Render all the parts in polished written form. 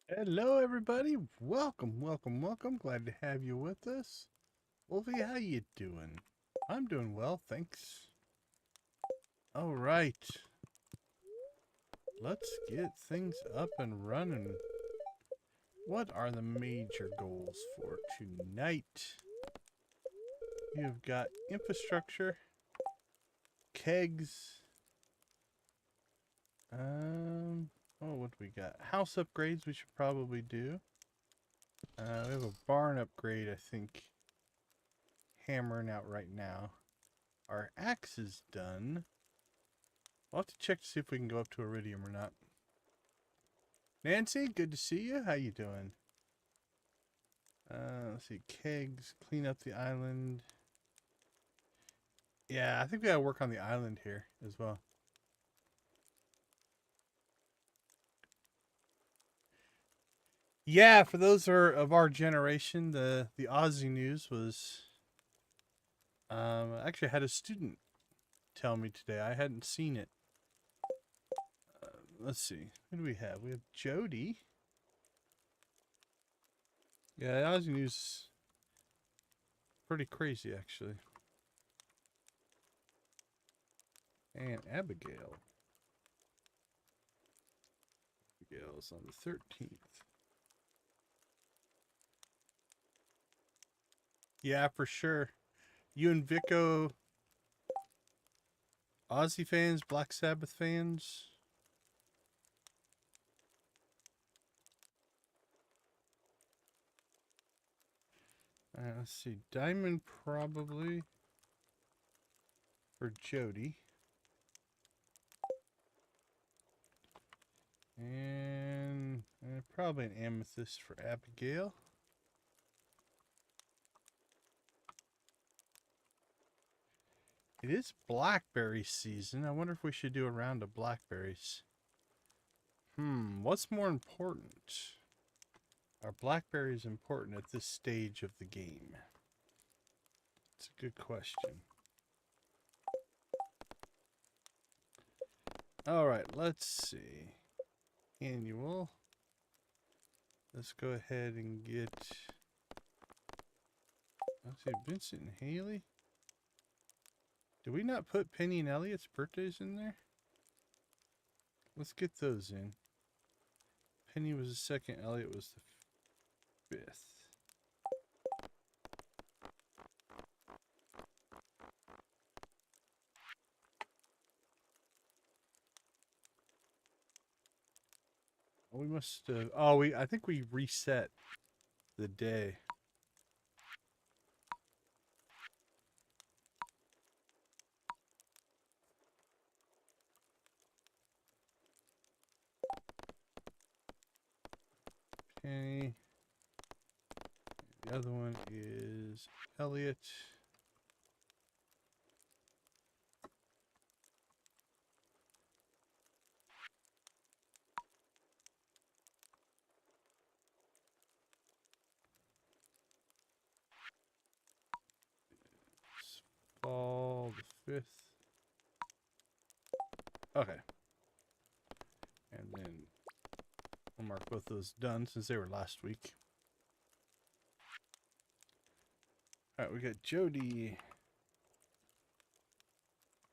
Hello, everybody. Welcome, welcome, welcome. Glad to have you with us. Wolfie, how you doing? I'm doing well, thanks. All right. Let's get things up and running. What are the major goals for tonight? You've got infrastructure, kegs. What do we got? House upgrades we should probably do. We have a barn upgrade, I think, hammering out right now. Our axe is done. I'll have to check to see if we can go up to Iridium or not. Nancy, good to see you. How you doing? Let's see. Kegs, clean up the island. Yeah, I think we gotta work on the island here as well. Yeah, for those of our generation, the Aussie news was. I actually had a student tell me today. I hadn't seen it. Let's see. Who do we have? We have Jody. Yeah, the Aussie news pretty crazy actually. And Abigail. Abigail's on the 13th. Yeah, for sure. You and Vico, Aussie fans, Black Sabbath fans. Let's see. Diamond probably for Jody. And probably an amethyst for Abigail. It is blackberry season. I wonder if we should do a round of blackberries. What's more important? Are blackberries important at this stage of the game? It's a good question. All right, let's see. Annual. Let's go ahead and get. Let's see, Vincent and Haley. Did we not put Penny and Elliot's birthdays in there? Let's get those in. Penny was the second, Elliot was the fifth. We must have. Oh, I think we reset the day. Penny. The other one is Elliot. Fall the 5th. Okay. And then we'll mark both those done since they were last week. Alright, we got Jody.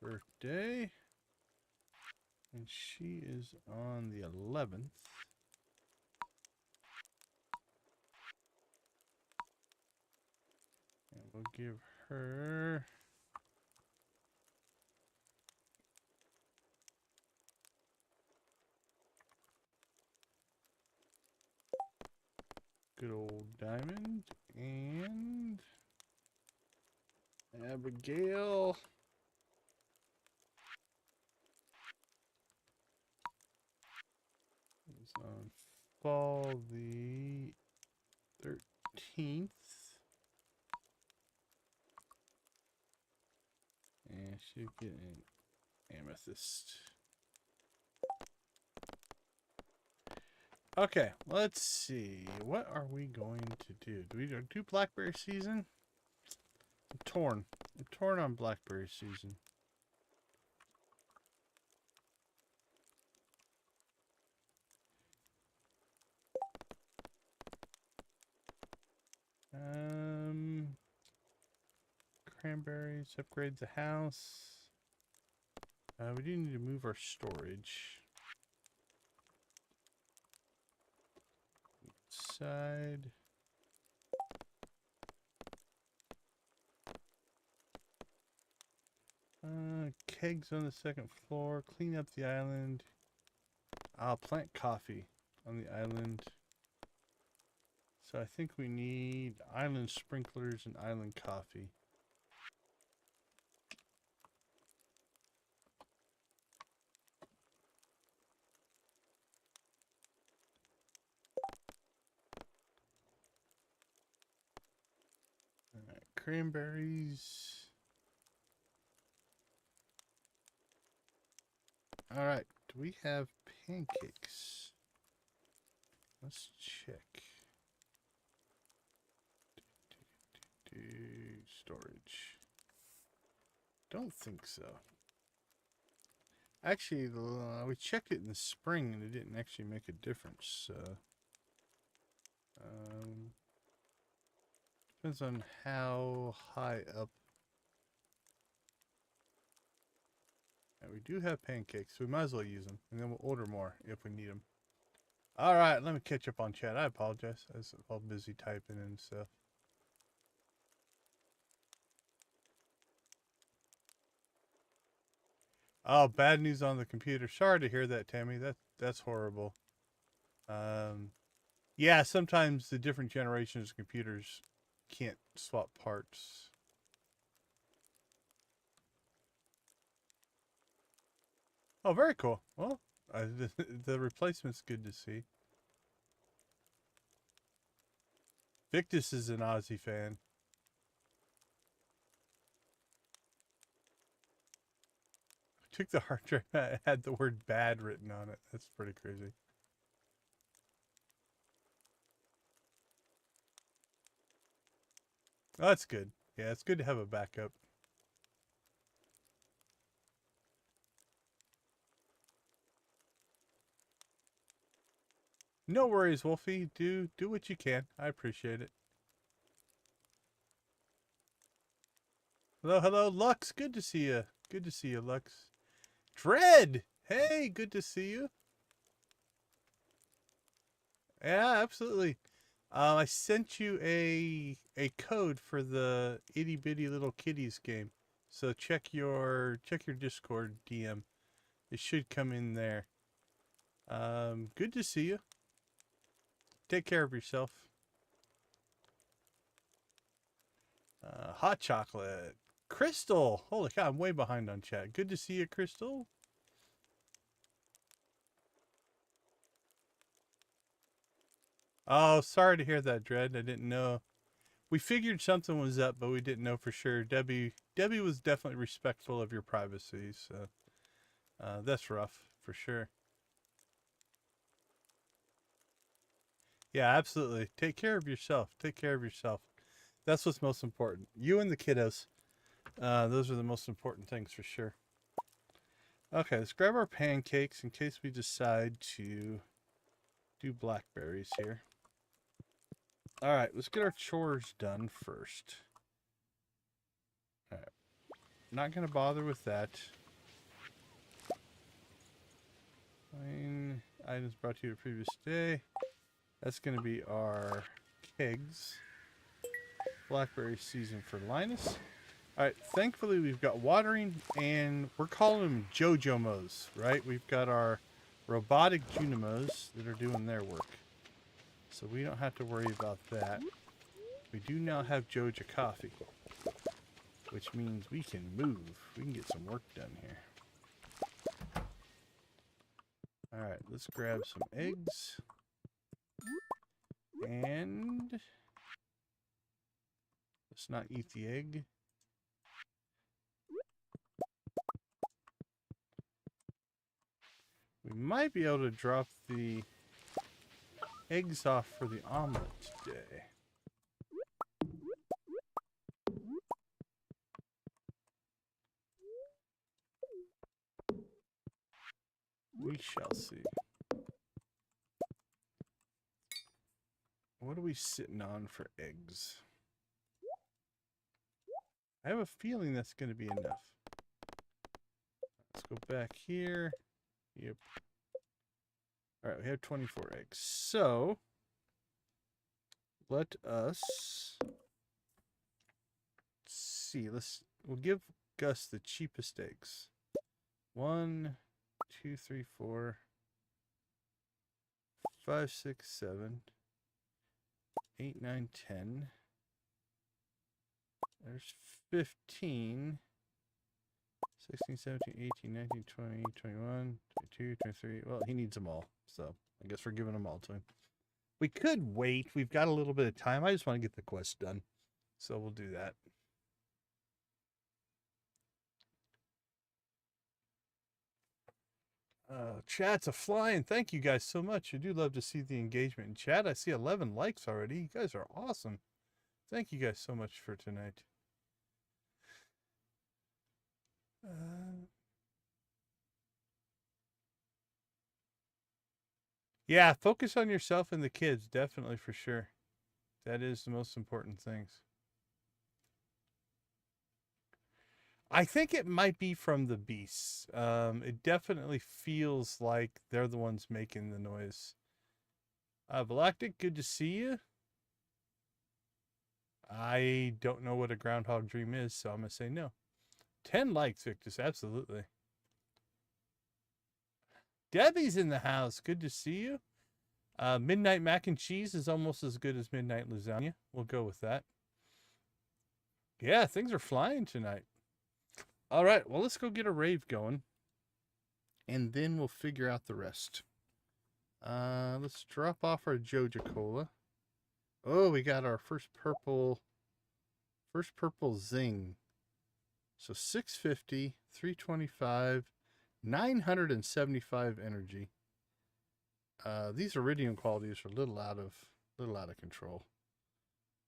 Birthday. And she is on the 11th. And we'll give her. Good old diamond. And Abigail. Is on fall the 13th. And she'll get an amethyst. Okay, let's see. What are we going to do? Do we do blackberry season? I'm torn. I'm torn on blackberry season. cranberries. Upgrade the house. We do need to move our storage. Side. Kegs on the second floor. Clean up the island. I'll plant coffee on the island. So I think we need island sprinklers and island coffee. Alright, cranberries. Alright, do we have pancakes? Let's check. Storage. Don't think so. Actually, we checked it in the spring and it didn't actually make a difference. Depends on how high up. And we do have pancakes, so we might as well use them, and then we'll order more if we need them. All right, let me catch up on chat. I apologize. I was all busy typing and stuff. Oh, bad news on the computer. Sorry to hear that, Tammy. That's horrible. Yeah, sometimes the different generations of computers can't swap parts. Oh, very cool. Well, the replacement's good to see. Victus is an Aussie fan. I took the hard drive. It had the word bad written on it. That's pretty crazy. Oh, that's good. Yeah, it's good to have a backup. No worries, Wolfie. Do what you can. I appreciate it. Hello, Lux. Good to see you. Good to see you, Lux. Dread. Hey, good to see you. Yeah, absolutely. I sent you a code for the itty bitty little kitties game. So check your Discord DM. It should come in there. Good to see you. Take care of yourself. Hot chocolate. Crystal. Holy cow, I'm way behind on chat. Good to see you, Crystal. Oh, sorry to hear that, Dread. I didn't know. We figured something was up, but we didn't know for sure. Debbie was definitely respectful of your privacy, so that's rough for sure. Yeah, absolutely. Take care of yourself. Take care of yourself. That's what's most important. You and the kiddos. Those are the most important things for sure. Okay, let's grab our pancakes in case we decide to do blackberries here. All right, let's get our chores done first. All right. Not going to bother with that. Fine. Items brought to you the previous day. That's going to be our kegs. Blackberry season for Linus. Alright, thankfully we've got watering, and we're calling them Jojamos, right? We've got our robotic Junimos that are doing their work. So we don't have to worry about that. We do now have Joja Coffee, which means we can move. We can get some work done here. Alright, let's grab some eggs. And let's not eat the egg. We might be able to drop the eggs off for the omelet today. We shall see. What are we sitting on for eggs? I have a feeling that's going to be enough. Let's go back here. Yep. All right, we have 24 eggs. So let us see. We'll give Gus the cheapest eggs. 1, 2, 3, 4, 5, 6, 7, 8, 9, 10. There's 15, 16, 17, 18, 19, 20, 21, 22, 23. Well, he needs them all. So I guess we're giving them all to him. We could wait. We've got a little bit of time. I just want to get the quest done. So we'll do that. Chat's a flying. Thank you guys so much. I do love to see the engagement in chat. I see 11 likes already. You guys are awesome. Thank you guys so much for tonight. Yeah, focus on yourself and the kids, definitely, for sure. That is the most important things. I think it might be from the beasts. It definitely feels like they're the ones making the noise. Galactic, good to see you. I don't know what a groundhog dream is, so I'm going to say no. 10 likes, Victus, absolutely. Debbie's in the house. Good to see you. Midnight mac and cheese is almost as good as midnight lasagna. We'll go with that. Yeah, things are flying tonight. All right, well, let's go get a rave going. And then we'll figure out the rest. Let's drop off our Joja Cola. Oh, we got our first purple zing. So 650, 325, 975 energy. These iridium qualities are a little out of control,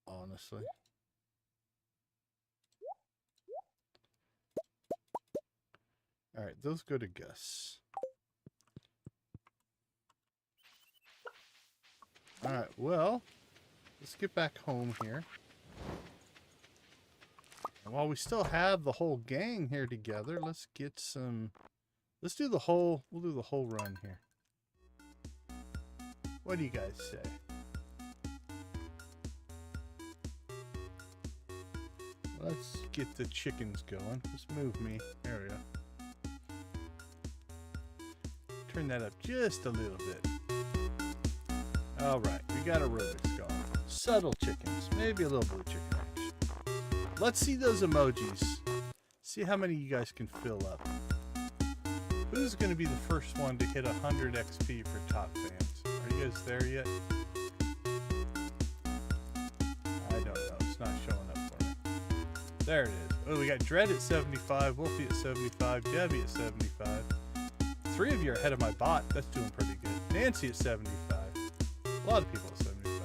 honestly. All right, those go to Gus. All right, well, let's get back home here. And while we still have the whole gang here together, let's get some. We'll do the whole run here. What do you guys say? Let's get the chickens going. Just move me. There we go. Turn that up just a little bit. All right, we got aerobics going. Subtle chickens, maybe a little blue chicken action. Let's see those emojis. See how many you guys can fill up. Who's going to be the first one to hit 100 XP for top fans? Are you guys there yet? I don't know. It's not showing up for me. There it is. Oh, we got Dread at 75, Wolfie at 75, Debbie at 75. 3 of you are ahead of my bot. That's doing pretty good. Nancy at 75. A lot of people at 75.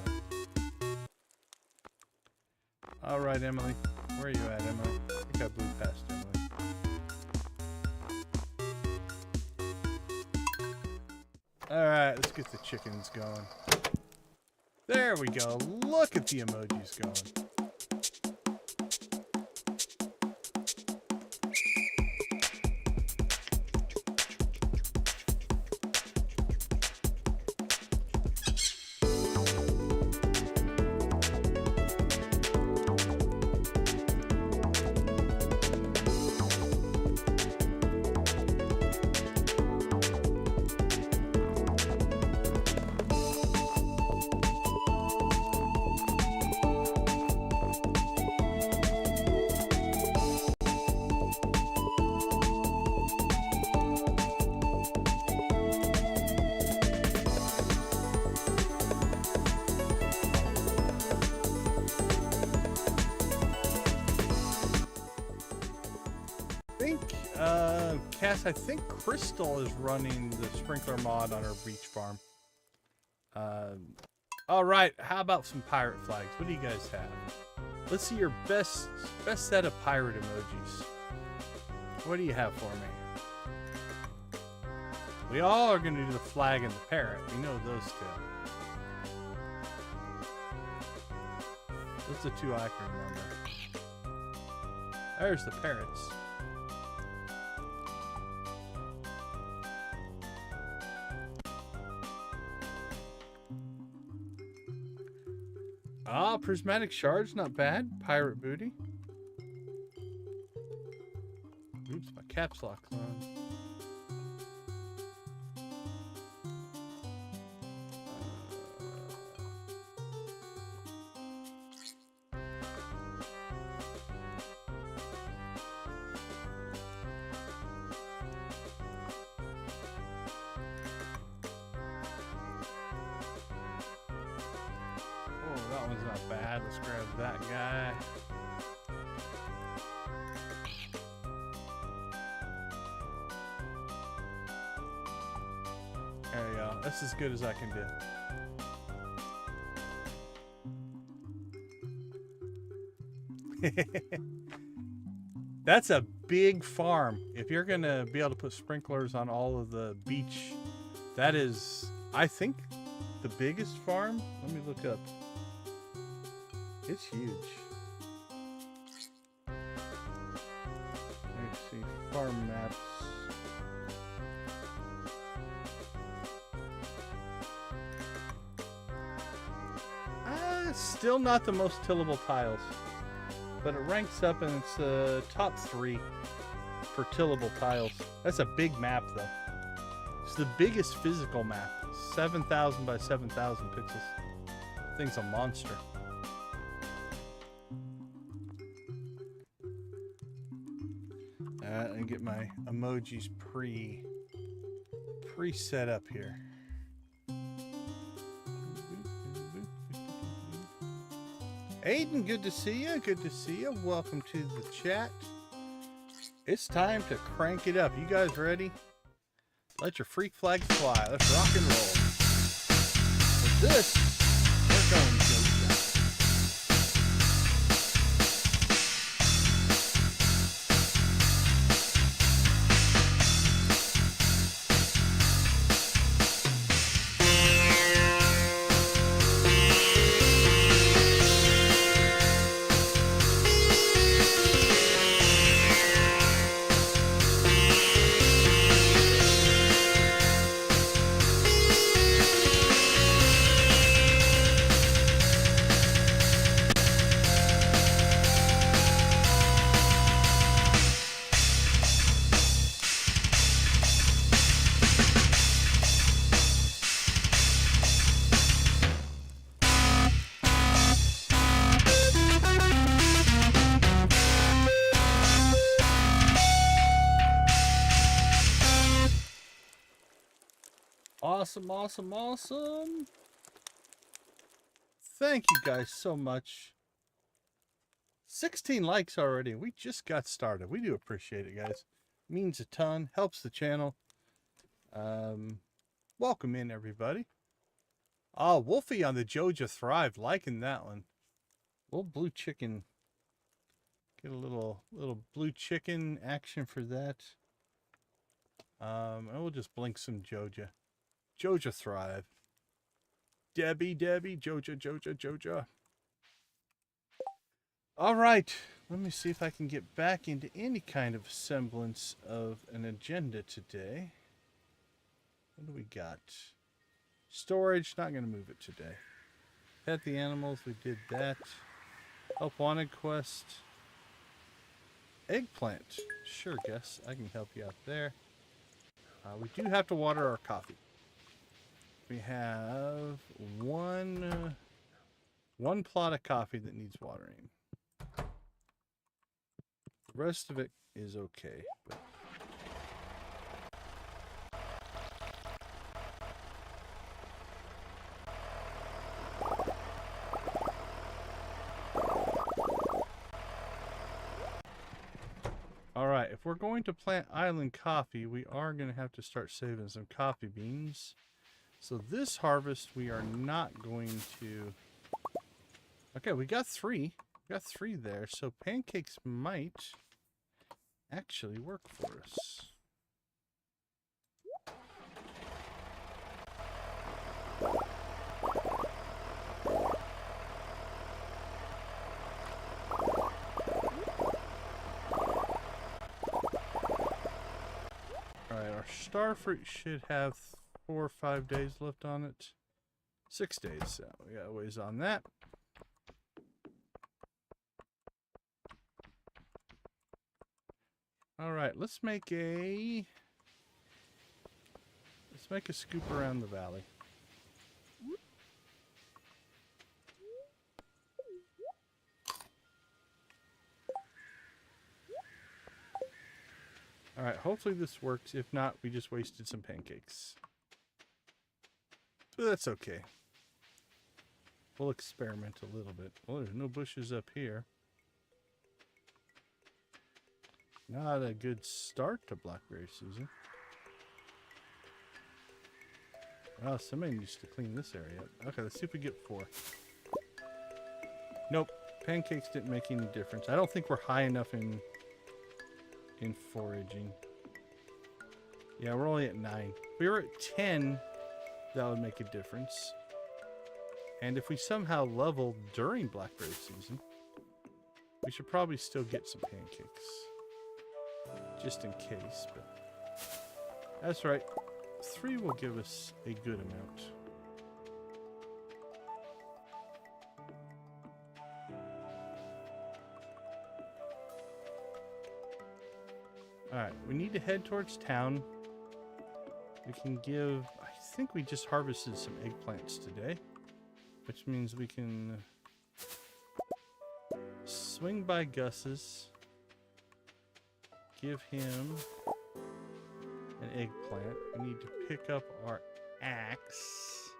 All right, Emily. Where are you at, Emily? I think I blew past Emily. All right, let's get the chickens going. There we go. Look at the emojis going. I think Crystal is running the sprinkler mod on her beach farm. All right, how about some pirate flags? What do you guys have? Let's see your best set of pirate emojis. What do you have for me? We all are going to do the flag and the parrot. We know those two. Those are the 2 I can remember. There's the parrots. Ah, prismatic shards, not bad. Pirate booty. Oops, my caps lock on. That one's not bad. Let's grab that guy. There we go. That's as good as I can do. That's a big farm. If you're going to be able to put sprinklers on all of the beach, that is, I think, the biggest farm. Let me look up. It's huge. Let's see, farm maps. It's still not the most tillable tiles, but it ranks up and it's top 3 for tillable tiles. That's a big map though. It's the biggest physical map, 7,000 by 7,000 pixels. Thing's a monster. And get my emojis pre-set up here. Aiden, good to see you. Good to see you. Welcome to the chat. It's time to crank it up. You guys ready? Let your freak flags fly. Let's rock and roll. With this, we're going to Awesome. Thank you guys so much. 16 likes already. We just got started. We do appreciate it, guys. Means a ton. Helps the channel. Welcome in, everybody. Oh, Wolfie on the Joja Thrive. Liking that one. Little blue chicken. Get a little blue chicken action for that. And we'll just blink some Joja. Joja Thrive. Debbie, Joja. All right. Let me see if I can get back into any kind of semblance of an agenda today. What do we got? Storage. Not going to move it today. Pet the animals. We did that. Help wanted quest. Eggplant. Sure, guess. I can help you out there. We do have to water our coffee. We have one plot of coffee that needs watering. The rest of it is okay. But all right, if we're going to plant island coffee, we are going to have to start saving some coffee beans. So this harvest, we are not going to... Okay, we got 3. We got 3 there. So pancakes might actually work for us. Starfruit should have 4 or 5 days left on it. 6 days, so we got a ways on that. Alright, let's make a scoop around the valley. Alright, hopefully this works. If not, we just wasted some pancakes. But that's okay. We'll experiment a little bit. Well, there's no bushes up here. Not a good start to blackberry season. Well, somebody needs to clean this area up. Okay, let's see if we get 4. Nope, pancakes didn't make any difference. I don't think we're high enough in foraging. Yeah, we're only at 9. If we were at 10, that would make a difference. And if we somehow level during blackberry season, we should probably still get some pancakes. Just in case, but that's right. 3 will give us a good amount. Alright, we need to head towards town. We can give... I think we just harvested some eggplants today, which means we can swing by Gus's, give him an eggplant. We need to pick up our axe,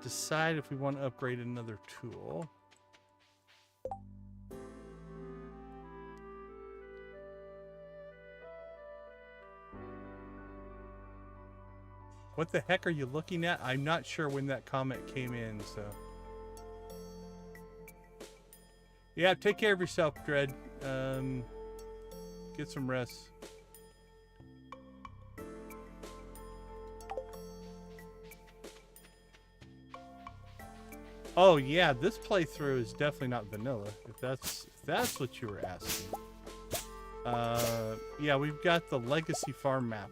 decide if we want to upgrade another tool. What the heck are you looking at? I'm not sure when that comment came in, so. Yeah, take care of yourself, Dread. Get some rest. Oh yeah, this playthrough is definitely not vanilla. If that's what you were asking. Yeah, we've got the Legacy Farm map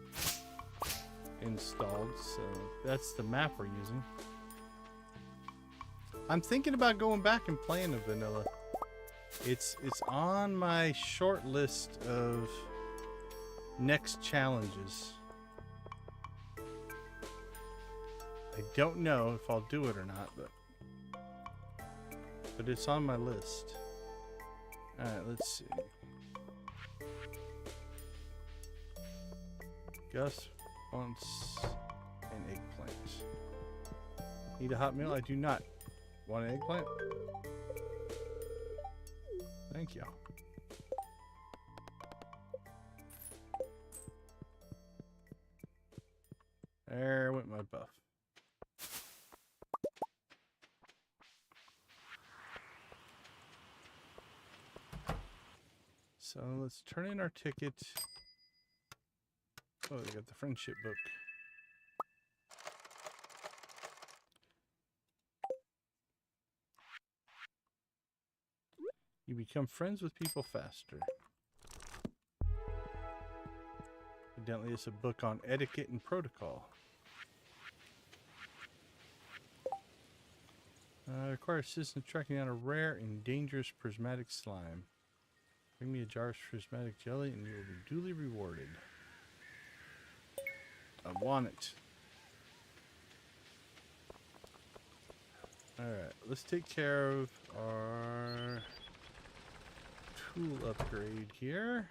installed, so that's the map we're using. I'm thinking about going back and playing a vanilla. It's on my short list of next challenges. I don't know if I'll do it or not, but it's on my list. Alright, let's see. Gus wants an eggplant. Need a hot meal? I do not. Want an eggplant? Thank you. There went my buff. So let's turn in our ticket. Oh, we got the friendship book. You become friends with people faster. Evidently, it's a book on etiquette and protocol. Requires citizens tracking down a rare and dangerous prismatic slime. Bring me a jar of prismatic jelly and you will be duly rewarded. I want it. Alright, let's take care of our tool upgrade here.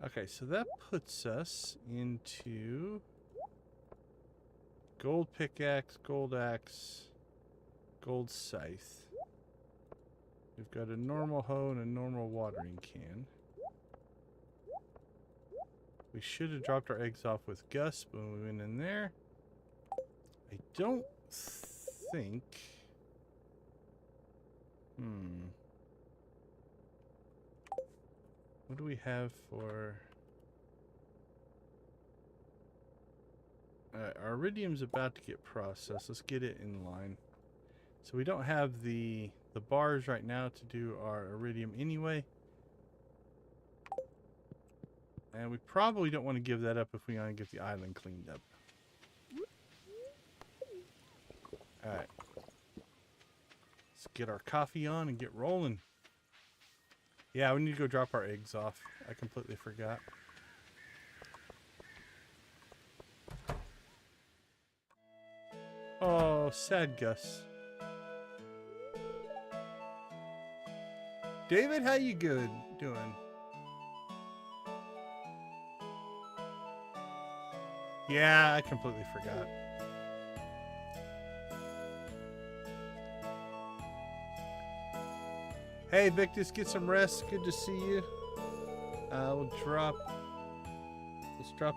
Okay, so that puts us into gold pickaxe, gold axe, gold scythe. We've got a normal hoe and a normal watering can. We should have dropped our eggs off with Gus when we went in there. I don't think... What do we have for... Alright, our iridium's about to get processed. Let's get it in line. So we don't have the bars right now to do our iridium anyway. And we probably don't want to give that up if we want to get the island cleaned up. Alright. Let's get our coffee on and get rolling. Yeah, we need to go drop our eggs off. I completely forgot. Oh, sad Gus. David, how you doing? Yeah, I completely forgot. Hey, Victus, get some rest. Good to see you. Let's drop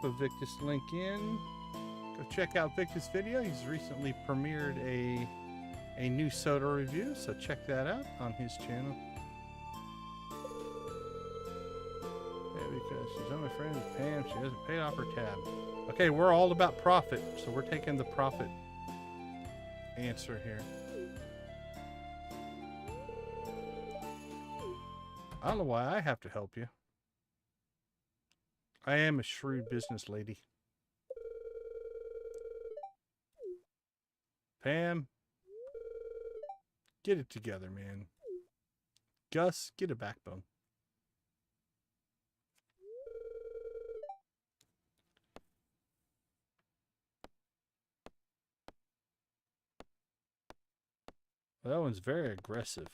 a Victus link in. Go check out Victus' video. He's recently premiered a new soda review, so check that out on his channel. Yeah, because she's only friends with Pam. She hasn't paid off her tab. Okay, we're all about profit, so we're taking the profit answer here. I don't know why I have to help you. I am a shrewd business lady. Pam, get it together, man. Gus, get a backbone. Well, that one's very aggressive.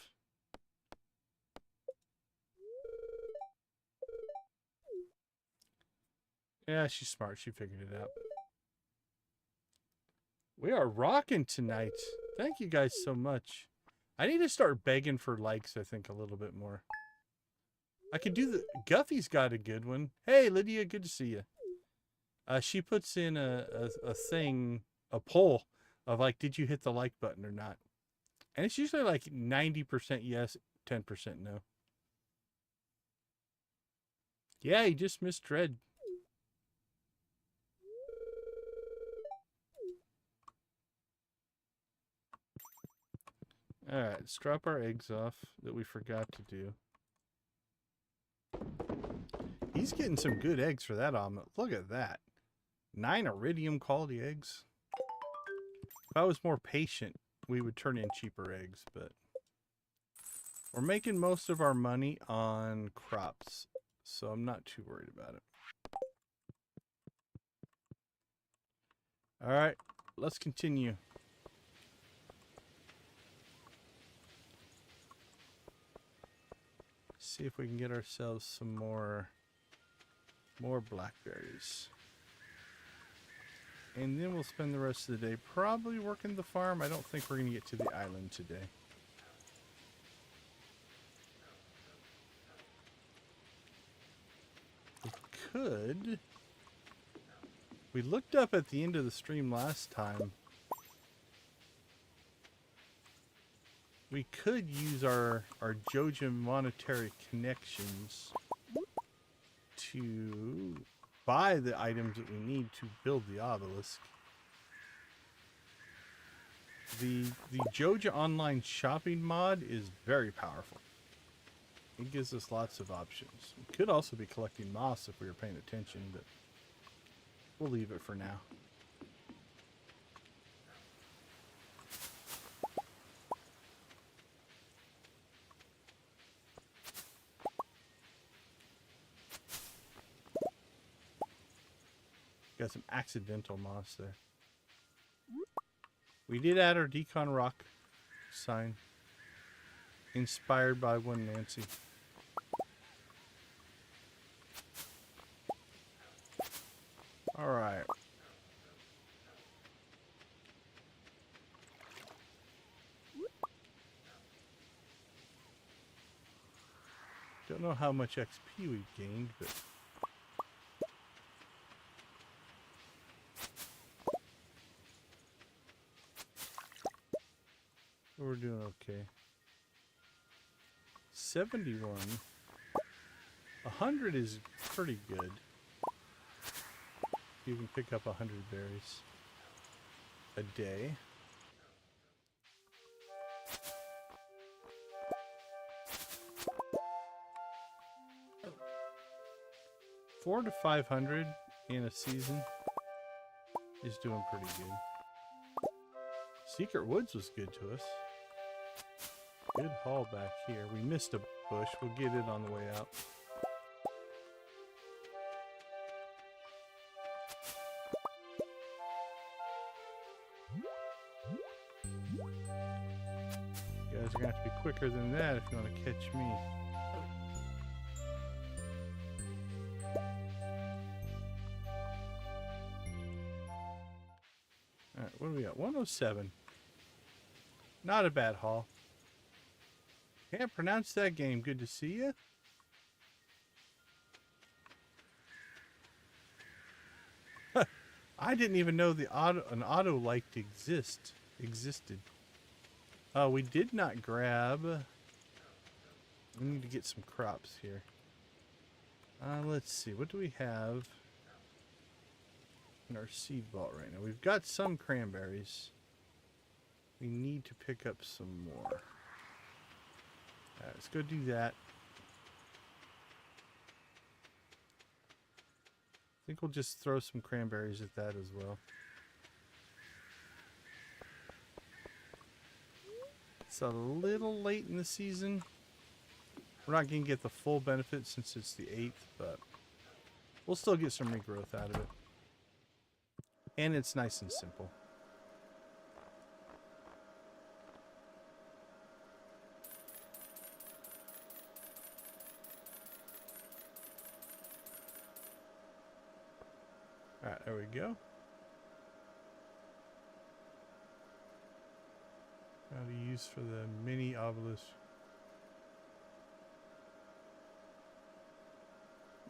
Yeah, she's smart. She figured it out. We are rocking tonight. Thank you guys so much. I need to start begging for likes, I think, a little bit more. I could do the... Guffey's got a good one. Hey, Lydia, good to see you. She puts in a thing, a poll of like, did you hit the like button or not? And it's usually like 90% yes, 10% no. Yeah, you just missed Dread. Alright, let's drop our eggs off that we forgot to do. He's getting some good eggs for that omelet. Look at that. 9 iridium quality eggs. If I was more patient, we would turn in cheaper eggs, but we're making most of our money on crops, so I'm not too worried about it. Alright, let's continue. See if we can get ourselves some more blackberries. And then we'll spend the rest of the day probably working the farm. I don't think we're going to get to the island today. We could... We looked up at the end of the stream last time. We could use our Joja monetary connections to buy the items that we need to build the obelisk. The Joja online shopping mod is very powerful. It gives us lots of options. We could also be collecting moss if we were paying attention, but we'll leave it for now. Got some accidental moss there. We did add our Decon Rock sign. Inspired by one Nancy. Alright. Don't know how much XP we've gained, but... we're doing okay. 71. 100 is pretty good. You can pick up 100 berries a day. 400 to 500 in a season is doing pretty good. Secret Woods was good to us. Good haul back here. We missed a bush. We'll get it on the way out. You guys are going to have to be quicker than that if you want to catch me. Alright, what do we got? 107. Not a bad haul. Can't pronounce that game. Good to see you. I didn't even know an auto light existed. We did not grab. We need to get some crops here. Let's see. What do we have in our seed vault right now? We've got some cranberries. We need to pick up some more. Alright, let's go do that. I think we'll just throw some cranberries at that as well. It's a little late in the season. We're not going to get the full benefit since it's the 8th, but we'll still get some regrowth out of it. And it's nice and simple. Alright, there we go. How to use for the mini obelisk.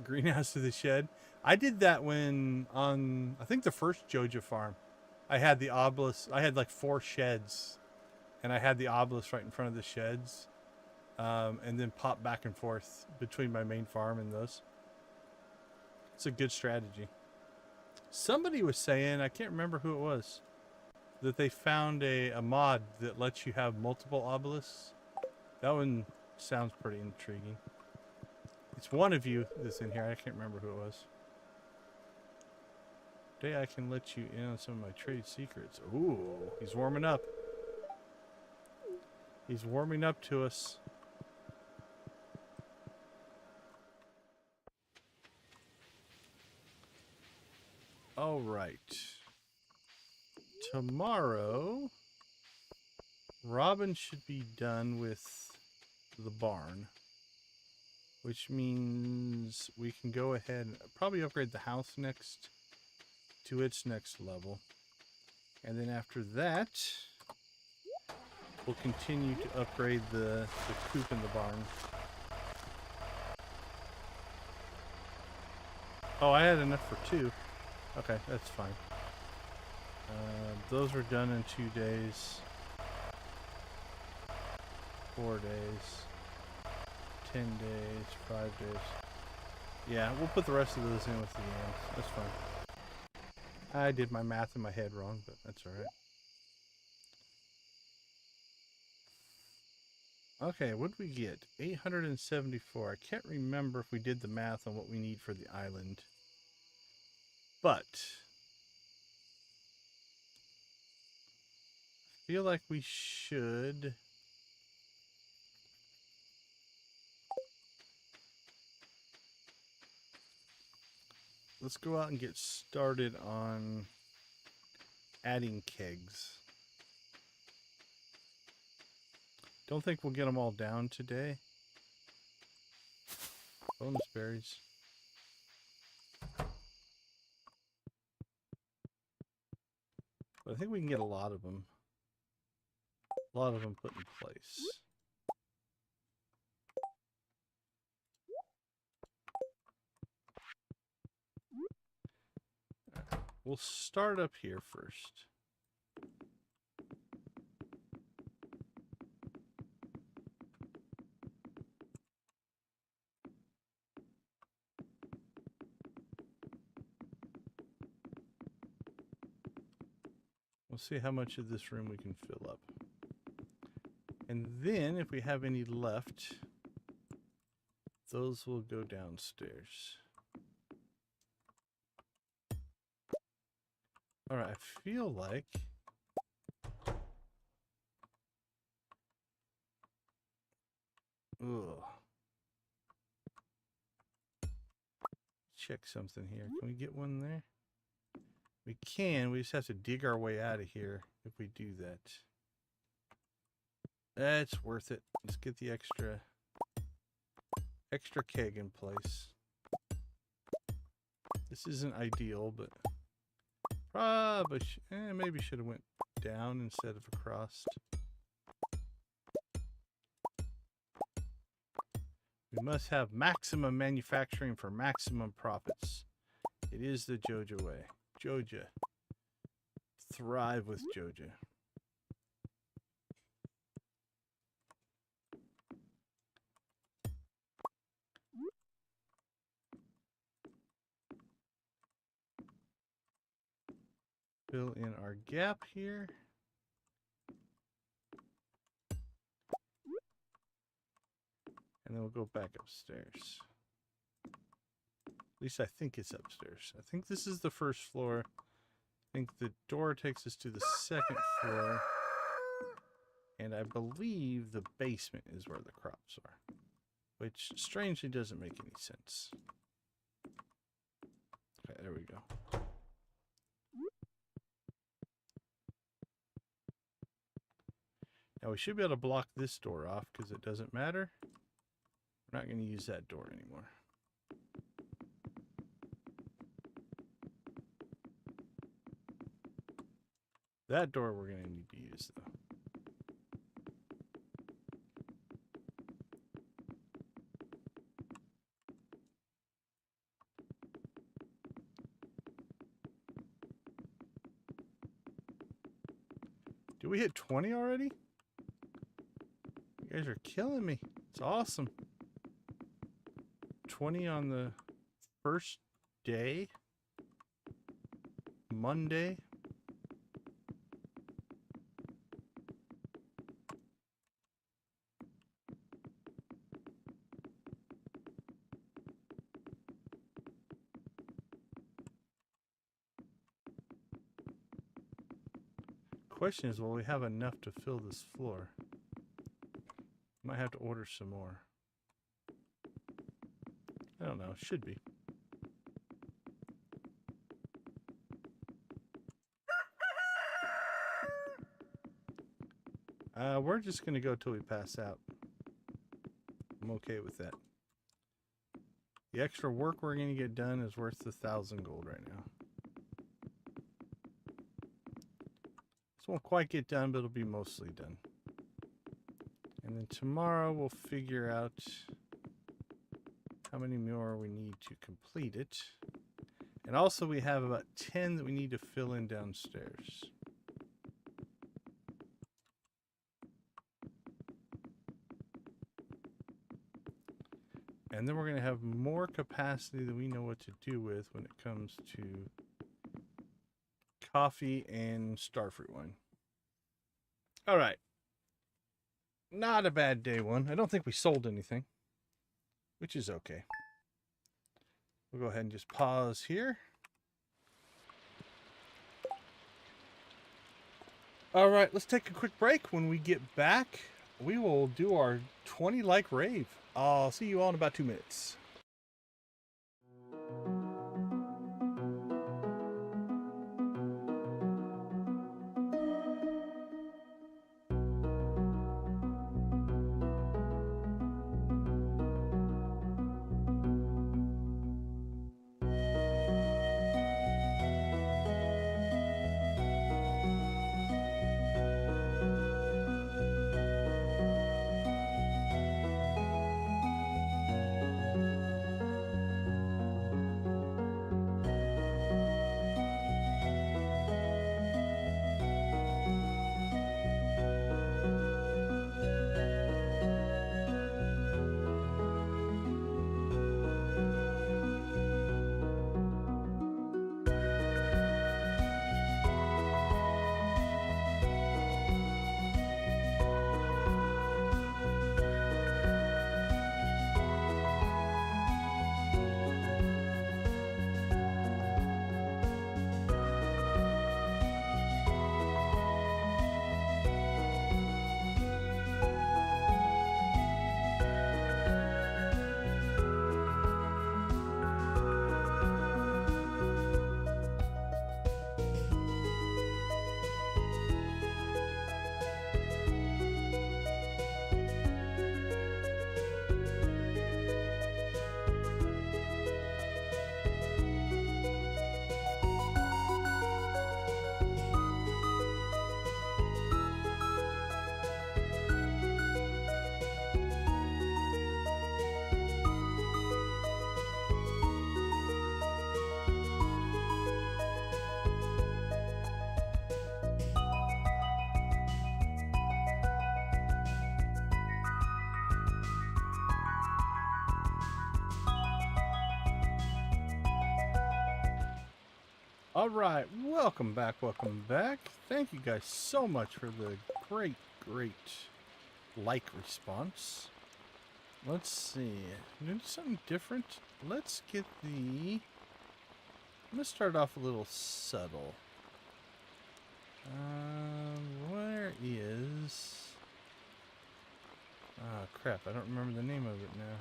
Greenhouse to the shed. I did that when on, I think the first Joja farm. I had the obelisk. I had like 4 sheds. And I had the obelisk right in front of the sheds. And then pop back and forth between my main farm and those. It's a good strategy. Somebody was saying, I can't remember who it was, that they found a mod that lets you have multiple obelisks. That one sounds pretty intriguing. It's one of you that's in here. I can't remember who it was. Today I can let you in on some of my trade secrets. Ooh, he's warming up. He's warming up to us. All right. Tomorrow, Robin should be done with the barn, which means we can go ahead and probably upgrade the house next to its next level. And then after that, we'll continue to upgrade the coop in the barn. Oh, I had enough for 2. Okay, that's fine. Those were done in 2 days. 4 days. 10 days. 5 days. Yeah, we'll put the rest of those in with the yams. That's fine. I did my math in my head wrong, but that's alright. Okay, what did we get? 874. I can't remember if we did the math on what we need for the island. But I feel like we should. Let's go out and get started on adding kegs. Don't think we'll get them all down today. Bonus berries. But I think we can get a lot of them. A lot of them put in place. Right. We'll start up here first. We'll see how much of this room we can fill up. And then, if we have any left, those will go downstairs. Alright, I feel like... Ugh. Check something here. Can we get one there? We can. We just have to dig our way out of here if we do that. That's worth it. Let's get the extra keg in place. This isn't ideal, but probably maybe should have went down instead of across. We must have maximum manufacturing for maximum profits. It is the Joja way. Joja. Thrive with Joja. Fill in our gap here. And then we'll go back upstairs. At least I think it's upstairs. I think this is the first floor. I think the door takes us to the second floor. And I believe the basement is where the crops are. Which strangely doesn't make any sense. Okay, there we go. Now we should be able to block this door off because it doesn't matter. We're not going to use that door anymore. That door we're going to need to use though. Did we hit 20 already? You guys are killing me. It's awesome. 20 on the first day. Monday. Question is, will we have enough to fill this floor? Might have to order some more. I don't know. Should be. We're just going to go till we pass out. I'm okay with that. The extra work we're going to get done is worth 1,000 gold right now. This won't quite get done, but it'll be mostly done. And then tomorrow we'll figure out how many more we need to complete it. And also we have about 10 that we need to fill in downstairs. And then we're going to have more capacity than we know what to do with when it comes to coffee and Starfruit Wine. All right. Not a bad day one. I don't think we sold anything, which is okay. We'll go ahead and just pause here. All right, let's take a quick break. When we get back, we will do our 20 like rave. I'll see you all in about 2 minutes. Alright, welcome back, welcome back. Thank you guys so much for the great like response. Let's see. Do something different. Let's get the... I'm going to start off a little subtle. Where is... Oh, crap. I don't remember the name of it now.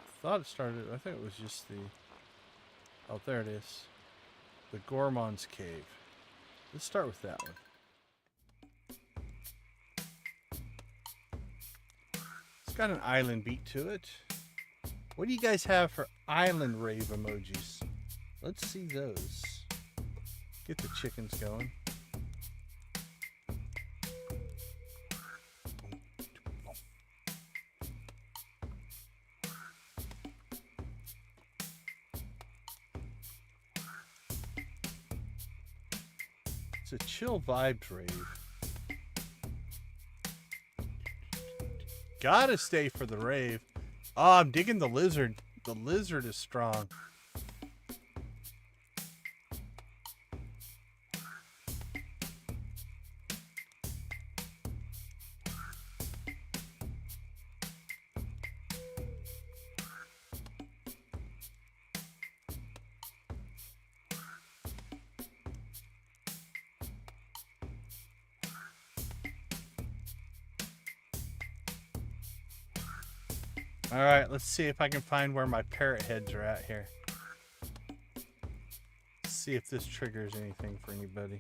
I thought it started... I think it was just the... Oh, there it is. The Gourmand's Cave. Let's start with that one. It's got an island beat to it. What do you guys have for island rave emojis? Let's see those. Get the chickens going. It's a chill vibes rave. Gotta stay for the rave. Oh, I'm digging the lizard. The lizard is strong. Alright, let's see if I can find where my parrot heads are at here. Let's see if this triggers anything for anybody.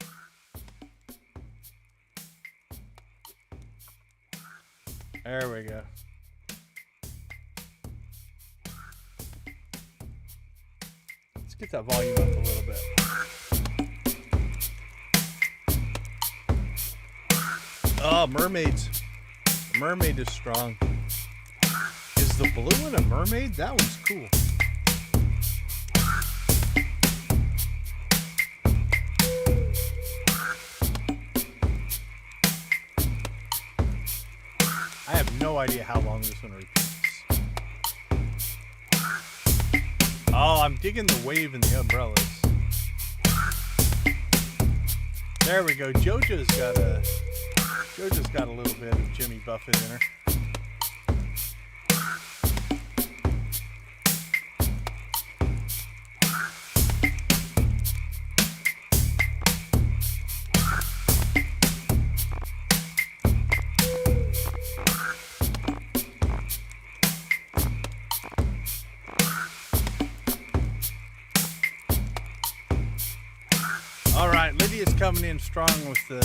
There we go. Let's get that volume up a little bit. Oh, mermaids. The mermaid is strong. Is the blue one a mermaid? That one's cool. I have no idea how long this one repeats. Oh, I'm digging the wave and the umbrellas. There we go. Joja's got a little bit of Jimmy Buffett in her. Coming in strong with the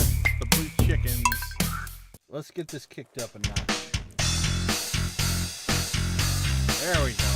blue chickens. Let's get this kicked up a notch. There we go.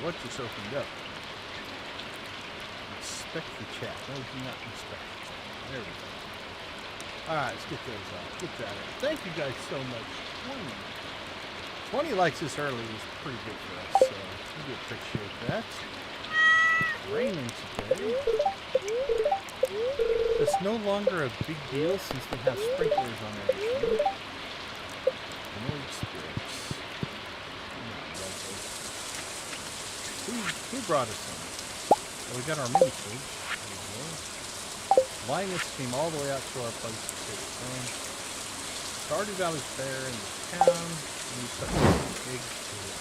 What just opened up? Inspect the chat. No, do not inspect the chat. There we go. Alright, let's get those out. Get that out. Thank you guys so much. 20 likes this early is pretty good for us, so we do appreciate that. Raining today. It's no longer a big deal since we have sprinklers on everything. Annoyed spirits. Who brought us some? Well, we got our mini fridge. Linus came all the way out to our place to take it home. Stardew Valley Fair in the town. And we put some eggs to it.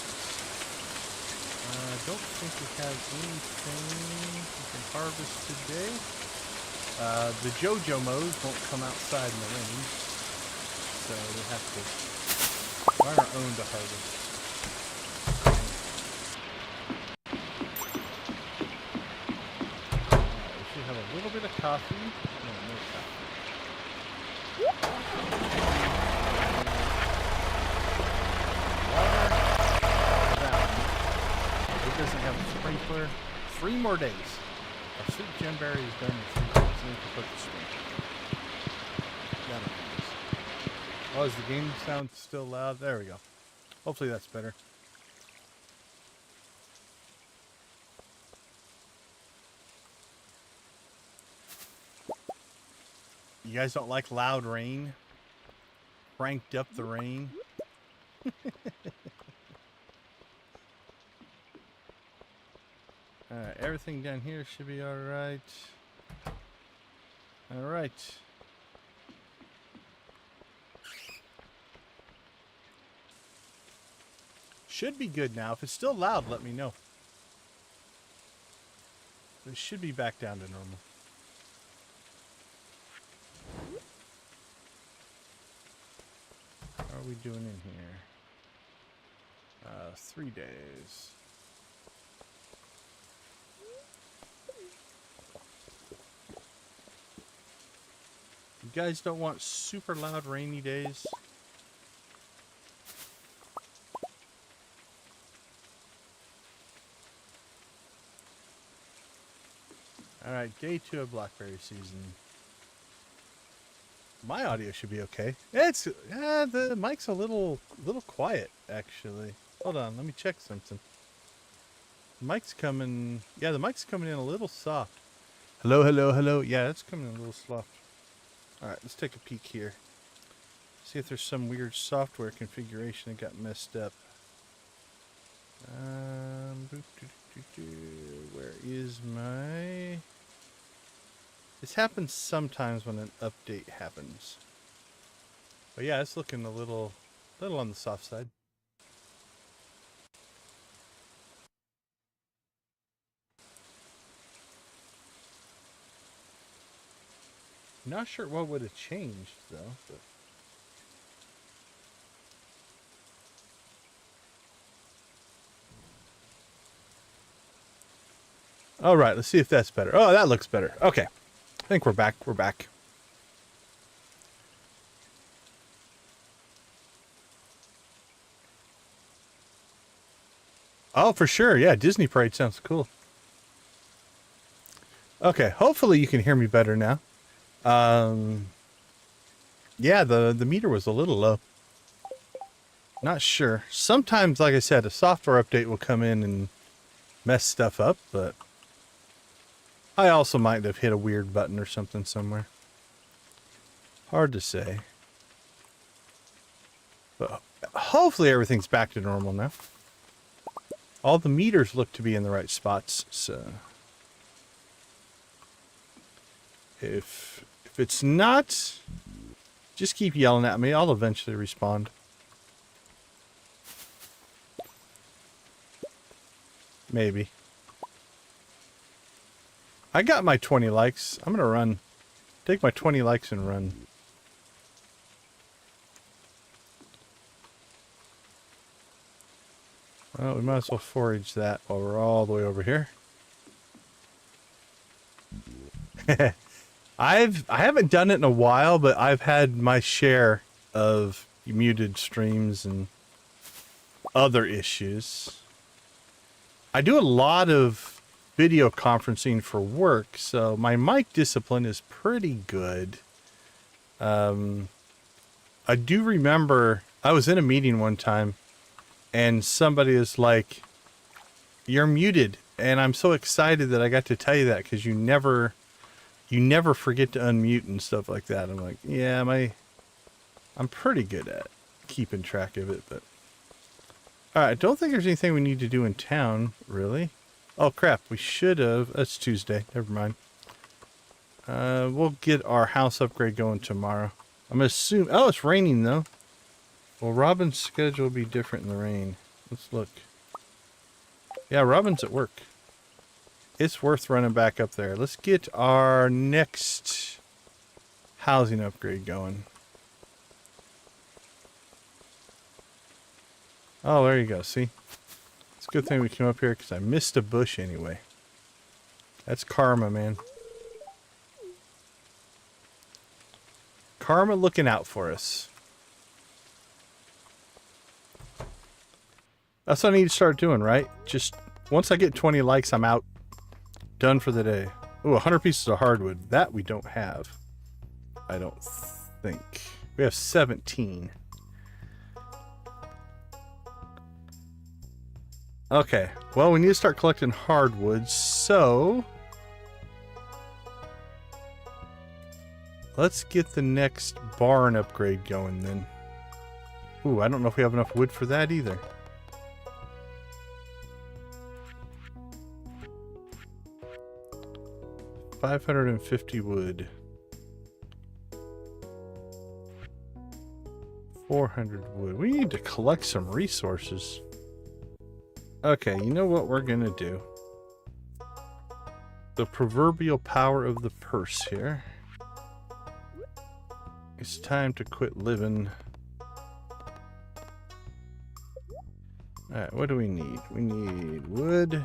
I don't think we have anything we can harvest today. The Jojamos won't come outside in the rain, so we have to find our own to harvest. We should have a little bit of coffee. No, no coffee. Water. That one. It doesn't have a sprinkler. 3 more days. Our sweet gemberry is done in 3 days. We need to put the sprinkler. That'll be nice. Oh, is the game sound still loud? There we go. Hopefully that's better. You guys don't like loud rain? Cranked up the rain? Alright, everything down here should be alright. Alright. Should be good now. If it's still loud, let me know. It should be back down to normal. How are we doing in here? 3 days. You guys don't want super loud rainy days? Alright, day 2 of blackberry season. My audio should be okay. It's the mic's a little quiet actually. Hold on, let me check something. The mic's coming. Yeah, the mic's coming in a little soft. Hello, hello, hello. Yeah, it's coming in a little soft. All right, let's take a peek here. See if there's some weird software configuration that got messed up. Where is my? This happens sometimes when an update happens. But yeah, it's looking a little on the soft side. Not sure what would have changed though. But all right, let's see if that's better. Oh, that looks better. Okay. I think we're back. We're back. Oh, for sure. Yeah, Disney Parade sounds cool. Okay, hopefully you can hear me better now. Yeah, the meter was a little low. Not sure. Sometimes, like I said, a software update will come in and mess stuff up, but I also might have hit a weird button or something somewhere. Hard to say. But hopefully everything's back to normal now. All the meters look to be in the right spots, so if it's not, just keep yelling at me. I'll eventually respond. Maybe. I got my 20 likes. I'm gonna run. Take my 20 likes and run. Well, we might as well forage that while we're all the way over here. I haven't done it in a while, but I've had my share of muted streams and other issues. I do a lot of video conferencing for work, so my mic discipline is pretty good. I do remember I was in a meeting one time and somebody is like, "You're muted," and I'm so excited that I got to tell you that because you never forget to unmute and stuff like that. I'm like, yeah, I'm pretty good at keeping track of it, but all right. I don't think there's anything we need to do in town, really. Oh crap, we should have. That's Tuesday. Never mind. We'll get our house upgrade going tomorrow. I'm gonna assume. Oh, it's raining though. Well, Robin's schedule will be different in the rain. Let's look. Yeah, Robin's at work. it's worth running back up there. Let's get our next housing upgrade going. Oh, there you go. See? It's a good thing we came up here because I missed a bush anyway. That's karma, man. Karma looking out for us. That's what I need to start doing, right? Just once I get 20 likes, I'm out. Done for the day. Ooh, 100 pieces of hardwood. That we don't have. I don't think. We have 17. Okay. Well, we need to start collecting hardwood, so let's get the next barn upgrade going then. Ooh, I don't know if we have enough wood for that either. $550 wood. 400 wood. We need to collect some resources. Okay, you know what we're gonna do? The proverbial power of the purse here. It's time to quit living. Alright, what do we need? We need wood.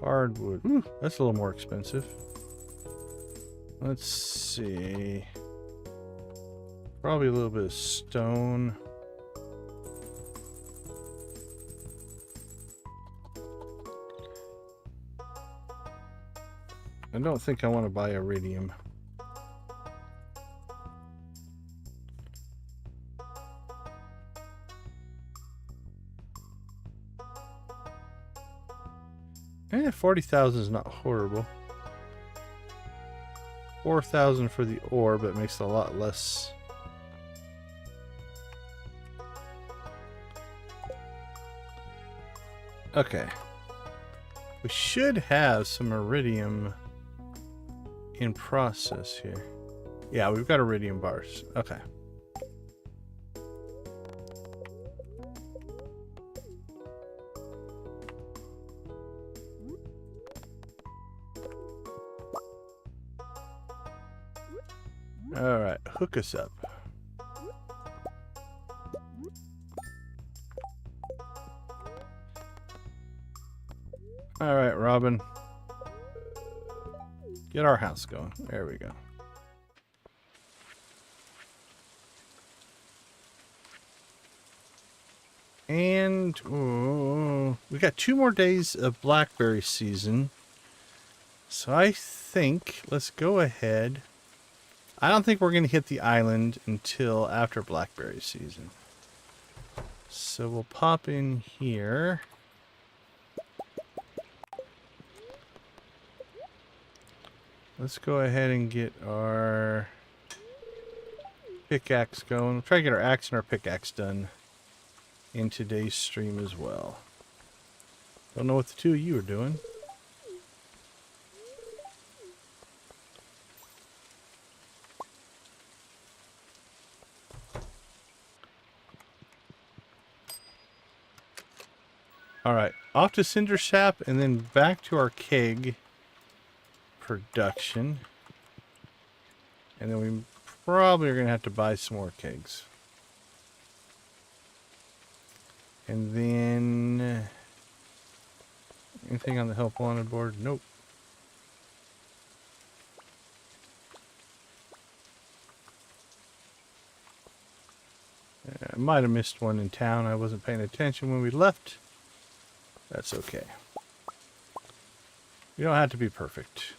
Hardwood. Ooh, that's a little more expensive. Let's see. Probably a little bit of stone. I don't think I want to buy iridium. Eh, 40,000 is not horrible. 4,000 for the ore, but it makes it a lot less. Okay. We should have some iridium in process here. Yeah, we've got iridium bars. Okay. Alright, hook us up. Alright, Robin. Get our house going. There we go. And we got 2 more days of blackberry season. So I think let's go ahead. I don't think we're going to hit the island until after blackberry season. So we'll pop in here. Let's go ahead and get our pickaxe going. We'll try to get our axe and our pickaxe done in today's stream as well. Don't know what the 2 of you are doing. Alright, off to Cinder Sap and then back to our keg production. And then we probably are going to have to buy some more kegs. And then anything on the help wanted board? Nope. I might have missed one in town. I wasn't paying attention when we left. That's okay. You don't have to be perfect.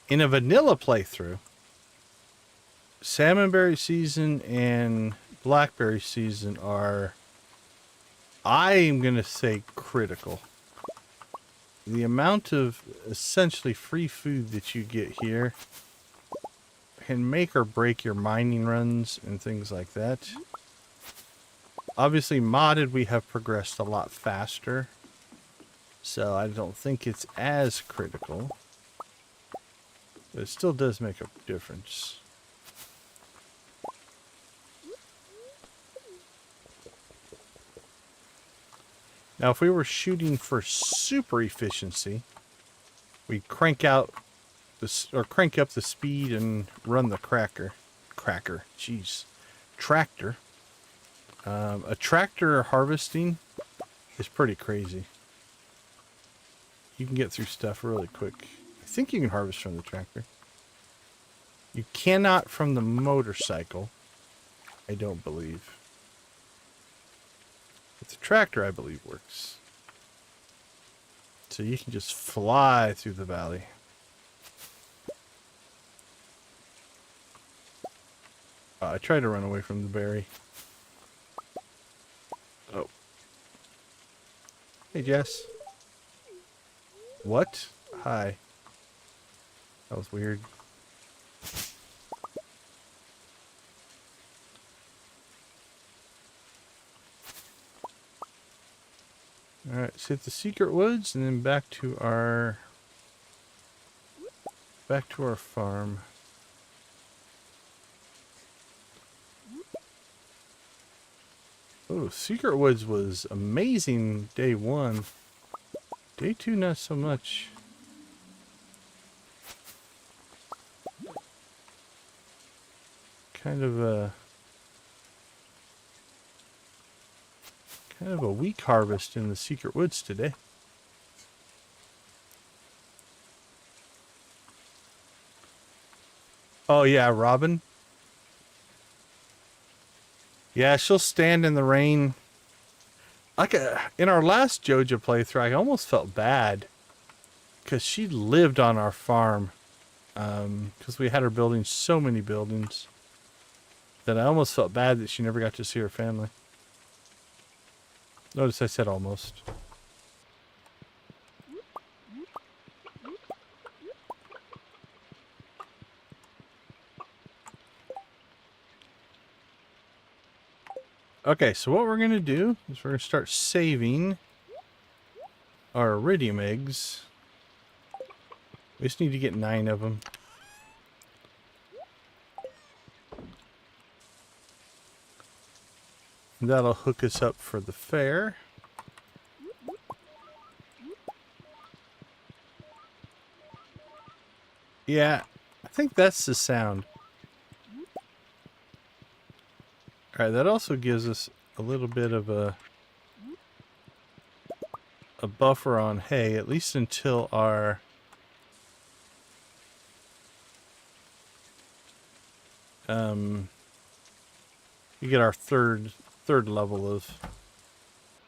In a vanilla playthrough, salmonberry season and blackberry season are, I'm going to say, critical. The amount of essentially free food that you get here can make or break your mining runs and things like that. Obviously, modded, we have progressed a lot faster. So I don't think it's as critical. But it still does make a difference. Now, if we were shooting for super efficiency, we'd crank up the speed and run the tractor. A tractor harvesting is pretty crazy. You can get through stuff really quick. I think you can harvest from the tractor. You cannot from the motorcycle, I don't believe. But the tractor, I believe, works. So you can just fly through the valley. I tried to run away from the berry. Oh. Hey, Jess. What? Hi. That was weird. Alright, let's hit the secret woods and then back to our farm. Oh, secret woods was amazing day 1. Day 2 not so much. Kind of a weak harvest in the secret woods today. Oh yeah, Robin. Yeah, she'll stand in the rain. Like in our last Joja playthrough, I almost felt bad because she lived on our farm. Because we had her building so many buildings that I almost felt bad that she never got to see her family. Notice I said almost. Okay, so what we're going to do is we're going to start saving our iridium eggs. We just need to get 9 of them. And that'll hook us up for the fair. Yeah, I think that's the sound. Alright, that also gives us a little bit of a buffer on hay, at least until our we get our third level of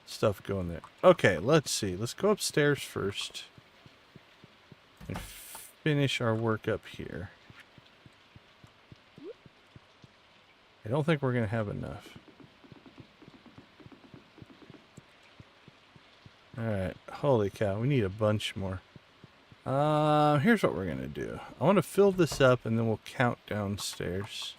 stuff going there. Okay, let's see. Let's go upstairs first and finish our work up here. I don't think we're going to have enough. Alright, holy cow, we need a bunch more. Here's what we're going to do. I want to fill this up and then we'll count downstairs.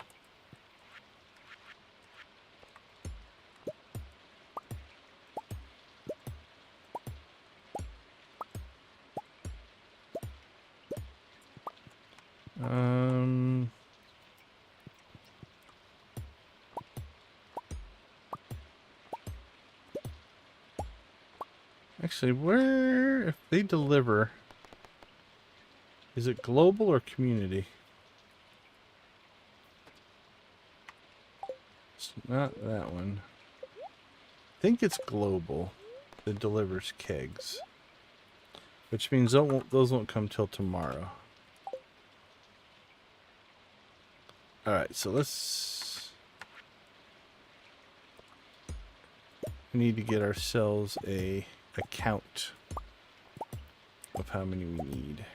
Actually, where, if they deliver, is it global or community? It's not that one. I think it's global that delivers kegs, which means those won't come till tomorrow. Alright, so we need to get ourselves a count of how many we need.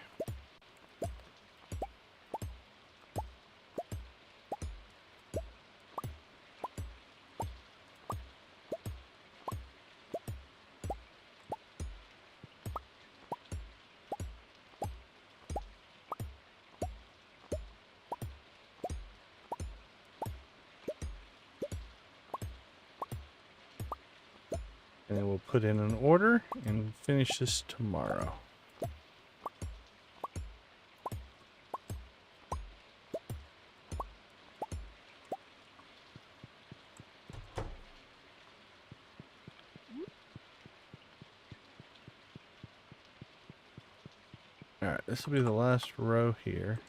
And then we'll put in an order and finish this tomorrow. Alright, this will be the last row here.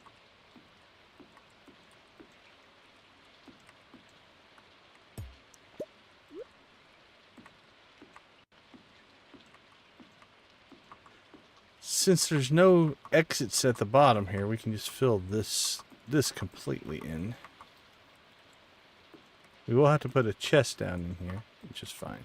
Since there's no exits at the bottom here, we can just fill this completely in. We will have to put a chest down in here, which is fine.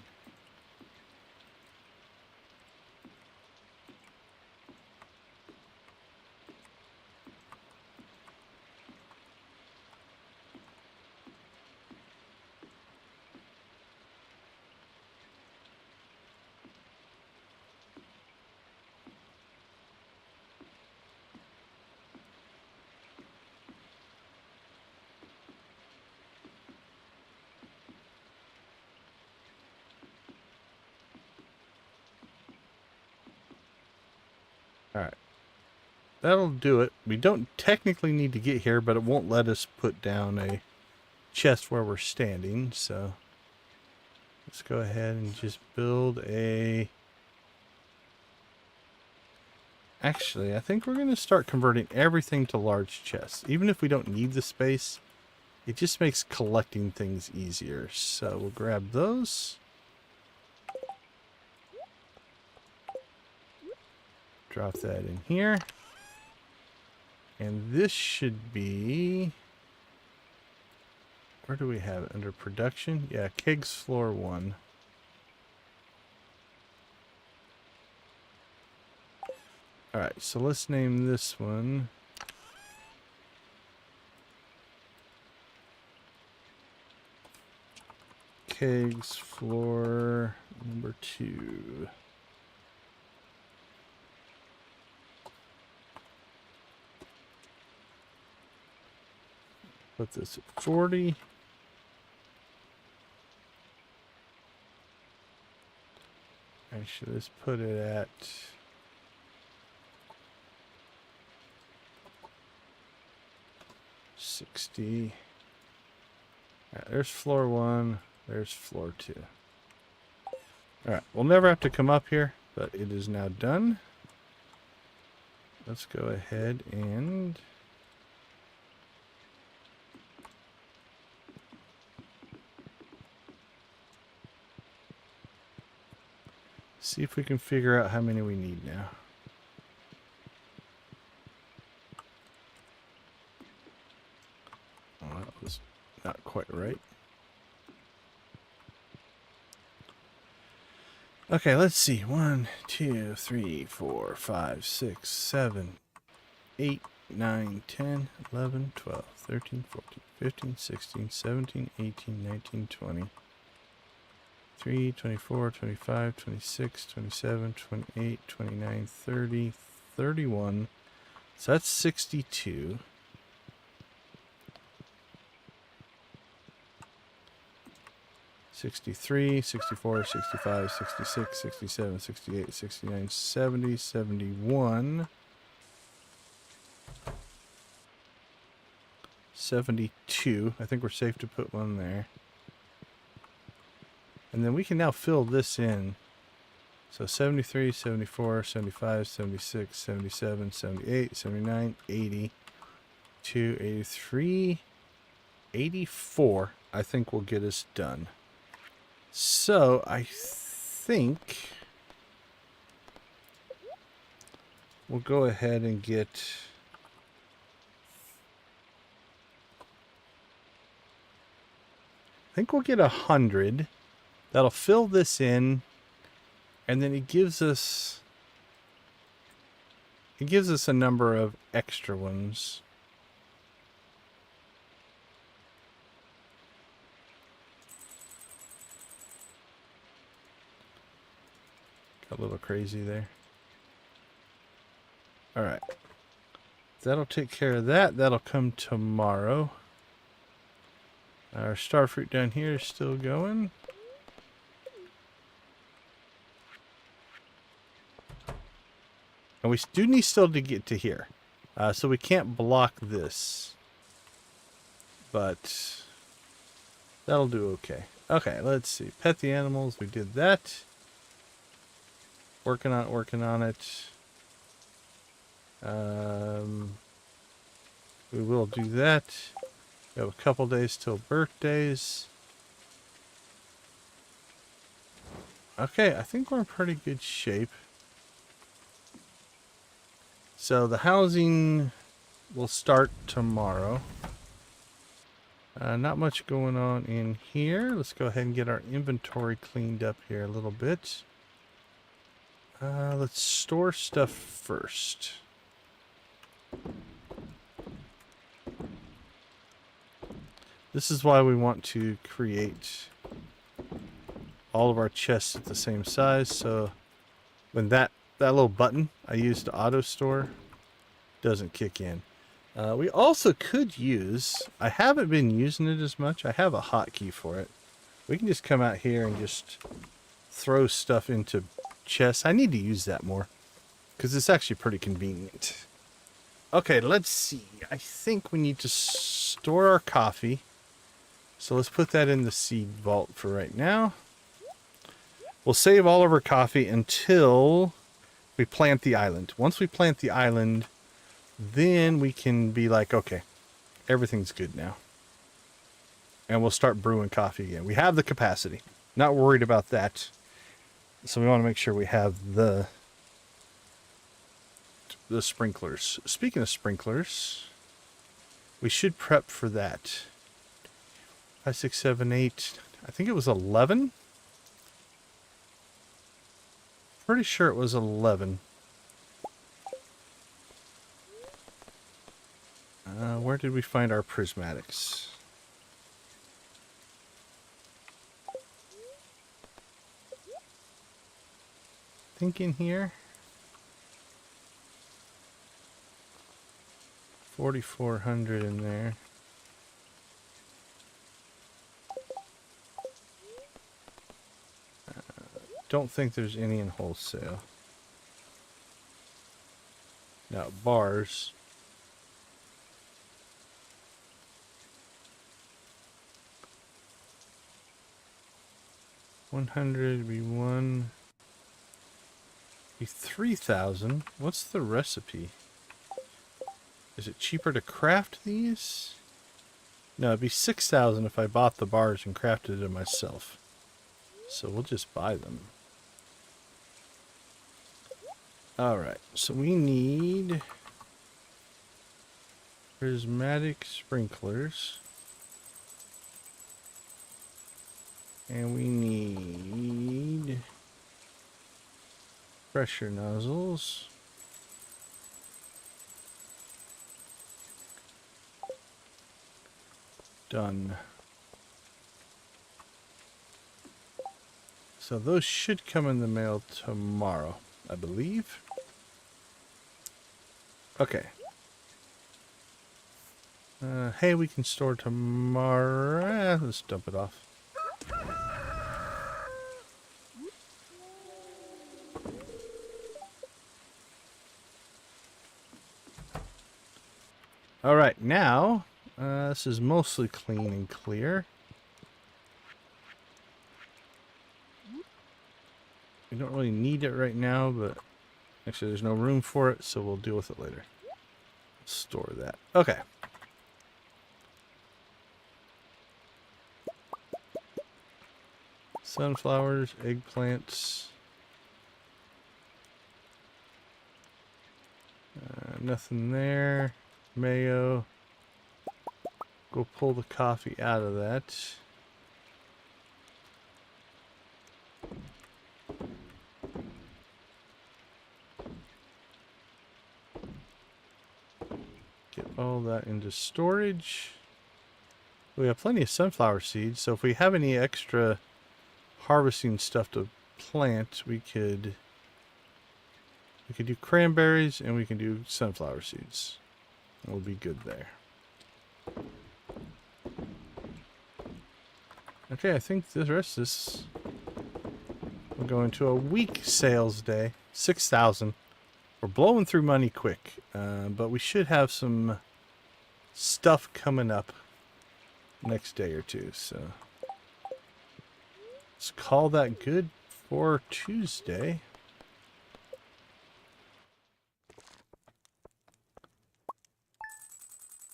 Alright. That'll do it. We don't technically need to get here, but it won't let us put down a chest where we're standing, so let's go ahead and just build a... Actually, I think we're going to start converting everything to large chests. Even if we don't need the space, it just makes collecting things easier. So we'll grab those. Drop that in here. And this should be... Where do we have it? Under production? Yeah, kegs floor 1. Alright, so let's name this one. Kegs floor number 2. Put this at 40. Actually, let's put it at 60. Alright, there's floor 1. There's floor 2. Alright, we'll never have to come up here, but it is now done. Let's go ahead and... see if we can figure out how many we need now. Oh, that was not quite right. Okay, let's see. 1, 2, 3, 4, 5, 6, 7, 8, 9, 10, 11, 12, 13, 14, 15, 16, 17, 18, 19, 20. 23, 24, 25, 26, 27, 28, 29, 30, 31. So that's 62. $63, $64, $65, $66, $67, $68, $69, $70, $71. $72. I think we're safe to put one there. And then we can now fill this in. So 73, 74, 75, 76, 77, 78, 79, 80, 83, 84, I think will get us done. So I think we'll go ahead and get... I think we'll get 100. That'll fill this in, and then it gives us a number of extra ones. Got a little crazy there. All right. That'll take care of that. That'll come tomorrow. Our starfruit down here is still going. And we do need still to get to here. So we can't block this. But that'll do okay. Okay, let's see. Pet the animals. We did that. Working on it. We will do that. We have a couple days till birthdays. Okay, I think we're in pretty good shape. So the housing will start tomorrow. Not much going on in here. Let's go ahead and get our inventory cleaned up here a little bit. Let's store stuff first. This is why we want to create all of our chests at the same size. So when that little button I used to auto store doesn't kick in. We also could use, I haven't been using it as much. I have a hotkey for it. We can just come out here and just throw stuff into chests. I need to use that more because it's actually pretty convenient. Okay, let's see. I think we need to store our coffee. So let's put that in the seed vault for right now. We'll save all of our coffee until we plant the island. Once we plant the island, then we can be like, okay, everything's good now. And we'll start brewing coffee again. We have the capacity. Not worried about that. So we want to make sure we have the sprinklers. Speaking of sprinklers, we should prep for that. 5, 6, 7, 8. I think it was 11. Pretty sure it was 11. Where did we find our prismatics? Think in here. 4,400 in there. Don't think there's any in wholesale. Now bars. 100 be 1. Be 3,000. What's the recipe? Is it cheaper to craft these? No, it'd be 6,000 if I bought the bars and crafted it myself. So we'll just buy them. Alright, so we need prismatic sprinklers. And we need pressure nozzles. Done. So those should come in the mail tomorrow, I believe. Okay. Hey, we can store tomorrow. Let's dump it off. All right, now this is mostly clean and clear. We don't really need it right now, but actually there's no room for it, so we'll deal with it later. Store that. Okay. Sunflowers, eggplants. Nothing there. Mayo. Go pull the coffee out of that. Get all that into storage. We have plenty of sunflower seeds, so if we have any extra harvesting stuff to plant, we could do cranberries and we can do sunflower seeds. We'll be good there. Okay, I think the rest of this will go into a week sales day. 6,000. We're blowing through money quick, but we should have some stuff coming up next day or two. So let's call that good for Tuesday.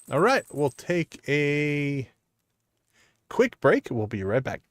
All right, we'll take a quick break. We'll be right back.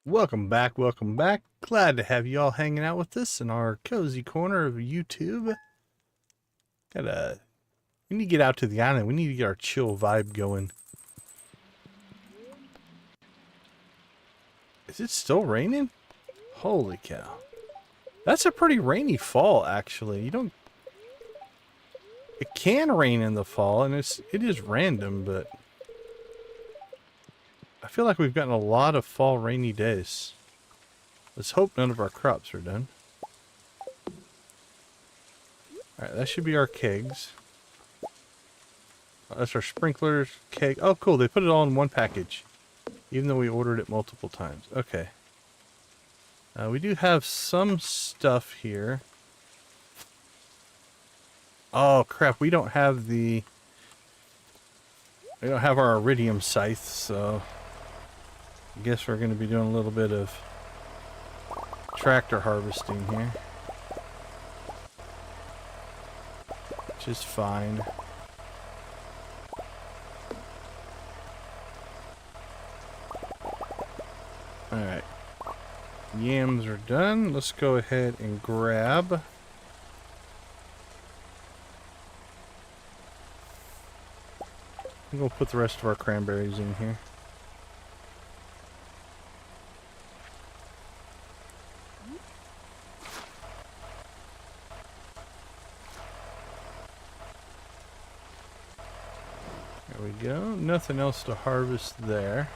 Welcome back, welcome back. Glad to have you all hanging out with us in our cozy corner of YouTube. We need to get out to the island. We need to get our chill vibe going. Is it still raining? Holy cow. That's a pretty rainy fall, actually. It can rain in the fall, and it is random, but I feel like we've gotten a lot of fall rainy days. Let's hope none of our crops are done. Alright, that should be our kegs. That's our sprinklers, keg. Oh, cool. They put it all in one package, even though we ordered it multiple times. Okay. We do have some stuff here. Oh, crap. We don't have our iridium scythe, so I guess we're going to be doing a little bit of tractor harvesting here, which is fine. Alright, yams are done. Let's go ahead and grab we'll put the rest of our cranberries in here. There we go. Nothing else to harvest there.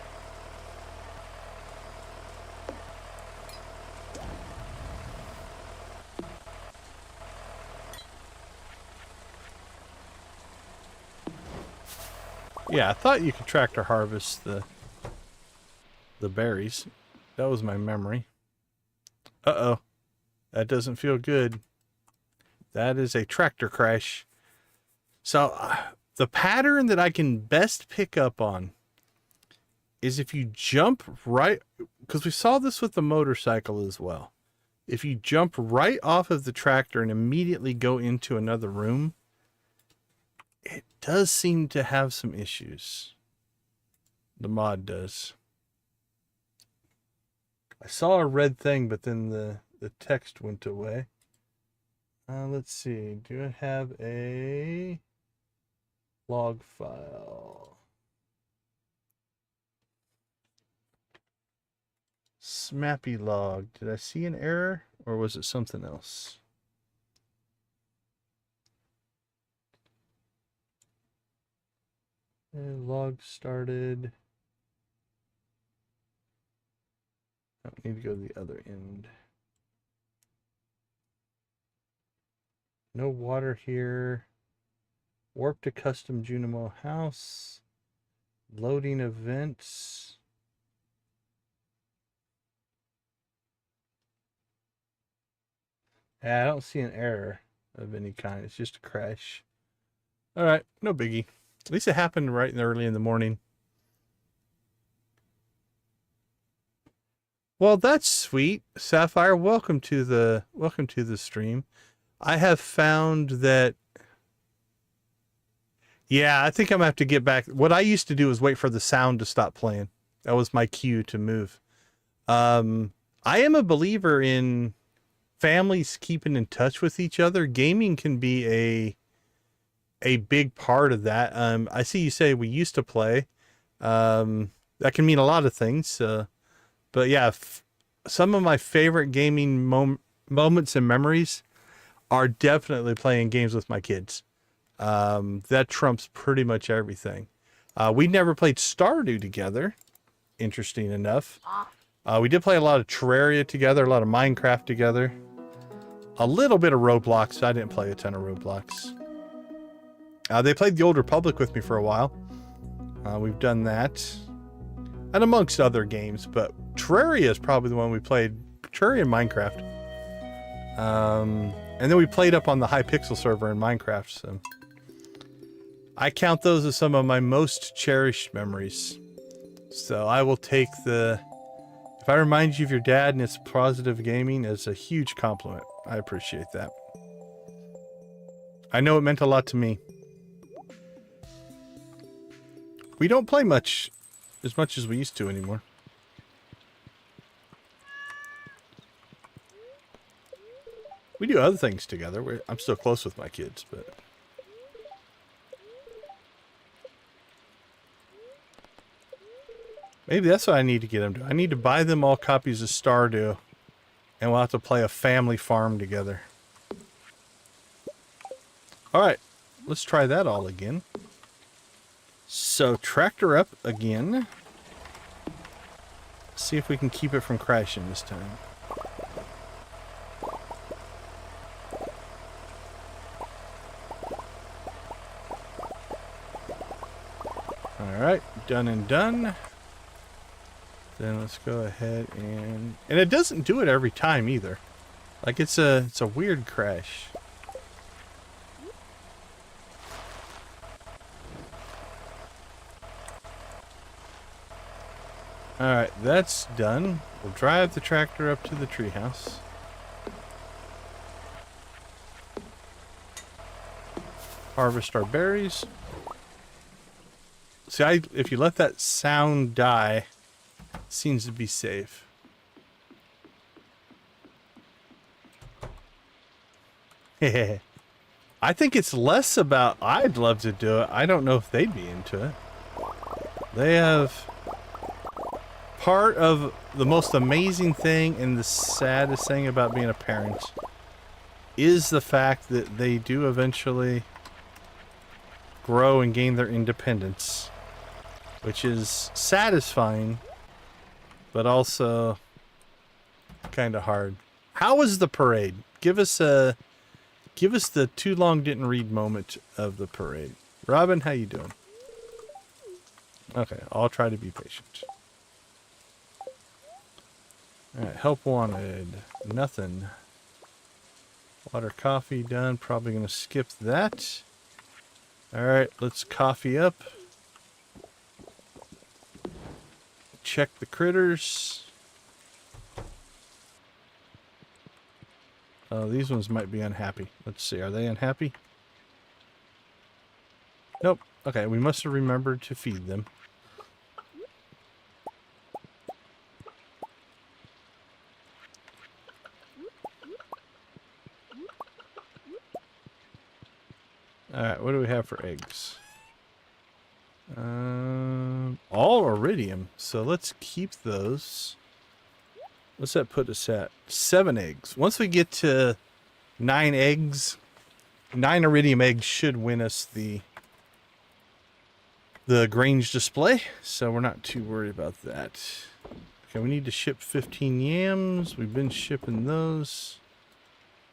Yeah, I thought you could tractor harvest the berries. That was my memory. Uh-oh. That doesn't feel good. That is a tractor crash. So, the pattern that I can best pick up on is if you jump right, because we saw this with the motorcycle as well. If you jump right off of the tractor and immediately go into another room, It does seem to have some issues. The mod does. I saw a red thing, but then the text went away. Let's see. Do I have a log file? Smappy log. Did I see an error or was it something else? Log started. I need to go to the other end. No water here. Warp to custom Junimo house. Loading events. I don't see an error of any kind. It's just a crash. All right, no biggie. At least it happened right early in the morning. Well, that's sweet. Sapphire, welcome to the stream. I have found that, yeah, I think I'm gonna have to get back. What I used to do is wait for the sound to stop playing. That was my cue to move. I am a believer in families keeping in touch with each other. Gaming can be a big part of that. I see you say we used to play. That can mean a lot of things. But yeah, some of my favorite gaming moments and memories are definitely playing games with my kids. That trumps pretty much everything. We never played Stardew together, interesting enough. We did play a lot of Terraria together, a lot of Minecraft together. A little bit of Roblox. I didn't play a ton of Roblox. They played the Old Republic with me for a while. We've done that. And amongst other games, but Terraria is probably the one we played. Terraria and Minecraft. And then we played up on the Hypixel server in Minecraft. So I count those as some of my most cherished memories. So I will take the... If I remind you of your dad and it's positive gaming, it's a huge compliment. I appreciate that. I know it meant a lot to me. We don't play much as we used to anymore. We do other things together. I'm still close with my kids, but... Maybe that's what I need to get them to. I need to buy them all copies of Stardew, and we'll have to play a family farm together. Alright, let's try that all again. So, tractor up again. See if we can keep it from crashing this time. Alright, done and done. Then let's go ahead and it doesn't do it every time either. Like it's a weird crash. Alright, that's done. We'll drive the tractor up to the treehouse. Harvest our berries. See, if you let that sound die, it seems to be safe. I think it's less about I'd love to do it. I don't know if they'd be into it. They have... Part of the most amazing thing and the saddest thing about being a parent is the fact that they do eventually grow and gain their independence, which is satisfying, but also kind of hard. How was the parade? Give us the too long didn't read moment of the parade. Robin, how you doing? Okay, I'll try to be patient. Alright, help wanted. Nothing. Water, coffee, done. Probably going to skip that. Alright, let's coffee up. Check the critters. Oh, these ones might be unhappy. Let's see, are they unhappy? Nope. Okay, we must have remembered to feed them. Alright, what do we have for eggs? All iridium. So let's keep those. What's that put us at? 7 eggs. Once we get to 9 eggs, 9 iridium eggs should win us the Grange display. So we're not too worried about that. Okay, we need to ship 15 yams. We've been shipping those.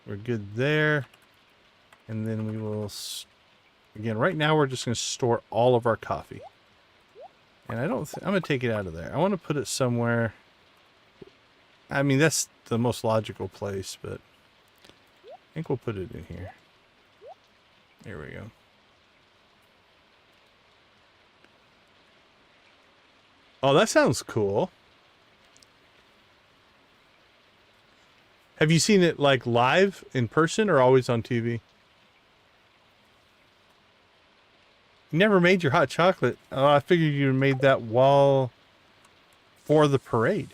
We're good there. And then we will... Again, right now we're just going to store all of our coffee. And I'm going to take it out of there. I want to put it somewhere... I mean, that's the most logical place, but I think we'll put it in here. There we go. Oh, that sounds cool. Have you seen it like live in person or always on TV? You never made your hot chocolate. Oh, I figured you made that while for the parade.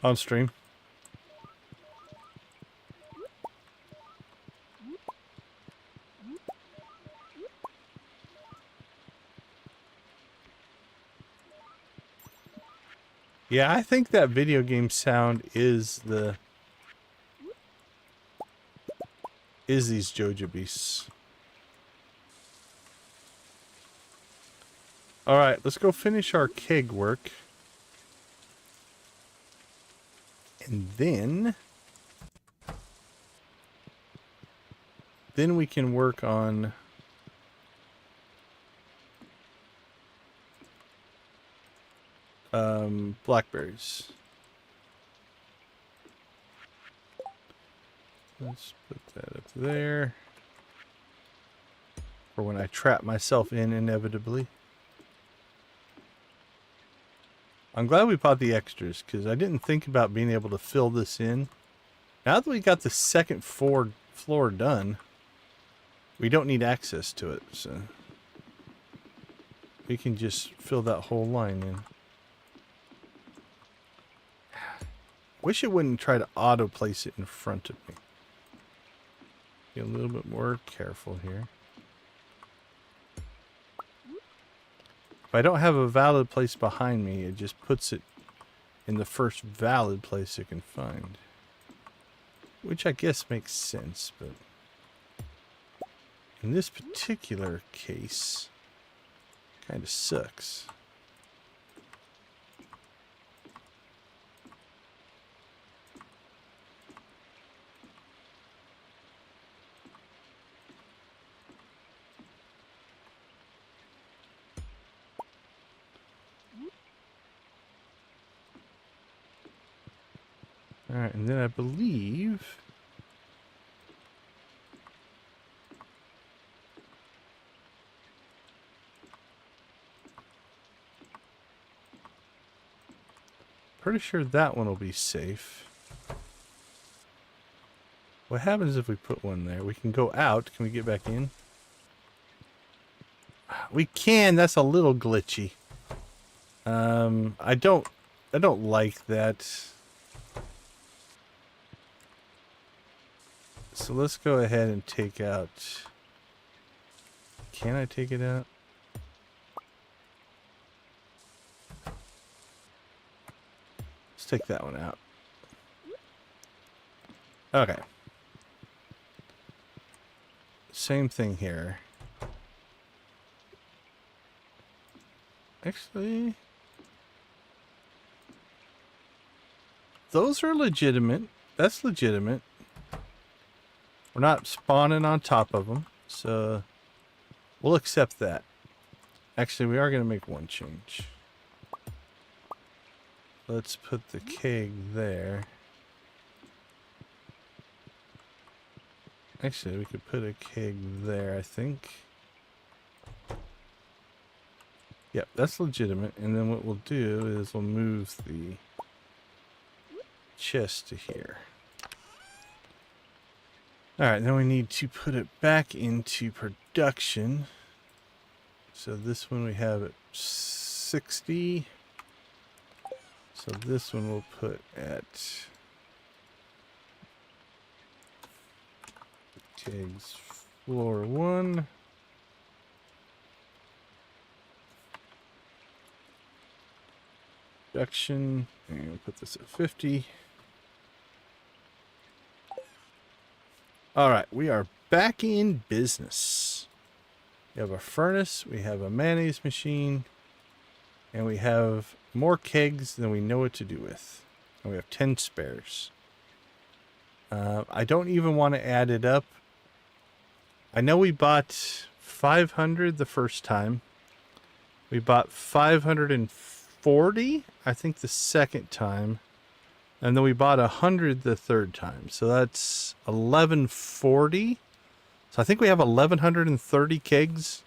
On stream. Yeah, I think that video game sound is these Joja beasts. All right, let's go finish our keg work. And then we can work on blackberries. Let's put that up there for when I trap myself in inevitably. I'm glad we bought the extras because I didn't think about being able to fill this in. Now that we got the second floor done, we don't need access to it, so we can just fill that whole line in. Wish it wouldn't try to auto place it in front of me. Be a little bit more careful here. If I don't have a valid place behind me, it just puts it in the first valid place it can find. Which I guess makes sense, but in this particular case, kind of sucks. Alright, and then I believe pretty sure that one will be safe. What happens if we put one there? We can go out. Can we get back in? We can. That's a little glitchy. I don't like that. So let's go ahead and take out... Can I take it out? Let's take that one out. Okay. Same thing here. Actually... Those are legitimate. That's legitimate. We're not spawning on top of them, so we'll accept that. Actually, we are going to make one change. Let's put the keg there. Actually, we could put a keg there, I think. Yep, that's legitimate. And then what we'll do is we'll move the chest to here. All right, then we need to put it back into production. So this one we have at 60. So this one we'll put at kegs floor 1. Production, and we'll put this at 50. All right, we are back in business. We have a furnace, we have a mayonnaise machine, and we have more kegs than we know what to do with. And we have 10 spares. I don't even want to add it up. I know we bought 500 the first time. We bought 540, I think, the second time. And then we bought 100 the third time. So that's 1140. So I think we have 1130 kegs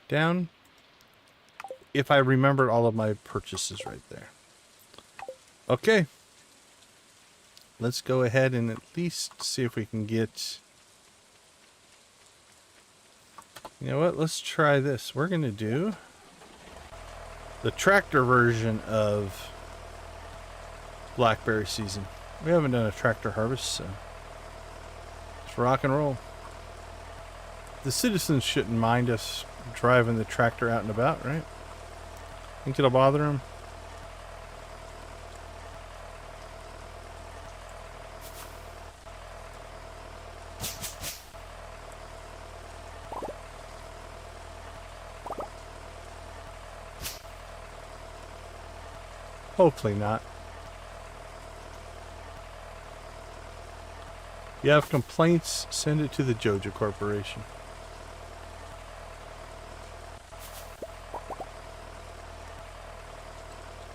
down. If I remembered all of my purchases right there. Okay. Let's go ahead and at least see if we can get... You know what? Let's try this. We're going to do the tractor version of blackberry season. We haven't done a tractor harvest, so let's rock and roll. The citizens shouldn't mind us driving the tractor out and about, right? Think it'll bother them? Hopefully not. If you have complaints, send it to the Joja Corporation.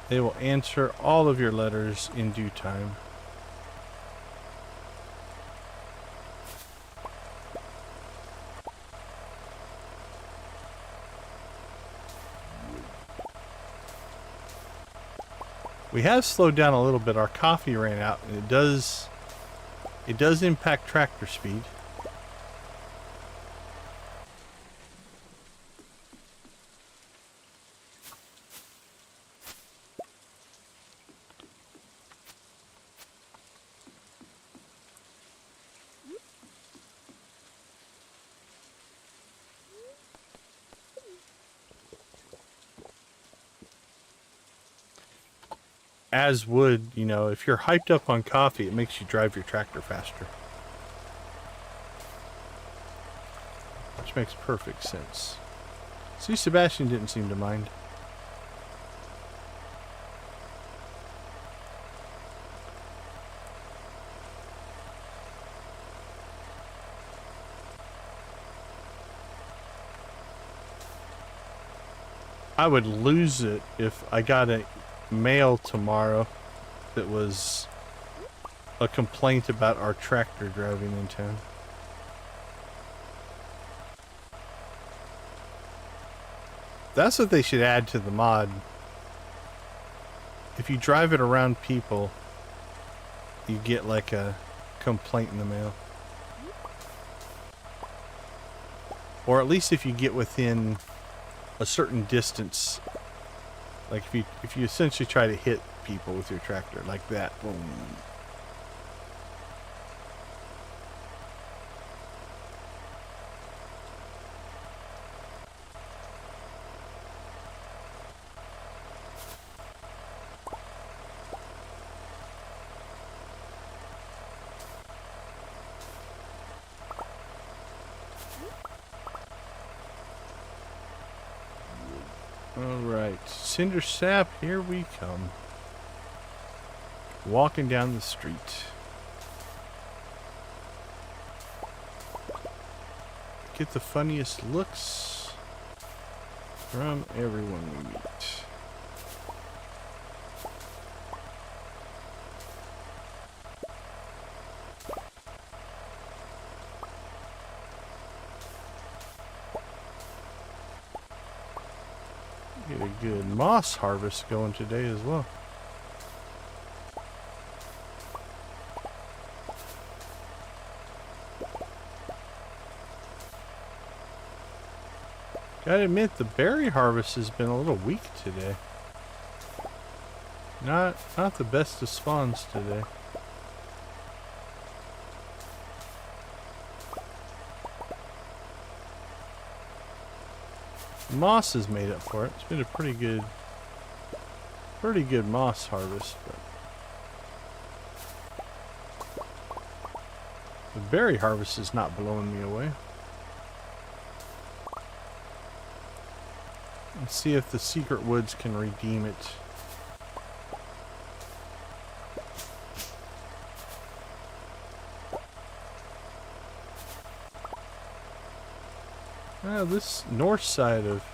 They will answer all of your letters in due time. We have slowed down a little bit. Our coffee ran out, and it does impact tractor speed. As would, you know, if you're hyped up on coffee, it makes you drive your tractor faster. Which makes perfect sense. See, Sebastian didn't seem to mind. I would lose it if I got a mail tomorrow that was a complaint about our tractor driving in town. That's what they should add to the mod. If you drive it around people, you get like a complaint in the mail. Or at least if you get within a certain distance. Like if you essentially try to hit people with your tractor like that, boom. Alright, Cinder Sap, here we come. Walking down the street. Get the funniest looks from everyone we meet. Get a good moss harvest going today as well. Gotta admit, the berry harvest has been a little weak today. Not the best of spawns today. Moss has made up for it. It's been a pretty good moss harvest, but the berry harvest is not blowing me away. Let's see if the secret woods can redeem it. This north side of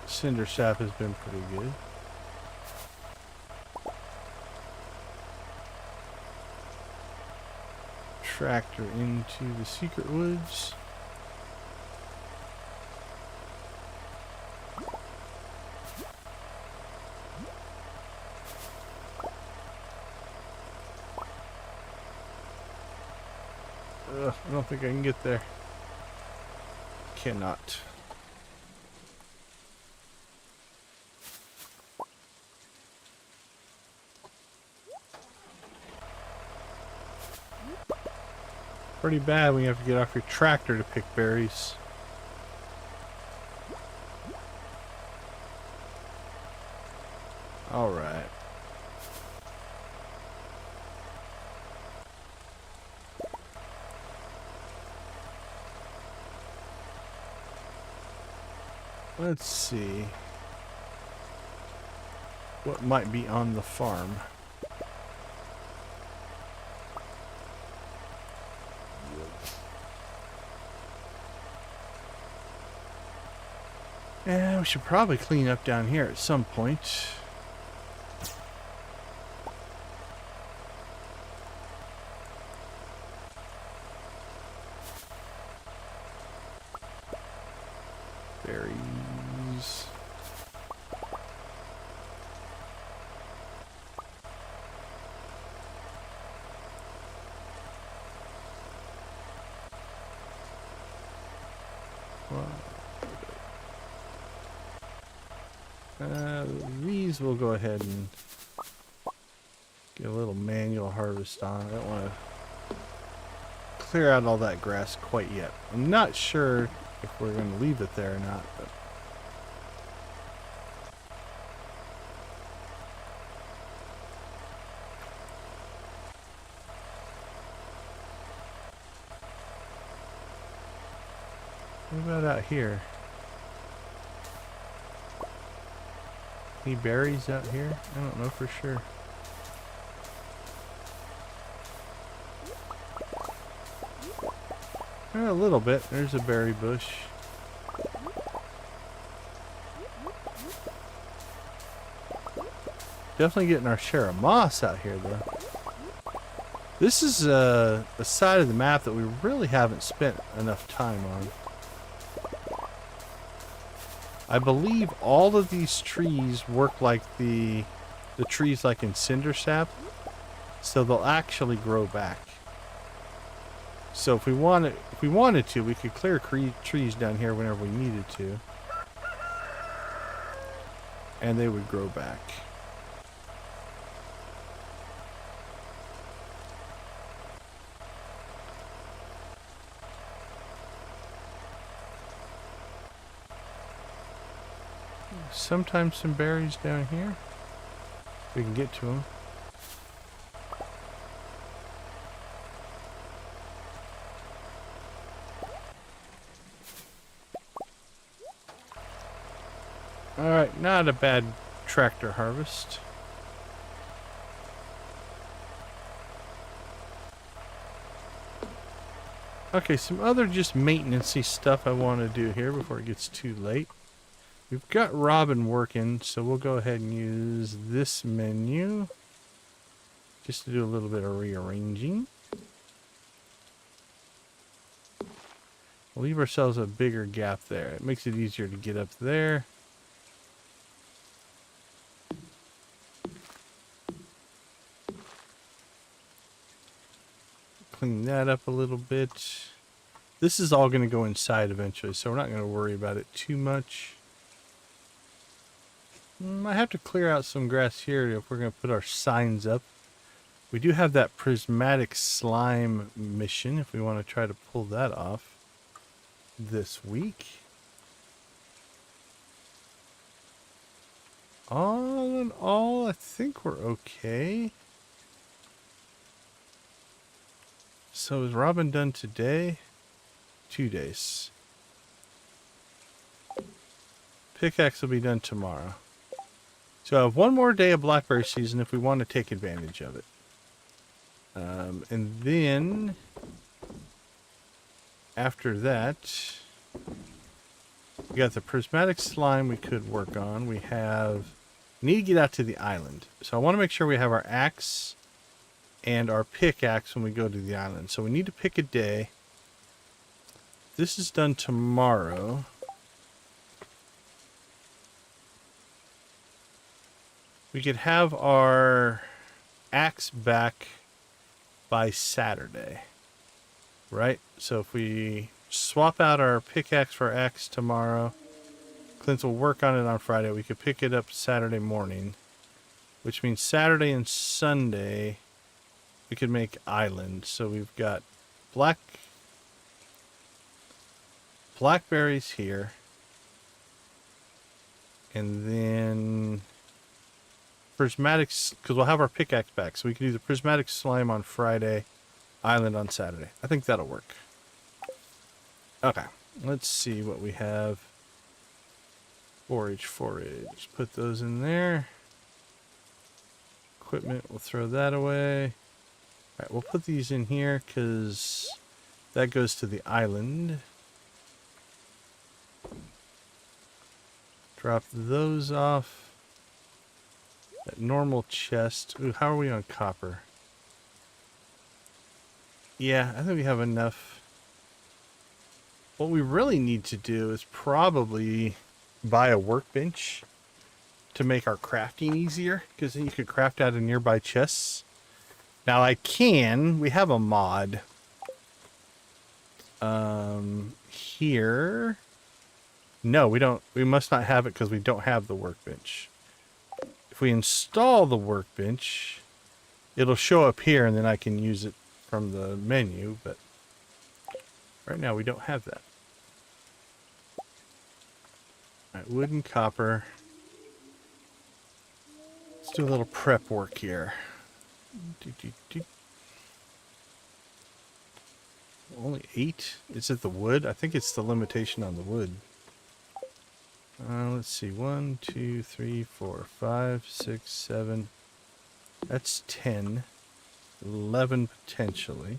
Cinder Sap has been pretty good. Tractor into the secret woods. I don't think I can get there. Cannot. Pretty bad when you have to get off your tractor to pick berries. All right. Let's see what might be on the farm. Yeah, we should probably clean up down here at some point. Berries. These we'll go ahead and get a little manual harvest on. I don't want to clear out all that grass quite yet. I'm not sure if we're going to leave it there or not, but what about out here? Any berries out here? I don't know for sure. A little bit. There's a berry bush. Definitely getting our share of moss out here, though. This is a side of the map that we really haven't spent enough time on. I believe all of these trees work like the trees like in Cinder Sap, so they'll actually grow back. So if we wanted to, we could clear trees down here whenever we needed to, and they would grow back. Sometimes some berries down here. We can get to them. Alright, not a bad tractor harvest. Okay, some other just maintenance-y stuff I want to do here before it gets too late. We've got Robin working, so we'll go ahead and use this menu just to do a little bit of rearranging. We'll leave ourselves a bigger gap there. It makes it easier to get up there. Clean that up a little bit. This is all going to go inside eventually, so we're not going to worry about it too much. I have to clear out some grass here if we're going to put our signs up. We do have that prismatic slime mission if we want to try to pull that off this week. All in all, I think we're okay. So is Robin done today? 2 days. Pickaxe will be done tomorrow. So I have one more day of blackberry season if we want to take advantage of it. And then after that, we got the prismatic slime we could work on. We need to get out to the island. So I want to make sure we have our axe and our pickaxe when we go to the island. So we need to pick a day. This is done tomorrow. We could have our axe back by Saturday, right? So if we swap out our pickaxe for our axe tomorrow, Clint will work on it on Friday. We could pick it up Saturday morning, which means Saturday and Sunday we could make island. So we've got blackberries here, and then prismatics, because we'll have our pickaxe back, so we can do the prismatic slime on Friday, island on Saturday. I think that'll work. Okay, let's see what we have. Forage. Put those in there. Equipment, we'll throw that away. Alright, we'll put these in here because that goes to the island. Drop those off. That normal chest. Ooh, how are we on copper? Yeah, I think we have enough. What we really need to do is probably buy a workbench to make our crafting easier, because then you could craft out of nearby chests. Now we have a mod here. No, we don't. We must not have it because we don't have the workbench. If we install the workbench, it'll show up here and then I can use it from the menu, but right now we don't have that. Alright, wood and copper. Let's do a little prep work here. Only 8? Is it the wood? I think it's the limitation on the wood. Let's see. 1, 2, 3, 4, 5, 6, 7. That's 10. 11 potentially.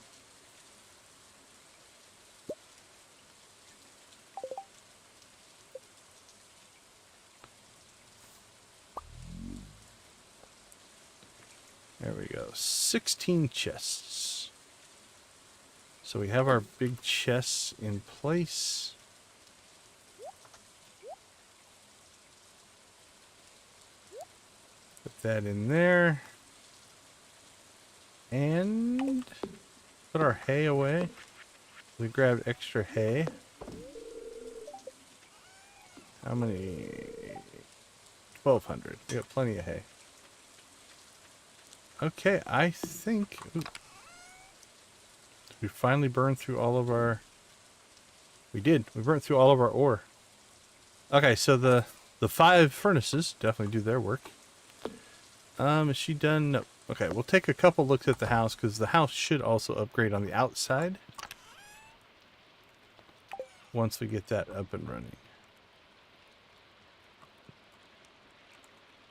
There we go. 16 chests. So we have our big chests in place. Put that in there. And put our hay away. We grabbed extra hay. How many? 1,200. We got plenty of hay. Okay, I think we finally burned through all of our... We did. We burnt through all of our ore. Okay, so the 5 furnaces definitely do their work. Is she done? No. Okay, we'll take a couple looks at the house, because the house should also upgrade on the outside once we get that up and running.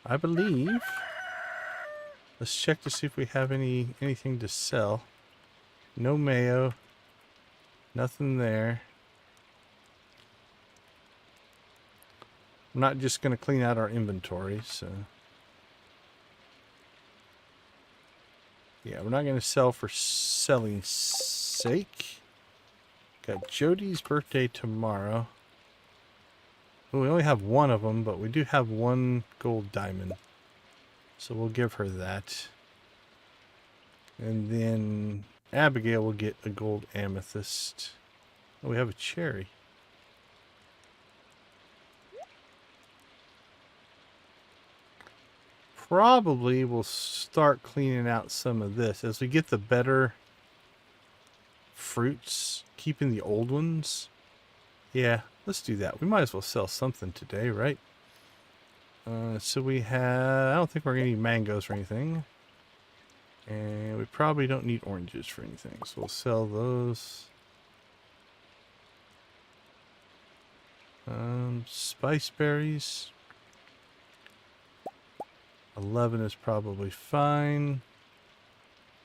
I believe... Let's check to see if we have anything to sell. No mayo. Nothing there. I'm not just going to clean out our inventory, so... Yeah, we're not going to sell for selling's sake. Got Jody's birthday tomorrow. Well, we only have one of them, but we do have 1 gold diamond. So we'll give her that. And then Abigail will get a gold amethyst. Oh, we have a cherry. Probably we'll start cleaning out some of this as we get the better fruits, keeping the old ones. Yeah, let's do that. We might as well sell something today, right? So we have, I don't think we're going to need mangoes or anything. And we probably don't need oranges for anything. So we'll sell those. Spice berries. 11 is probably fine.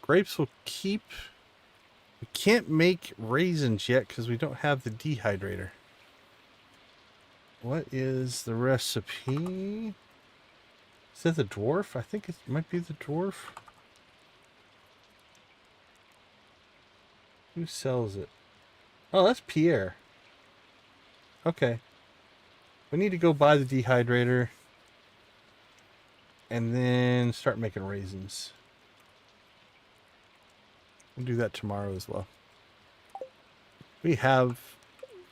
Grapes will keep. We can't make raisins yet because we don't have the dehydrator. What is the recipe? Is that the dwarf? I think it might be the dwarf. Who sells it? Oh, that's Pierre. Okay. We need to go buy the dehydrator and then start making raisins. We'll do that tomorrow as well. We have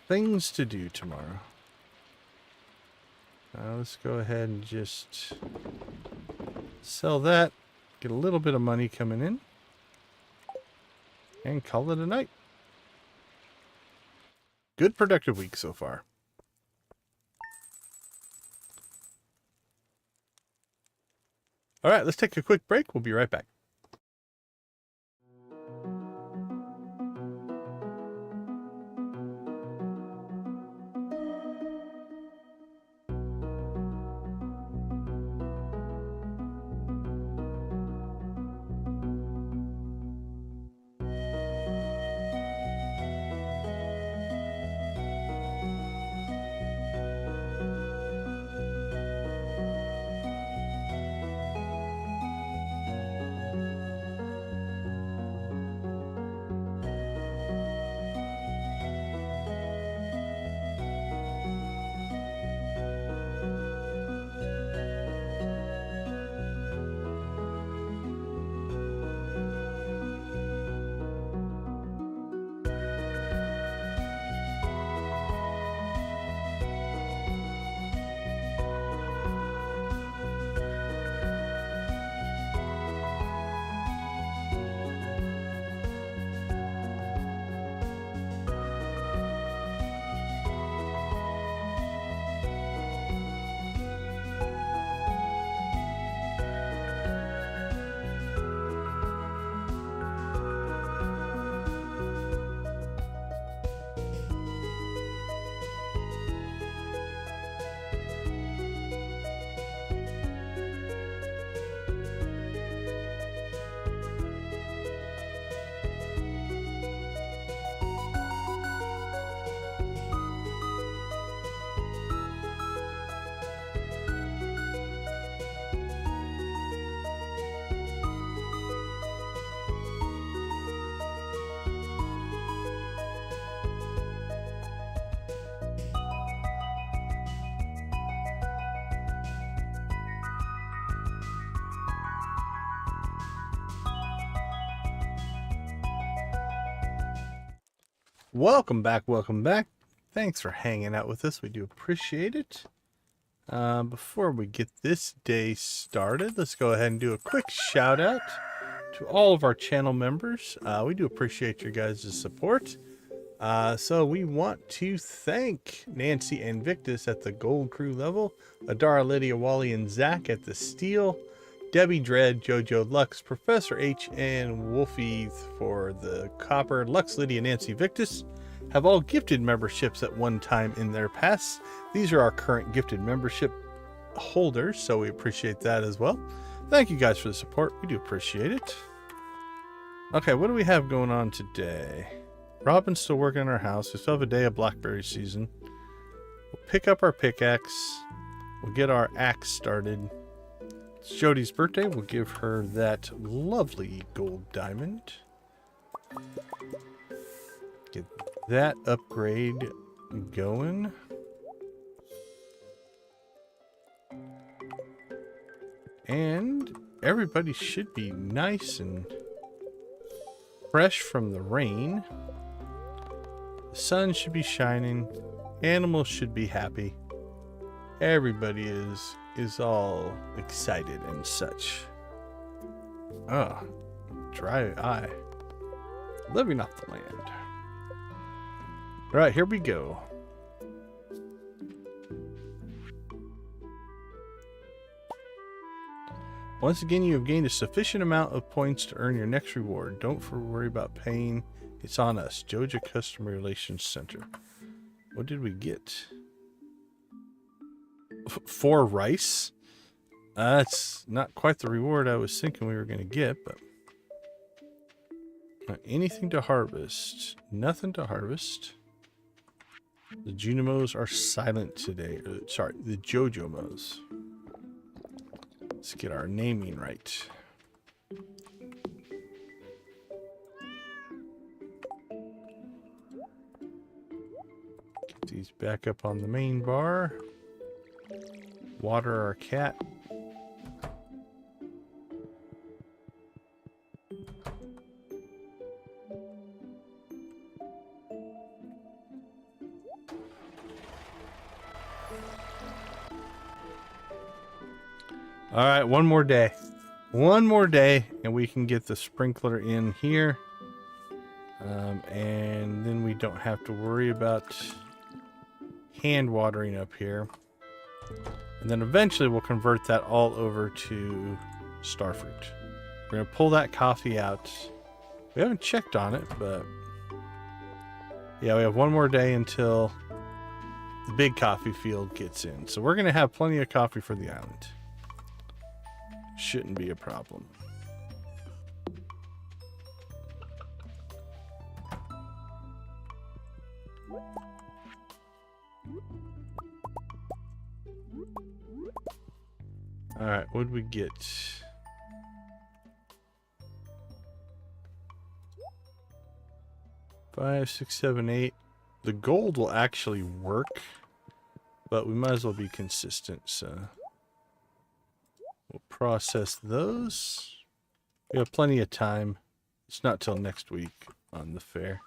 things to do tomorrow. Let's go ahead and just sell that. Get a little bit of money coming in. And call it a night. Good productive week so far. All right, let's take a quick break. We'll be right back. Welcome back, welcome back. Thanks for hanging out with us. We do appreciate it. Before we get this day started, let's go ahead and do a quick shout out to all of our channel members. We do appreciate your guys' support. So we want to thank Nancy and Victus at the Gold Crew level, Adara, Lydia, Wally, and Zach at the Steel, Debbie Dread, Jojo Lux, Professor H, and Wolfie for the Copper. Lux, Lydia, Nancy, Victus have all gifted memberships at one time in their past. These are our current gifted membership holders, so we appreciate that as well. Thank you guys for the support. We do appreciate it. Okay, what do we have going on today? Robin's still working on our house. We still have a day of blackberry season. We'll pick up our pickaxe. We'll get our axe started. It's Jody's birthday. We'll give her that lovely gold diamond. Get that upgrade going. And everybody should be nice and fresh from the rain. The sun should be shining. Animals should be happy. Everybody is all excited and such. Oh, dry eye. Living off the land. All right, here we go. Once again, you have gained a sufficient amount of points to earn your next reward. Don't worry about paying. It's on us. Joja Customer Relations Center. What did we get? 4 rice? That's not quite the reward I was thinking we were going to get, but... anything to harvest. Nothing to harvest. The Junimos are silent today. Sorry, the Jojamos. Let's get our naming right. Get these back up on the main bar. Water our cat. All right, one more day. One more day, and we can get the sprinkler in here. And then we don't have to worry about hand watering up here. And then eventually we'll convert that all over to Starfruit. We're going to pull that coffee out. We haven't checked on it, but... yeah, we have one more day until the big coffee field gets in. So we're going to have plenty of coffee for the island. Shouldn't be a problem. All right, what did we get? Five, 6, 7, 8. The gold will actually work, but we might as well be consistent, so we'll process those. We have plenty of time. It's not till next week on the fair.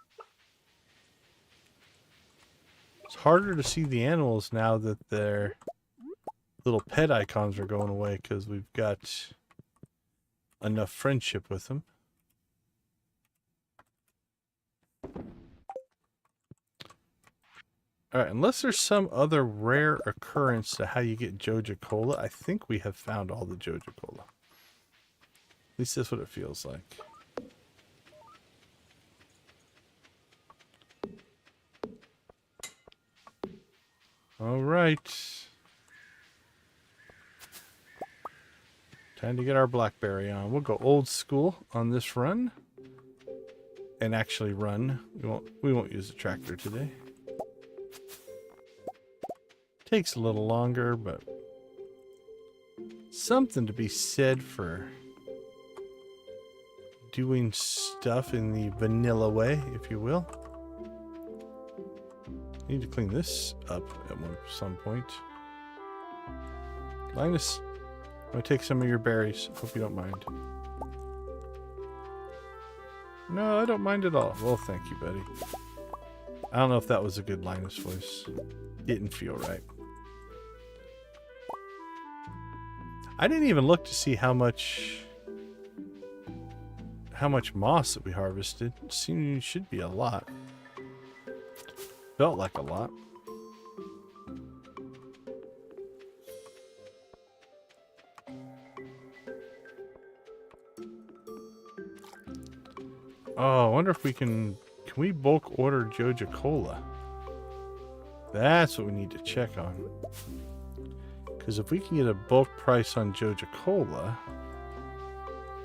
It's harder to see the animals now that their little pet icons are going away because we've got enough friendship with them. Alright, unless there's some other rare occurrence to how you get Joja Cola, I think we have found all the Joja Cola. At least that's what it feels like. Alright. Time to get our blackberry on. We'll go old school on this run. And actually run. We won't use the tractor today. Takes a little longer, but something to be said for doing stuff in the vanilla way, if you will. Need to clean this up at some point. Linus, I'm gonna take some of your berries. Hope you don't mind. No, I don't mind at all. Well, thank you, buddy. I don't know if that was a good Linus voice. Didn't feel right. I didn't even look to see how much moss that we harvested. It seemed should be a lot. Felt like a lot. Oh, I wonder if we can we bulk order Joja Cola? That's what we need to check on. Because if we can get a bulk price on Joja Cola,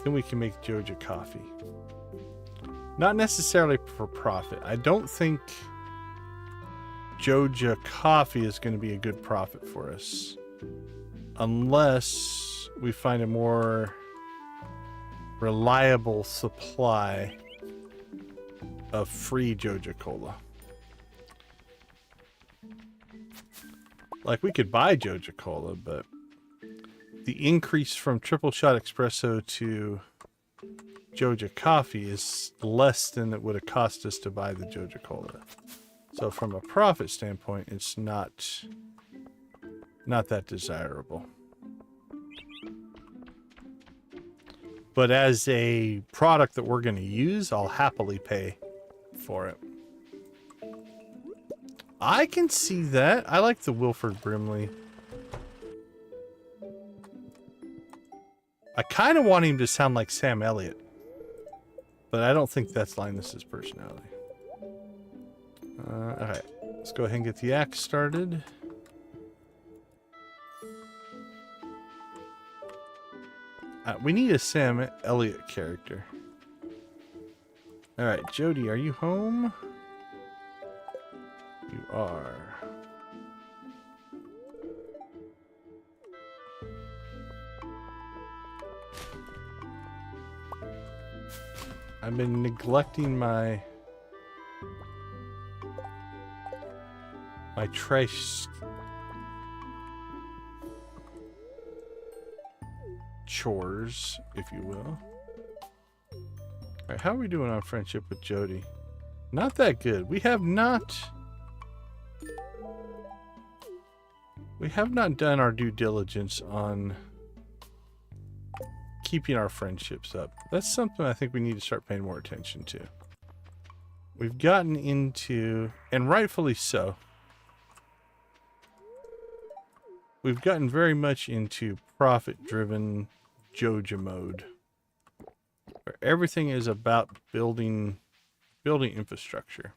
then we can make Joja Coffee. Not necessarily for profit. I don't think Joja Coffee is going to be a good profit for us. Unless we find a more reliable supply of free Joja Cola. Like, we could buy Joja Cola, but the increase from Triple Shot Espresso to Joja Coffee is less than it would have cost us to buy the Joja Cola. So from a profit standpoint, it's not that desirable. But as a product that we're going to use, I'll happily pay for it. I can see that. I like the Wilford Brimley. I kind of want him to sound like Sam Elliott. But I don't think that's Linus's personality. Alright. Let's go ahead and get the axe started. We need a Sam Elliott character. Alright, Jody, are you home? You are. I've been neglecting my trash chores, if you will. Alright, how are we doing on friendship with Jody? Not that good. We have not done our due diligence on keeping our friendships up. That's something I think we need to start paying more attention to. We've gotten into, and rightfully so, we've gotten very much into profit-driven Joja mode, where everything is about building infrastructure.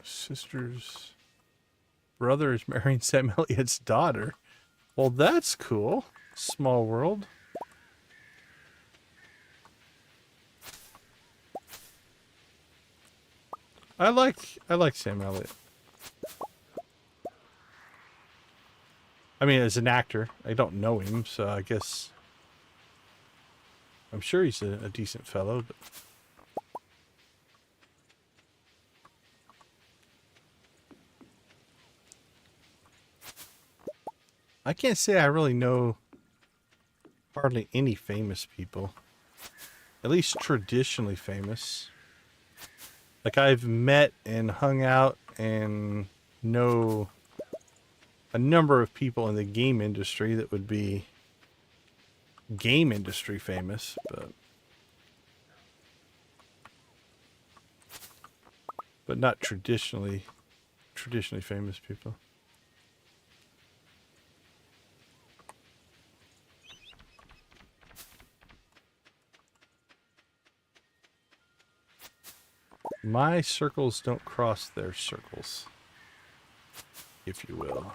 Sister's brother is marrying Sam Elliott's daughter. Well, that's cool. Small world. I like Sam Elliott. I mean, as an actor, I don't know him, so I guess I'm sure he's a decent fellow. But I can't say I really know hardly any famous people, at least traditionally famous. Like, I've met and hung out and know a number of people in the game industry that would be game industry famous, but not traditionally famous people. My circles don't cross their circles, if you will.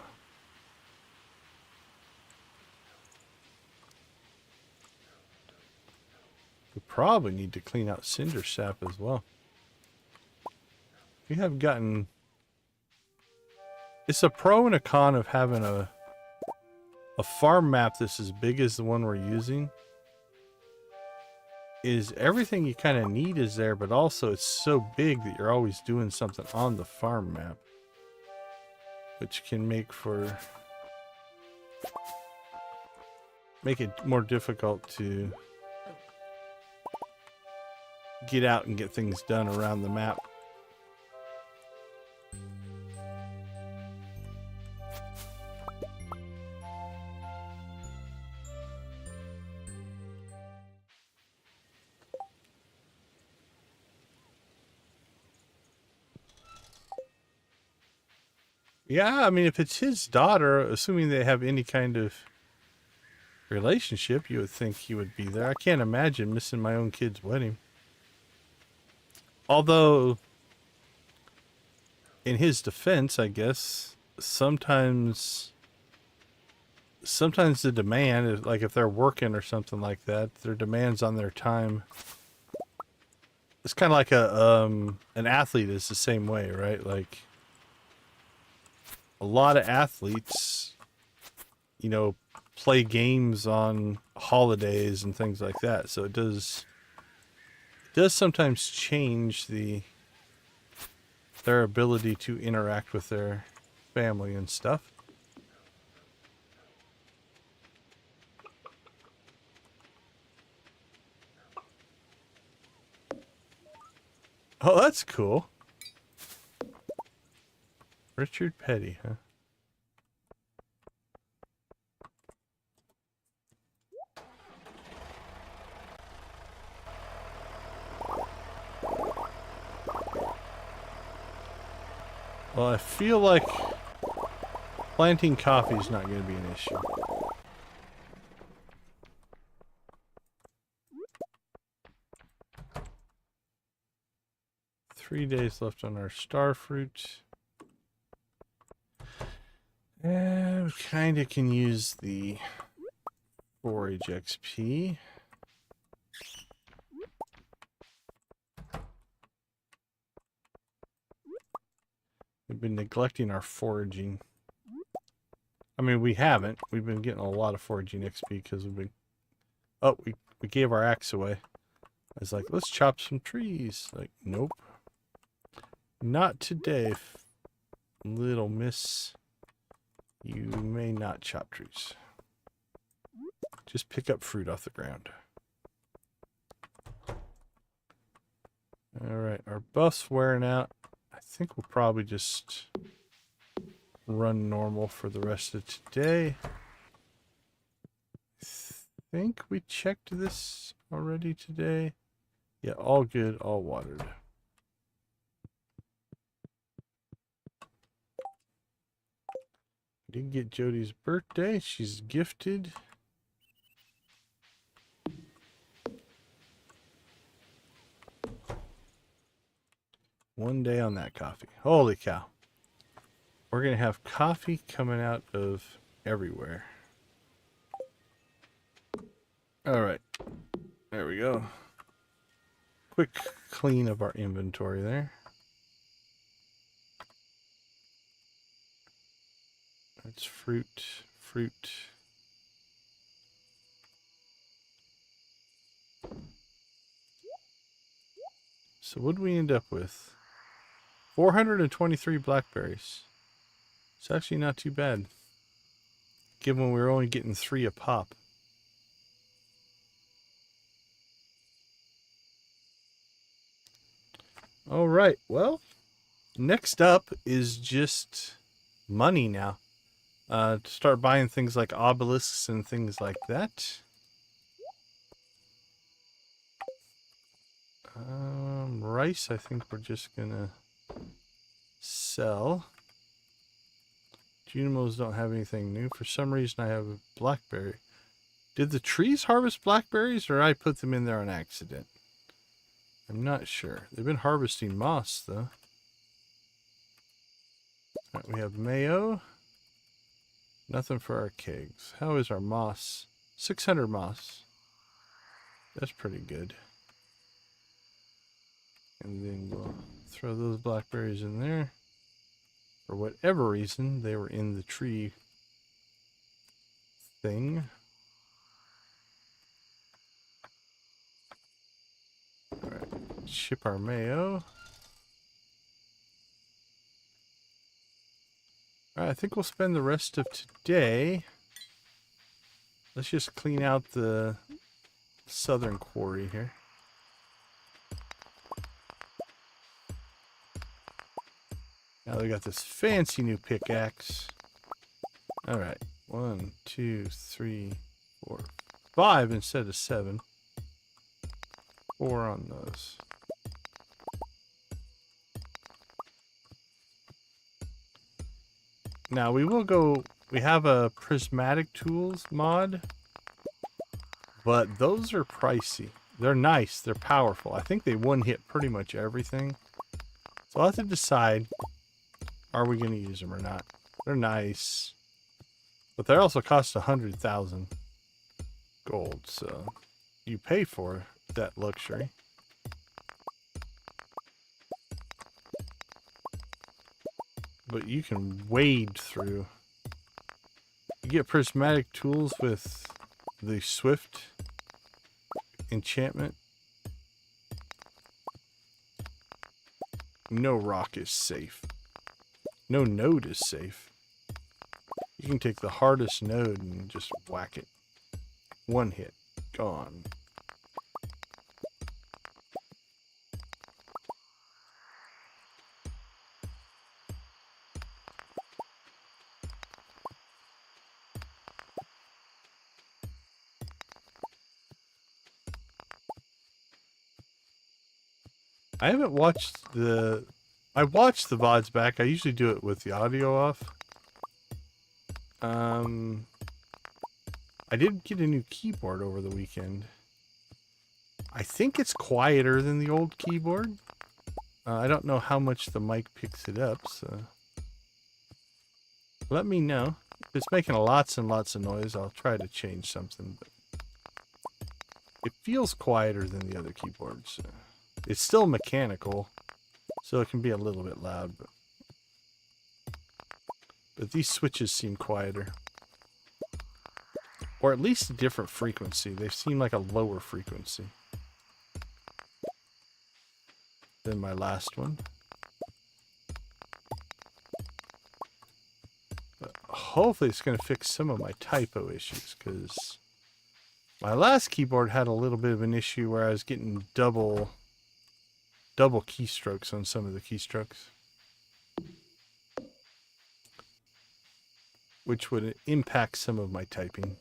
We probably need to clean out cinder sap as well. We have gotten... It's a pro and a con of having a farm map that's as big as the one we're using. Is everything you kind of need is there, but also it's so big that you're always doing something on the farm map, which can make it more difficult to get out and get things done around the map. Yeah, I mean, if it's his daughter, assuming they have any kind of relationship, you would think he would be there. I can't imagine missing my own kid's wedding. Although, in his defense, I guess, sometimes the demand is, like, if they're working or something like that, their demands on their time. It's kind of like an athlete is the same way, right? Like, a lot of athletes, you know, play games on holidays and things like that. So it does sometimes change their ability to interact with their family and stuff. Oh, that's cool. Richard Petty, huh? Well, I feel like planting coffee is not going to be an issue. Three days left on our Starfruit. And we kind of can use the forage XP. We've been neglecting our foraging. I mean, we haven't. We've been getting a lot of foraging XP because we've been... Oh, we gave our axe away. I was like, let's chop some trees. Like, nope. Not today, little miss. You may not chop trees. Just pick up fruit off the ground. Alright, our buff's wearing out. I think we'll probably just run normal for the rest of today. I think we checked this already today. Yeah, all good, all watered. Didn't get Jody's birthday. She's gifted. One day on that coffee. Holy cow. We're going to have coffee coming out of everywhere. All right. There we go. Quick clean of our inventory there. That's fruit, fruit. So what did we end up with? 423 blackberries. It's actually not too bad, given we were only getting 3 a pop. All right, well, next up is just money now. To start buying things like obelisks and things like that. Rice, I think we're just gonna sell. Junimos don't have anything new. For some reason, I have a blackberry. Did the trees harvest blackberries, or I put them in there on accident? I'm not sure. They've been harvesting moss, though. All right, we have mayo. Nothing for our kegs. How is our moss? 600 moss. That's pretty good. And then we'll throw those blackberries in there. For whatever reason, they were in the tree thing. Alright, ship our mayo. Alright, I think we'll spend the rest of today. Let's just clean out the southern quarry here. Now they got this fancy new pickaxe. Alright, 1, 2, 3, 4, 5 instead of 7. 4 on those. Now we will go, we have a prismatic tools mod, but those are pricey. They're nice, they're powerful. I think they one hit pretty much everything. So I'll have to decide, are we going to use them or not? They're nice, but they also cost 100,000 gold, so you pay for that luxury. But you can wade through. You get prismatic tools with the Swift enchantment. No rock is safe. No node is safe. You can take the hardest node and just whack it. One hit. Gone. I haven't watched the... I watched the VODs back. I usually do it with the audio off. I did get a new keyboard over the weekend. I think it's quieter than the old keyboard. I don't know how much the mic picks it up, so... Let me know. If it's making lots and lots of noise, I'll try to change something. But it feels quieter than the other keyboards. It's still mechanical, so it can be a little bit loud. But these switches seem quieter. Or at least a different frequency. They seem like a lower frequency than my last one. But hopefully it's going to fix some of my typo issues, because my last keyboard had a little bit of an issue where I was getting double keystrokes on some of the keystrokes, which would impact some of my typing.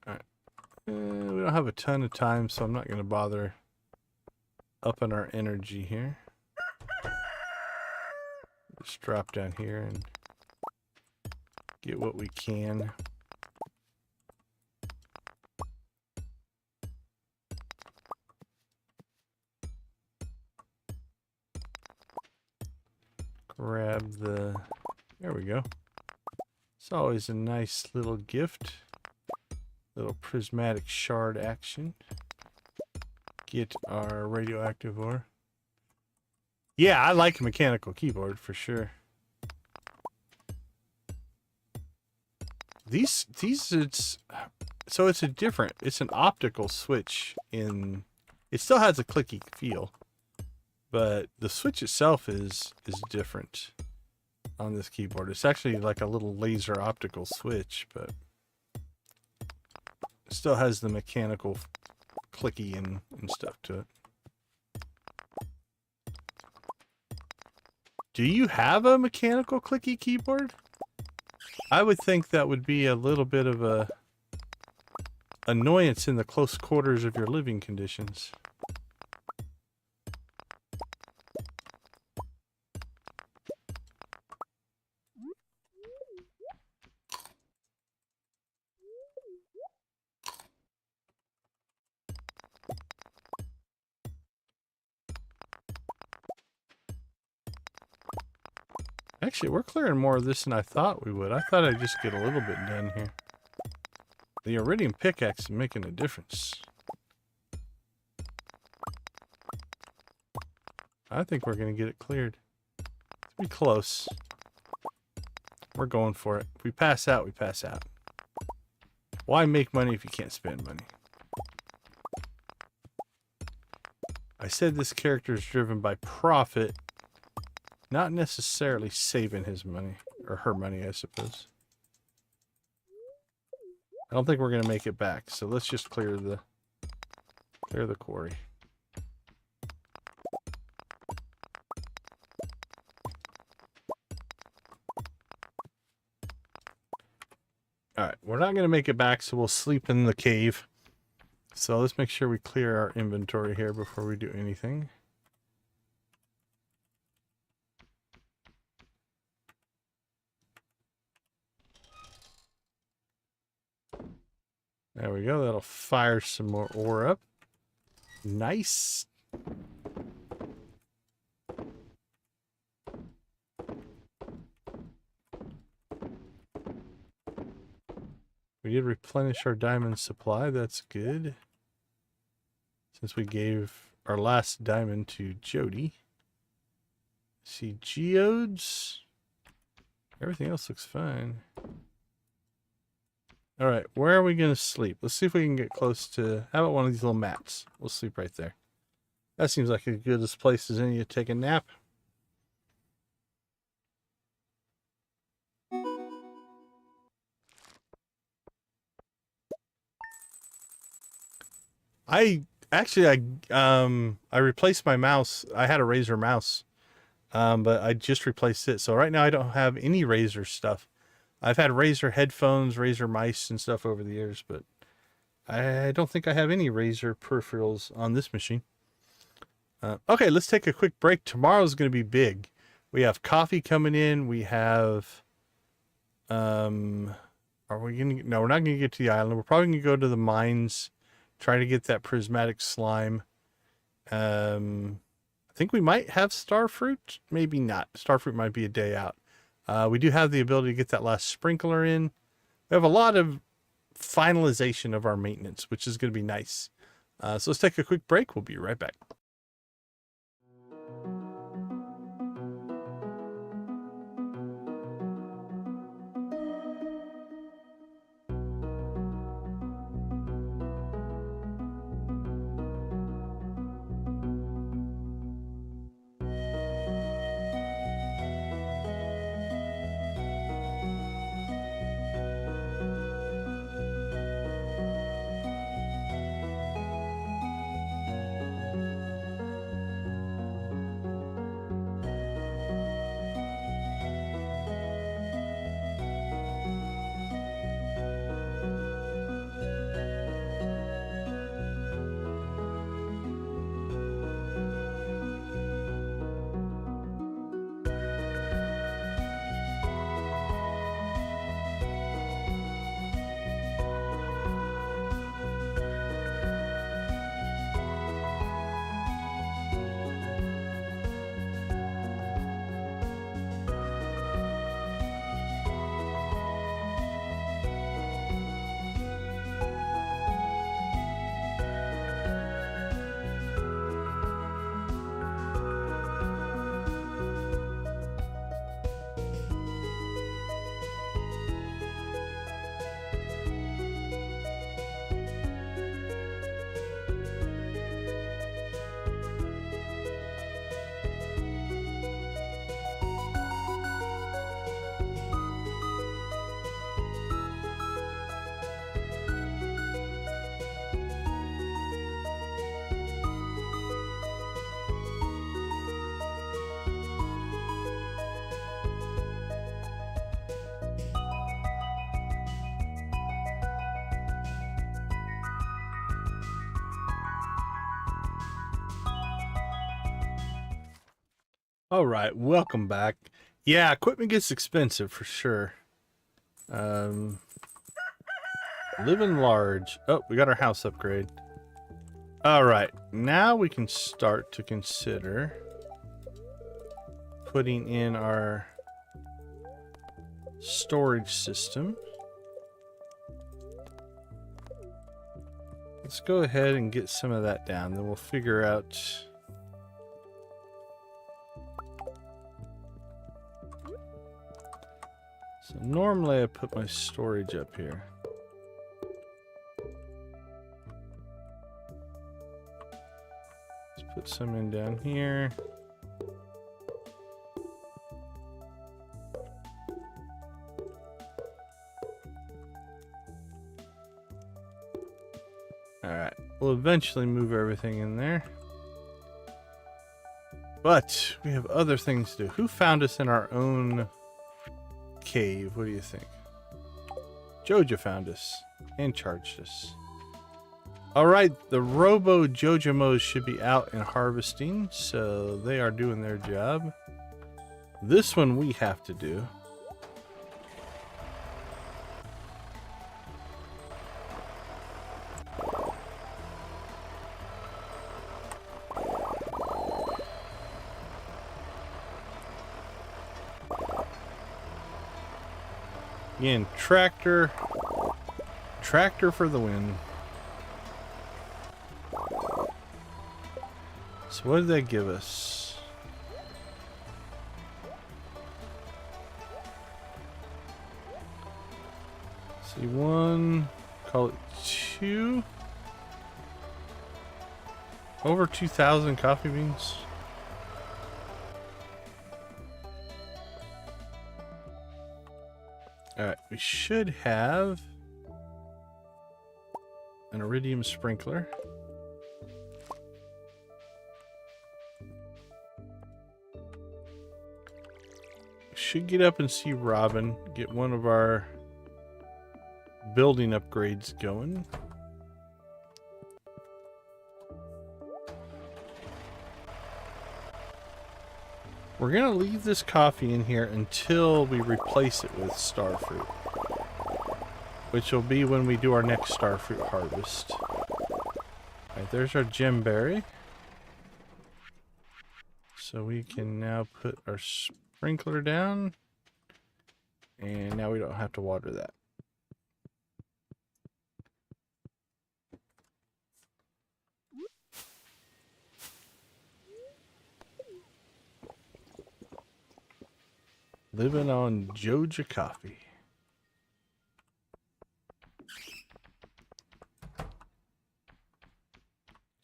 Alright. We don't have a ton of time, so I'm not going to bother upping our energy here. Just drop down here and get what we can. Grab the... There we go. It's always a nice little gift. Little prismatic shard action. Get our radioactive ore. Yeah, I like a mechanical keyboard for sure. These it's so it's an optical switch in, it still has a clicky feel, but the switch itself is different on this keyboard. It's actually like a little laser optical switch, but it still has the mechanical clicky and stuff to it. Do you have a mechanical clicky keyboard? I would think that would be a little bit of a annoyance in the close quarters of your living conditions. Actually, we're clearing more of this than I thought we would. I thought I'd just get a little bit done here. The iridium pickaxe is making a difference. I think we're going to get it cleared. It's be close. We're going for it. If we pass out, we pass out. Why make money if you can't spend money? I said this character is driven by profit, not necessarily saving his money, or her money, I suppose. I don't think we're going to make it back, so let's just clear the quarry. Alright, we're not going to make it back, so we'll sleep in the cave. So let's make sure we clear our inventory here before we do anything. There we go. That'll fire some more ore up. Nice. We did replenish our diamond supply. That's good. Since we gave our last diamond to Jody. See geodes. Everything else looks fine. Alright, where are we going to sleep? Let's see if we can get close to... How about one of these little mats? We'll sleep right there. That seems like as good a place as any to take a nap. I replaced my mouse. I had a Razer mouse, but I just replaced it. So right now I don't have any Razer stuff. I've had Razer headphones, Razer mice and stuff over the years, but I don't think I have any Razer peripherals on this machine. Okay, let's take a quick break. Tomorrow's going to be big. We have coffee coming in. We have... are we going to... No, we're not going to get to the island. We're probably going to go to the mines, try to get that prismatic slime. I think we might have Starfruit. Maybe not. Starfruit might be a day out. We do have the ability to get that last sprinkler in. We have a lot of finalization of our maintenance, which is going to be nice. So let's take a quick break. We'll be right back. All right, welcome back. Yeah, equipment gets expensive for sure. Living large. Oh, we got our house upgrade. All right, now we can start to consider putting in our storage system. Let's go ahead and get some of that down, then we'll figure out. So normally I put my storage up here. Let's put some in down here. Alright, we'll eventually move everything in there. But we have other things to do. Who found us in our own cave? What do you think? Joja found us and charged us. Alright, the Robo Jojamos should be out and harvesting, so they are doing their job. This one we have to do. Again, tractor for the win. So what did they give us? See, one, call it two. Over 2,000 coffee beans. Alright, we should have an iridium sprinkler. Should get up and see Robin, get one of our building upgrades going. We're going to leave this coffee in here until we replace it with Starfruit, which will be when we do our next Starfruit harvest. Alright, there's our gemberry. So we can now put our sprinkler down, and now we don't have to water that. Living on Joja Coffee.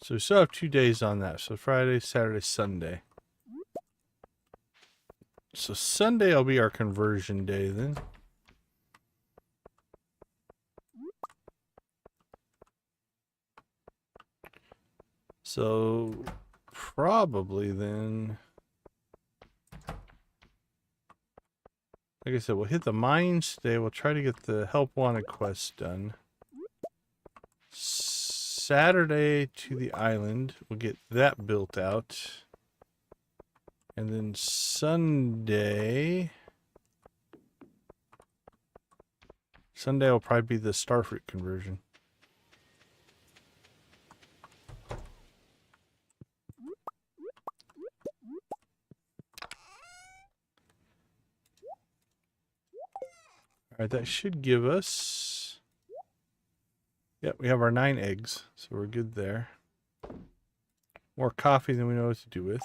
So we still have 2 days on that. So Friday, Saturday, Sunday. So Sunday will be our conversion day then. So probably then, like I said, we'll hit the mines today. We'll try to get the help wanted quest done. Saturday to the island. We'll get that built out. And then Sunday will probably be the Starfruit conversion. Alright, that should give us... Yep, we have our 9 eggs, so we're good there. More coffee than we know what to do with.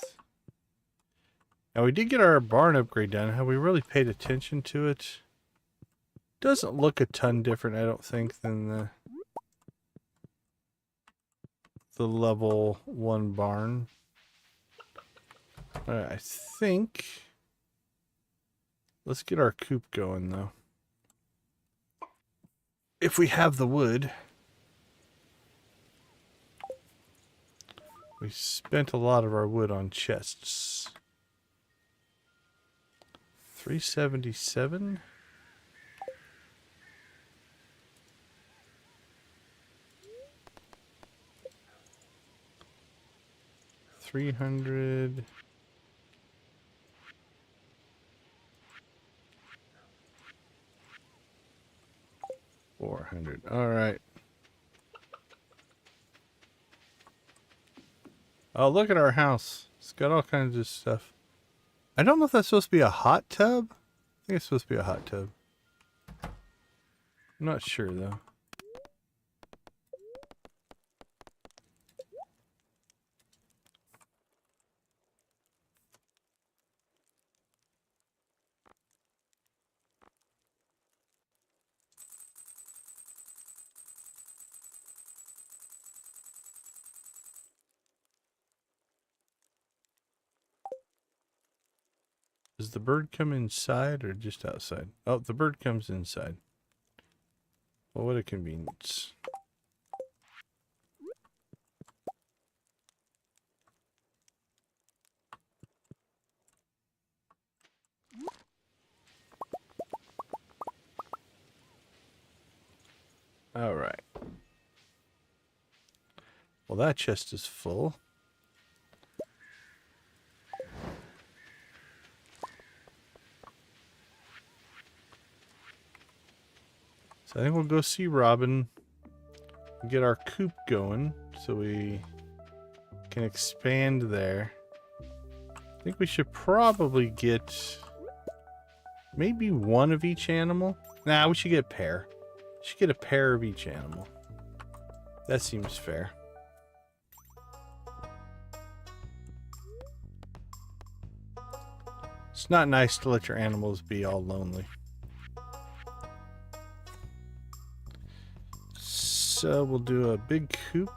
Now, we did get our barn upgrade done. Have we really paid attention to it? Doesn't look a ton different, I don't think, than the level 1 barn. Alright, I think... Let's get our coop going, though. If we have the wood. We spent a lot of our wood on chests. 377. $300. 400. All right. Oh, look at our house. It's got all kinds of stuff. I don't know if that's supposed to be a hot tub. I think it's supposed to be a hot tub. I'm not sure, though. Does the bird come inside or just outside? Oh, the bird comes inside. Well, what a convenience. All right. Well, that chest is full. So I think we'll go see Robin, get our coop going so we can expand there. I think we should probably get maybe one of each animal. Nah, we should get a pair. We should get a pair of each animal. That seems fair. It's not nice to let your animals be all lonely. So we'll do a big coop.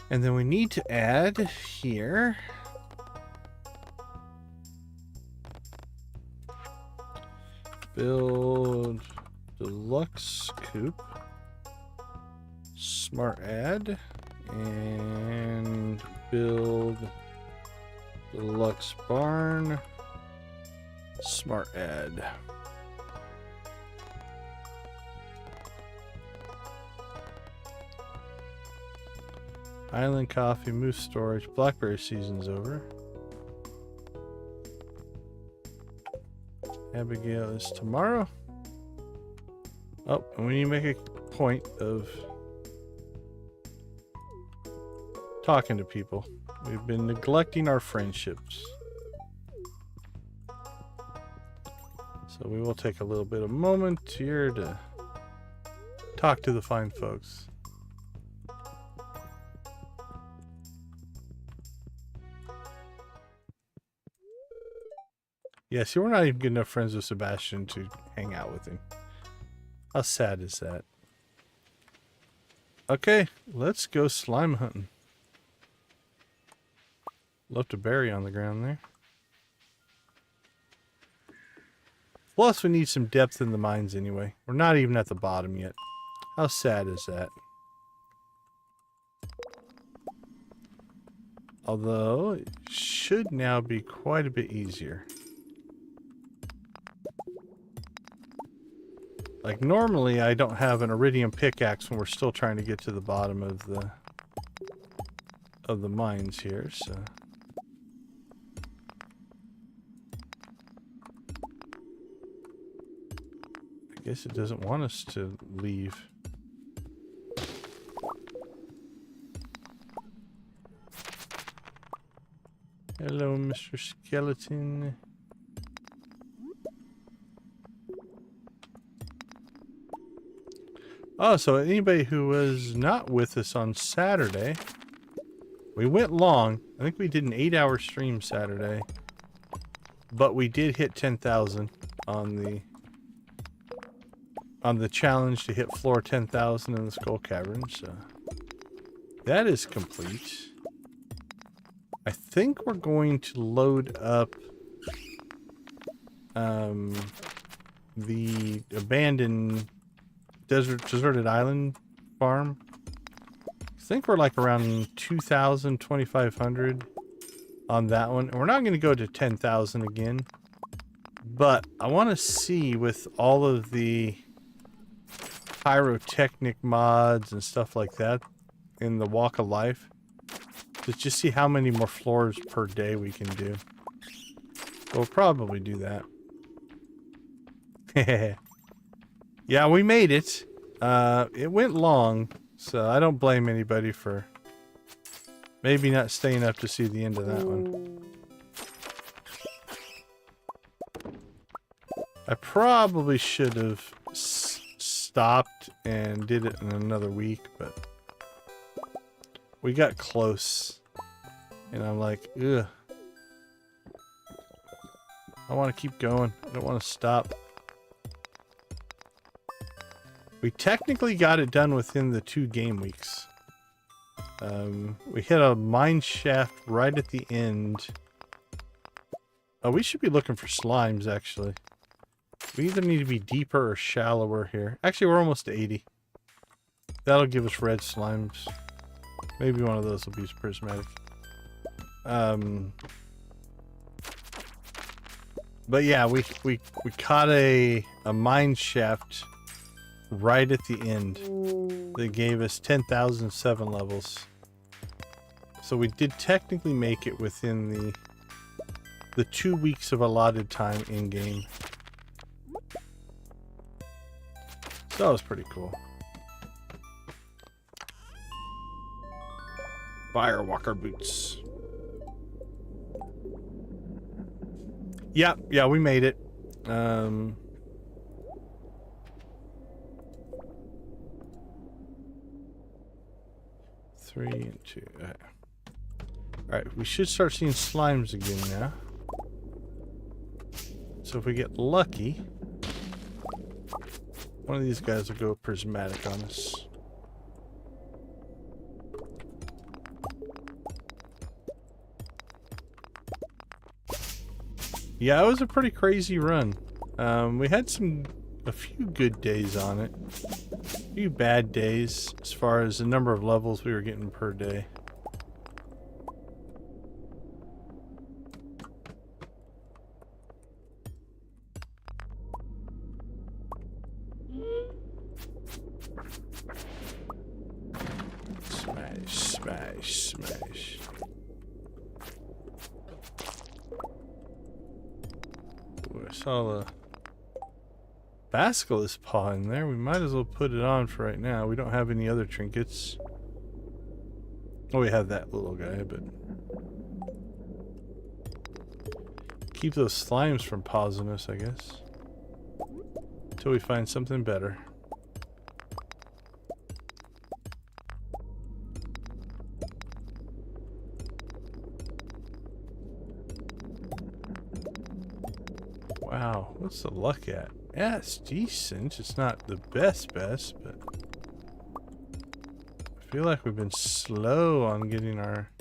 And then we need to add here build deluxe coop, smart add, and build deluxe barn, smart add. Island coffee, moose storage, blackberry season's over. Abigail is tomorrow. Oh, and we need to make a point of talking to people. We've been neglecting our friendships. So we will take a little bit of moment here to talk to the fine folks. Yeah, see, we're not even good enough friends with Sebastian to hang out with him. How sad is that? Okay, let's go slime hunting. Left a berry on the ground there. Plus, we need some depth in the mines anyway. We're not even at the bottom yet. How sad is that? Although, it should now be quite a bit easier. Like, normally I don't have an iridium pickaxe when we're still trying to get to the bottom of the mines here, so... I guess it doesn't want us to leave. Hello, Mr. Skeleton. Oh, so anybody who was not with us on Saturday, we went long. I think we did an 8-hour stream Saturday, but we did hit 10,000 on the challenge to hit floor 10,000 in the Skull Cavern. So that is complete. I think we're going to load up the abandoned deserted island farm. I think we're like around 2,000, 2,500 on that one. And we're not going to go to 10,000 again. But I want to see with all of the pyrotechnic mods and stuff like that in the Walk of Life, to just see how many more floors per day we can do. We'll probably do that. Yeah, we made it. It went long, so I don't blame anybody for maybe not staying up to see the end of that one. I probably should have stopped and did it in another week, but we got close. And I'm like, ugh. I want to keep going. I don't want to stop. We technically got it done within the 2 game weeks. We hit a mine shaft right at the end. Oh, we should be looking for slimes, actually. We either need to be deeper or shallower here. Actually, we're almost to 80. That'll give us red slimes. Maybe one of those will be prismatic. But yeah, we caught a mine shaft right at the end that gave us 10,007 levels. So we did technically make it within the 2 weeks of allotted time in game. So that was pretty cool. Firewalker boots. Yeah, we made it. 3 and 2. Alright, we should start seeing slimes again now. So if we get lucky, one of these guys will go prismatic on us. Yeah, it was a pretty crazy run. We had a few good days on it. A few bad days as far as the number of levels we were getting per day. Smash, smash, Saw a basilisk paw in there. We might as well put it on for right now. We don't have any other trinkets. Oh, we have that little guy, but keep those slimes from pausing us, I guess. Until we find something better. Wow, what's the luck at? Yeah, it's decent. It's not the best, but I feel like we've been slow on getting our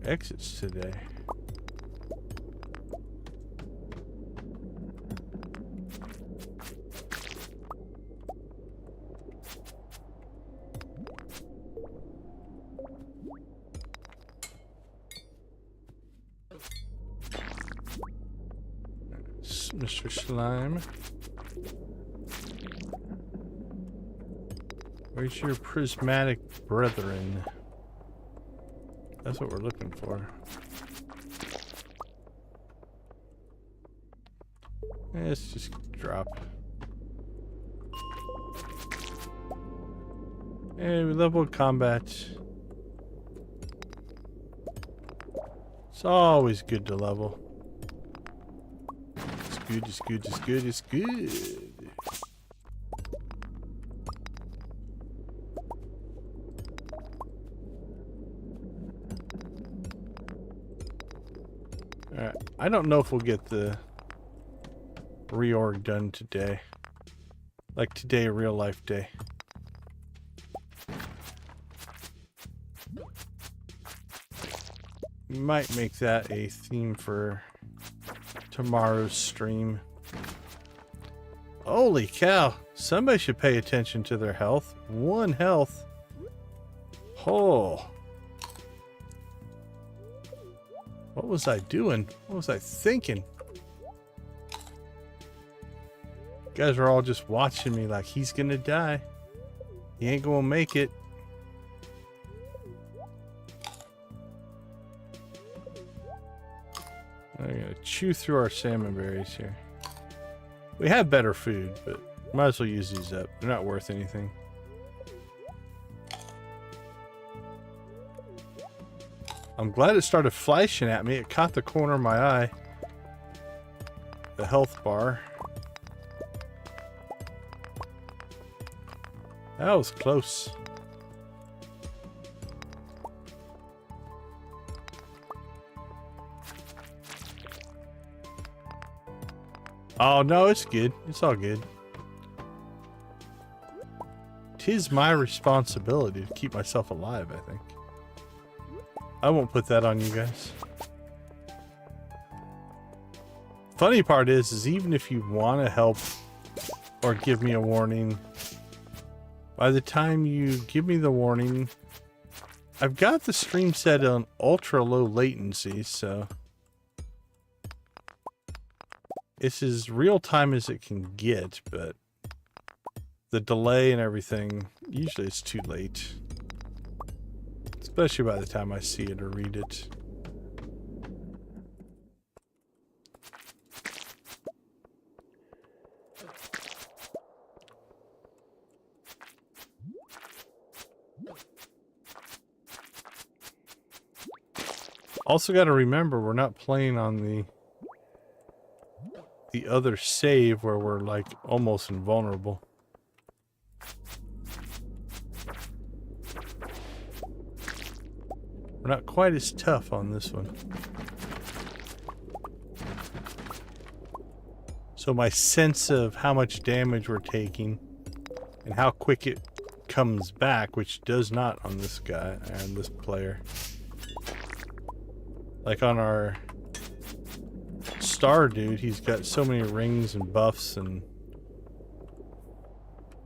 exits today. Mr. Slime. Where's your prismatic brethren? That's what we're looking for. Let's just drop. Hey, we leveled combat. It's always good to level. It's good, it's good, it's good. Alright, I don't know if we'll get the reorg done today. Like today, real life day. We might make that a theme for tomorrow's stream. Holy cow, somebody should pay attention to their health. 1 health. Oh. What was I doing? What was I thinking? You guys are all just watching me like he's gonna die. He ain't gonna make it. I'm gonna chew through our salmon berries here. We have better food, but might as well use these up. They're not worth anything. I'm glad it started flashing at me. It caught the corner of my eye. The health bar. That was close. Oh no, it's good. It's all good. 'Tis my responsibility to keep myself alive, I think. I won't put that on you guys. Funny part is even if you want to help or give me a warning, by the time you give me the warning, I've got the stream set on ultra low latency, so it's as real time as it can get, but the delay and everything, usually it's too late. Especially by the time I see it or read it. Also got to remember we're not playing on the other save where we're like almost invulnerable. We're not quite as tough on this one. So my sense of how much damage we're taking and how quick it comes back, which does not on this guy and this player. Like on our Stardew, he's got so many rings and buffs and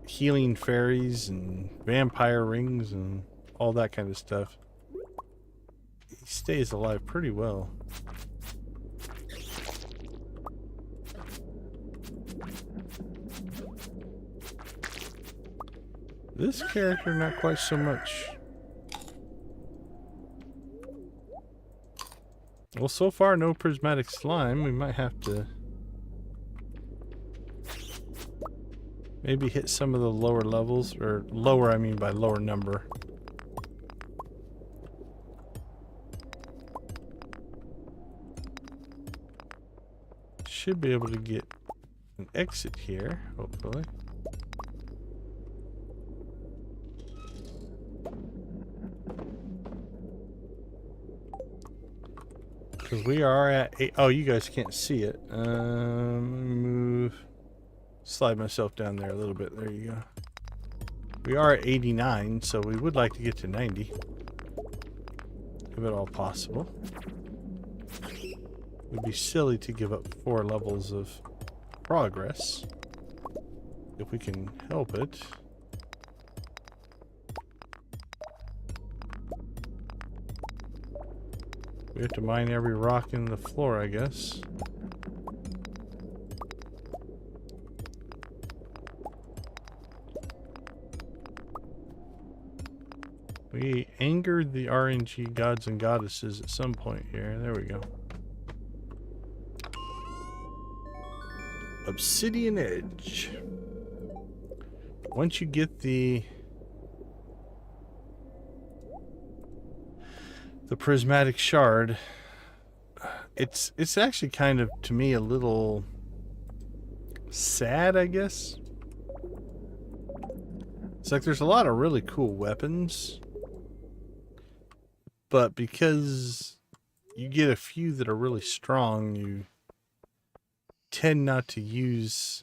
healing fairies and vampire rings and all that kind of stuff. He stays alive pretty well. This character, not quite so much. Well, so far, no prismatic slime. We might have to Maybe hit some of the lower levels, or lower, I mean by lower number. Should be able to get an exit here, hopefully. Because we are at 8. Oh, you guys can't see it. Move. Slide myself down there a little bit. There you go. We are at 89, so we would like to get to 90. If at all possible. It would be silly to give up 4 levels of progress. If we can help it. We have to mine every rock in the floor, I guess. We angered the RNG gods and goddesses at some point here. There we go. Obsidian Edge. Once you get the prismatic shard, it's actually kind of, to me, a little sad, I guess. It's like there's a lot of really cool weapons, but because you get a few that are really strong, you tend not to use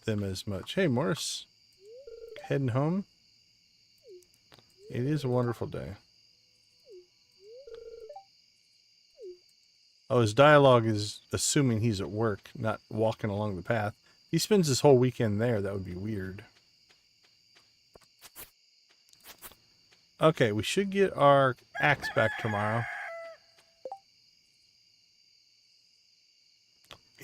them as much. Hey, Morris. Heading home? It is a wonderful day. Oh, his dialogue is assuming he's at work, not walking along the path. He spends his whole weekend there. That would be weird. Okay, we should get our axe back tomorrow.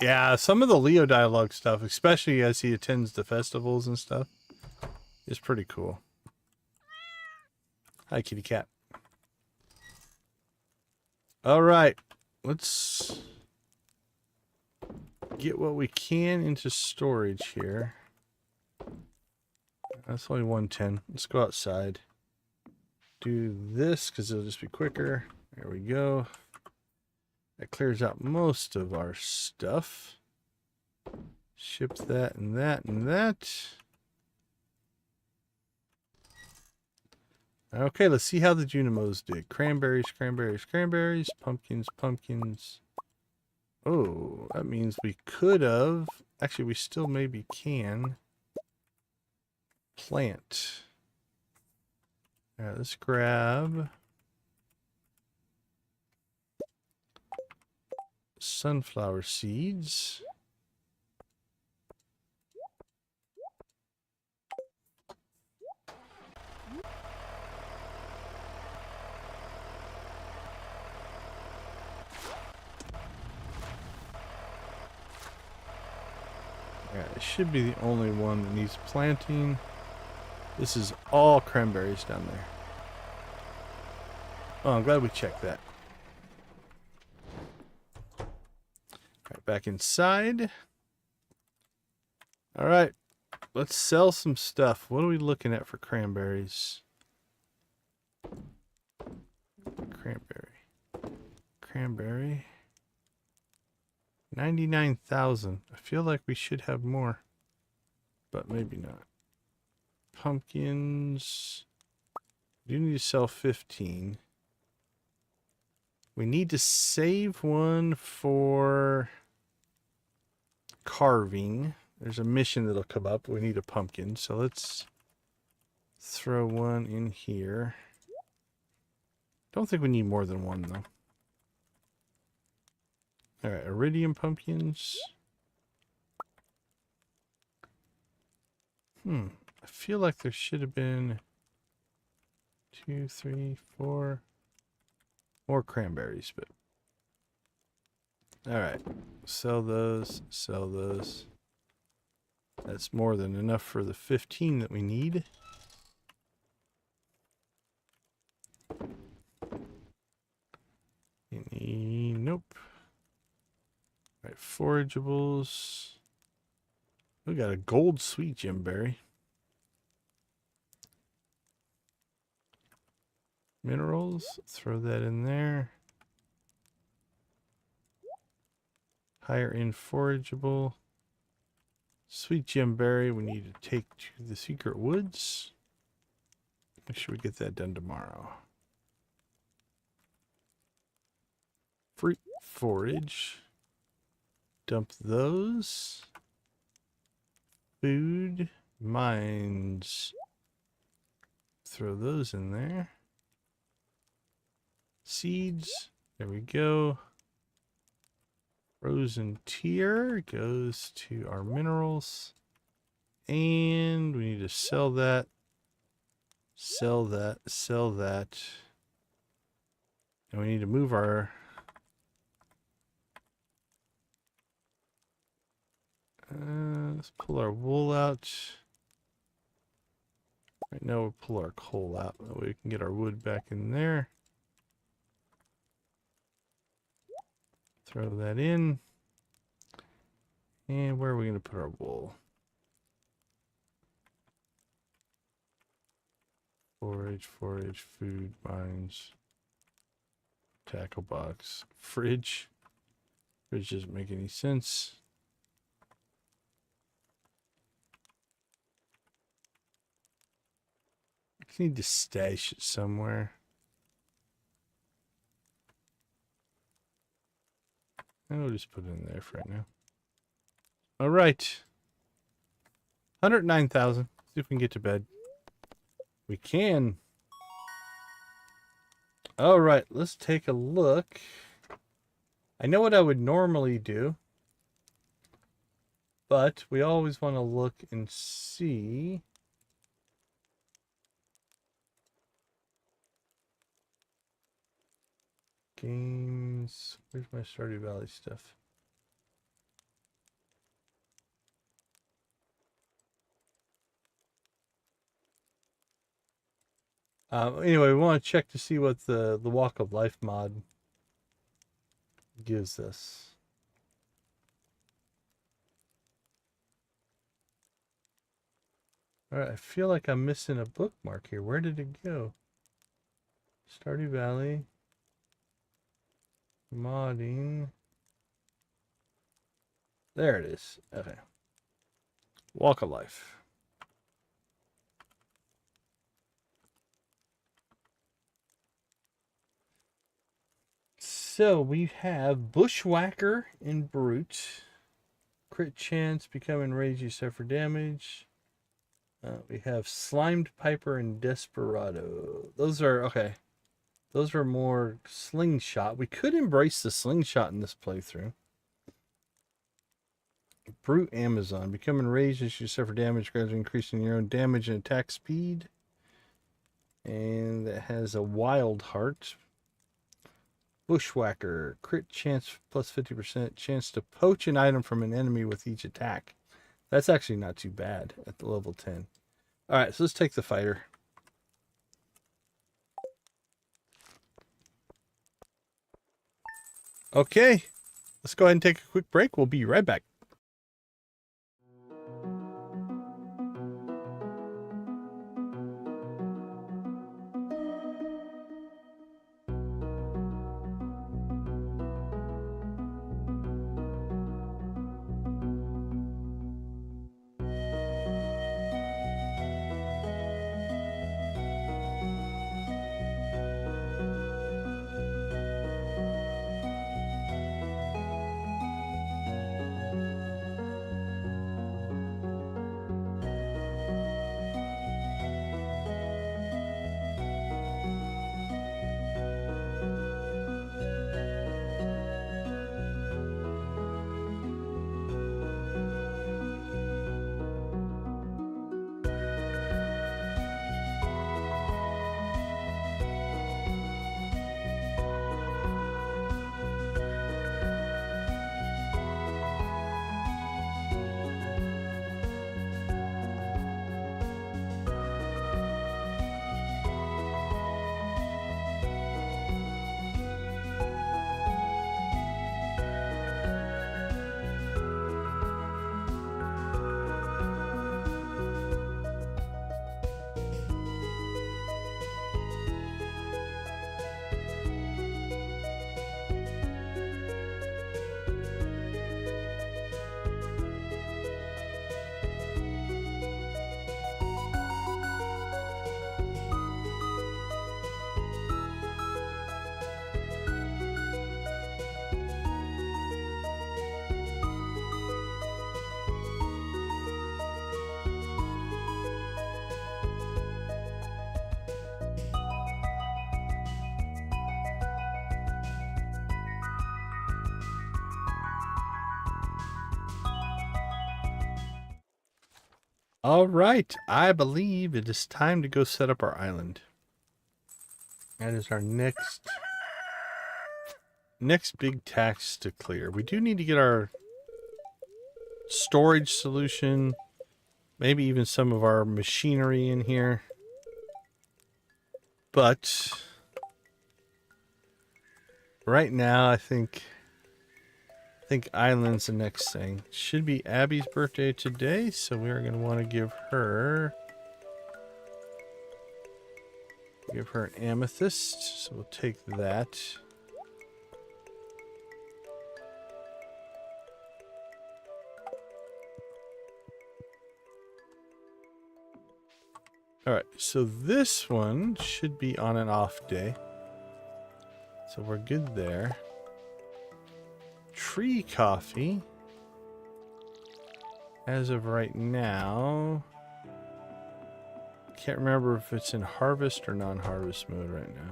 Yeah, some of the Leo dialogue stuff, especially as he attends the festivals and stuff, is pretty cool. Hi, kitty cat. All right, let's get what we can into storage here. That's only 110. Let's go outside. Do this because it'll just be quicker. There we go. That clears out most of our stuff. Ship that and that and that. Okay, let's see how the Junimos did. Cranberries, cranberries, cranberries. Pumpkins, pumpkins. Oh, that means we could have. Actually, we still maybe can plant. All right, let's grab sunflower seeds. Yeah, it should be the only one that needs planting. This is all cranberries down there. Oh, I'm glad we checked that. All right, back inside. All right, let's sell some stuff. What are we looking at for cranberries? Cranberry. 99,000. I feel like we should have more, but maybe not. Pumpkins. We do need to sell 15. We need to save one for carving. There's a mission that'll come up. We need a pumpkin, so let's throw one in here. Don't think we need more than one, though. Alright, iridium pumpkins. I feel like there should have been 2, 3, 4 more cranberries, but alright. Sell those, sell those. That's more than enough for the 15 that we need. Nope. All right, forageables. We got a gold sweet gemberry. Minerals, throw that in there. Higher end forageable. Sweet gemberry we need to take to the secret woods. Make sure we get that done tomorrow. Fruit forage. Dump those. Food. Mines. Throw those in there. Seeds. There we go. Frozen tier goes to our minerals. And we need to sell that. Sell that. Sell that. And we need to move our... let's pull our wool out. Right now we'll pull our coal out. That way we can get our wood back in there. Throw that in. And where are we going to put our wool? Forage, forage, food, mines, tackle box, fridge. Fridge doesn't make any sense. I need to stash it somewhere. And we'll just put it in there for right now. All right. 109,000. See if we can get to bed. We can. All right, let's take a look. I know what I would normally do, but we always want to look and see. Games. Where's my Stardew Valley stuff? Anyway, we want to check to see what the Walk of Life mod gives us. All right, I feel like I'm missing a bookmark here. Where did it go? Stardew Valley. Modding. There it is. Okay. Walk of Life. So we have Bushwhacker and Brute. Crit chance, become enraged, you suffer damage. We have Slimed Piper and Desperado. Those are, okay. Those are more slingshot. We could embrace the slingshot in this playthrough. Brute Amazon. Become enraged as you suffer damage, gradually increasing your own damage and attack speed. And that has a Wild Heart. Bushwhacker. Crit chance plus 50%. Chance to poach an item from an enemy with each attack. That's actually not too bad at the level 10. Alright, so let's take the fighter. Okay, let's go ahead and take a quick break. We'll be right back. All right, I believe it is time to go set up our island. That is our next big task to clear. We do need to get our storage solution, maybe even some of our machinery in here. But right now, I think island's the next thing. Should be Abby's birthday today, so we are going to want to give her an amethyst. So we'll take that. All right, so this one should be on an off day. So we're good there. Tree coffee. As of right now, can't remember if it's in harvest or non-harvest mode right now.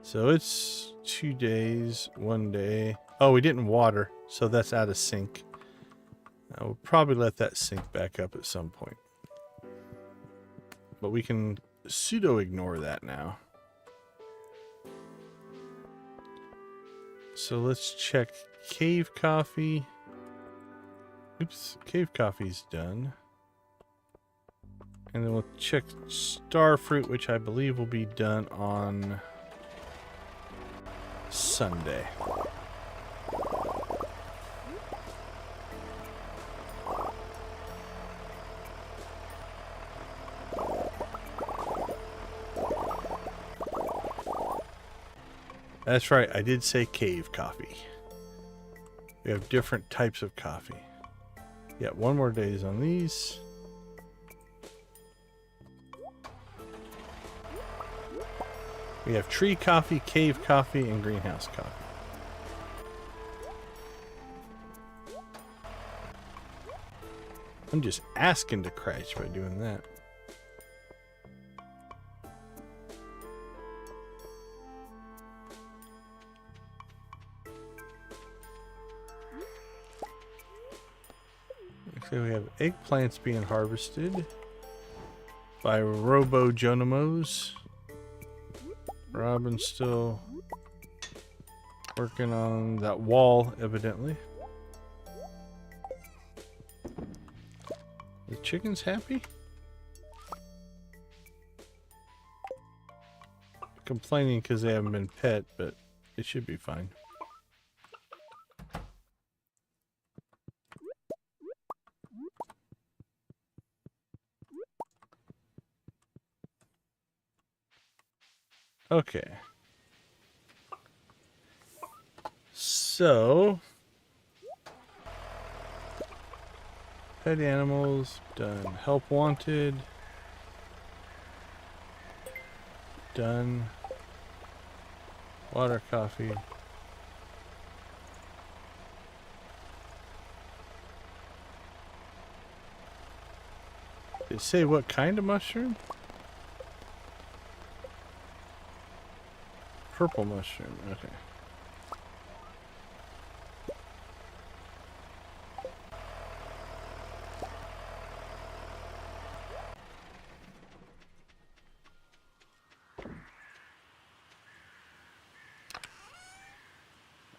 So it's 2 days, 1 day. Oh, we didn't water, so that's out of sync. We'll probably let that sync back up at some point. But we can pseudo ignore that now. So let's check cave coffee. Oops, cave coffee's done. And then we'll check Starfruit, which I believe will be done on Sunday. That's right, I did say cave coffee. We have different types of coffee. Yeah, 1 more days on these. We have tree coffee, cave coffee, and greenhouse coffee. I'm just asking to crash by doing that. So we have eggplants being harvested by Robo Junimos. Robin's still working on that wall, evidently. The chicken's happy? Complaining because they haven't been pet, but it should be fine. Okay. So, pet animals, done. Help wanted, done. Water coffee. Did it say what kind of mushroom? Purple mushroom, okay.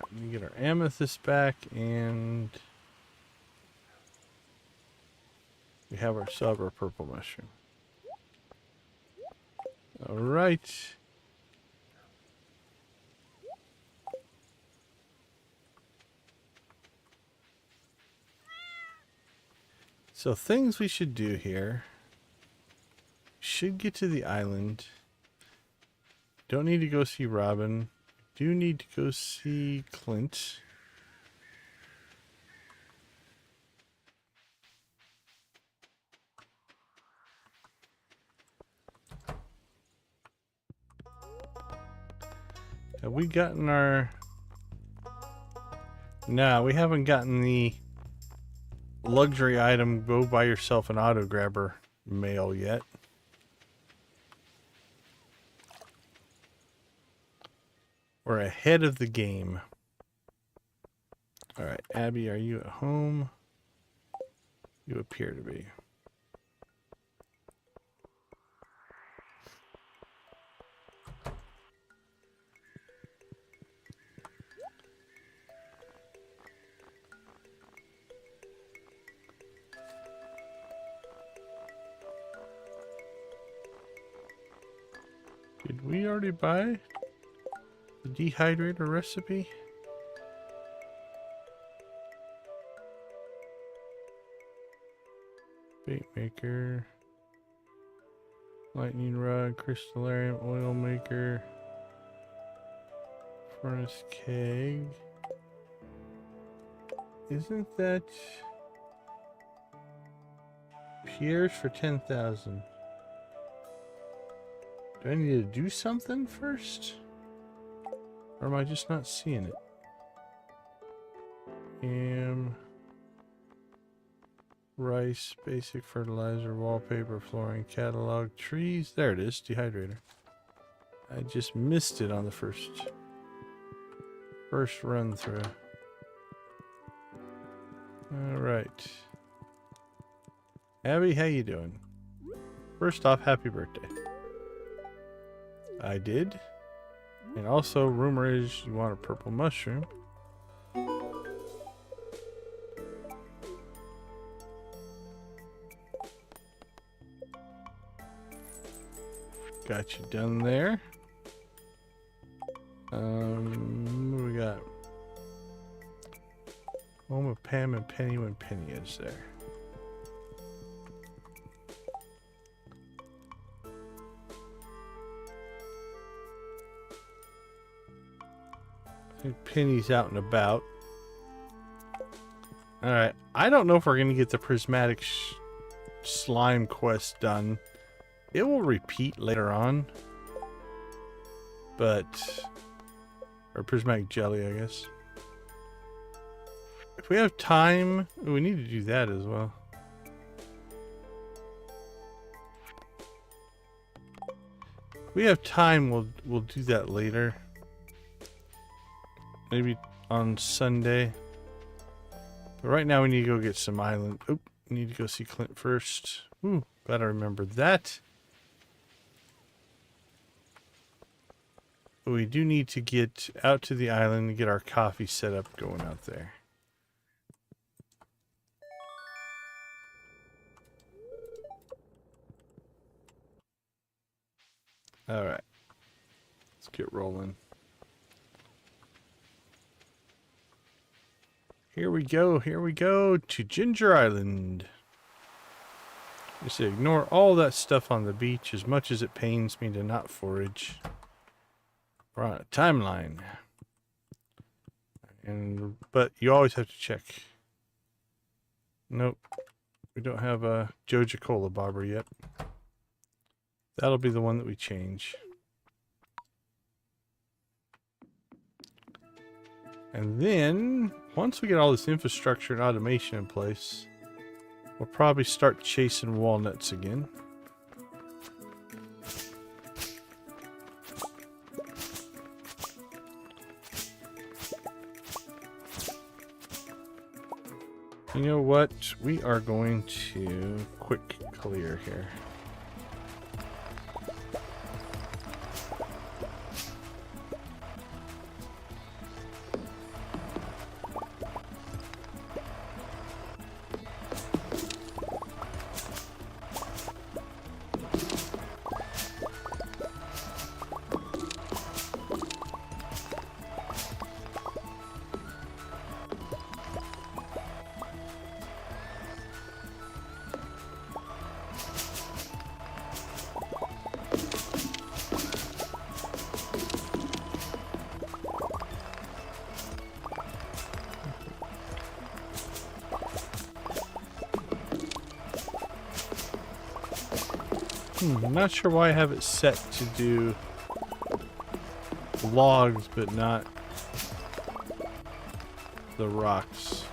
Let me get our amethyst back, and we have our silver purple mushroom. All right. So things we should do here. Should get to the island. Don't need to go see Robin. Do need to go see Clint. Have we gotten our... No, we haven't gotten the luxury item, go buy yourself an auto grabber mail yet. We're ahead of the game. All right, Abby, are you at home? You appear to be. we already buy the dehydrator recipe? Bait maker, lightning rod, crystallarium, oil maker, furnace keg. Isn't that Pierre's for 10,000? Do I need to do something first? Or am I just not seeing it? Rice, basic fertilizer, wallpaper, flooring, catalog, trees. There it is, dehydrator. I just missed it on the first run through. All right. Abby, how you doing? First off, happy birthday. I did. And also, rumor is you want a purple mushroom. Got you done there. What do we got? Home of Pam and Penny when Penny is there. I think Penny's out and about. Alright, I don't know if we're going to get the prismatic slime quest done. It will repeat later on. But... or prismatic jelly, I guess. If we have time... we need to do that as well. If we have time, we'll do that later. Maybe on Sunday. But right now we need to go get some island. Oh, we need to go see Clint first. Ooh, gotta remember that. But we do need to get out to the island and get our coffee set up going out there. Alright. Let's get rolling. Here we go to Ginger Island. Just ignore all that stuff on the beach as much as it pains me to not forage. We're on a timeline. But you always have to check. Nope. We don't have a Joja Cola bobber yet. That'll be the one that we change. And then, once we get all this infrastructure and automation in place, we'll probably start chasing walnuts again. You know what? We are going to quick clear here. I'm not sure why I have it set to do logs, but not the rocks.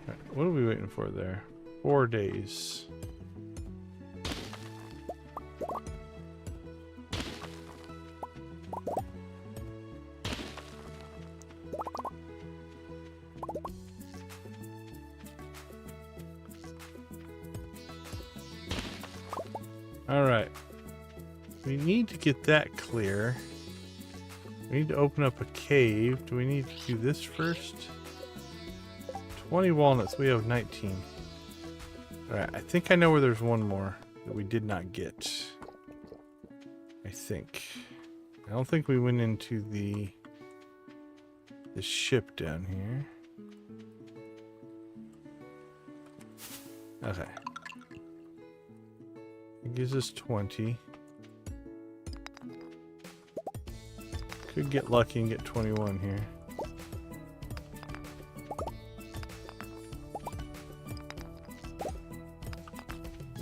Right, what are we waiting for there? 4 days. Alright, we need to get that clear. We need to open up a cave. Do we need to do this first? 20 walnuts. We have 19. Alright, I think I know where there's one more that we did not get. I think. I don't think we went into the ship down here. Okay. It gives us 20. Could get lucky and get 21 here.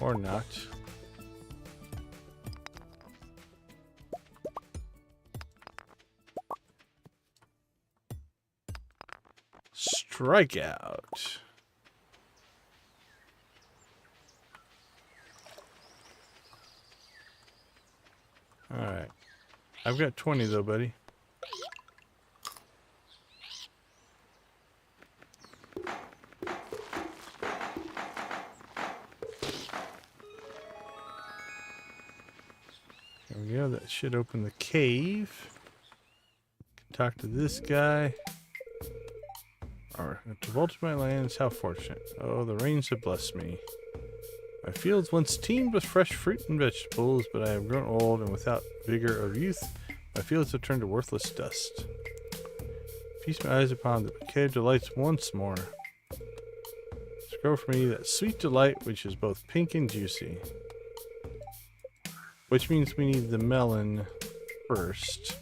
Or not. Strikeout. Alright. I've got 20 though, buddy. There we go. That should open the cave. Talk to this guy. To vulture my lands, how fortunate. Oh, the rains have blessed me. My fields once teemed with fresh fruit and vegetables, but I have grown old and without vigor of youth. My fields have turned to worthless dust. Feast my eyes upon the bouquet of delights once more. Grow for me that sweet delight which is both pink and juicy. Which means we need the melon first.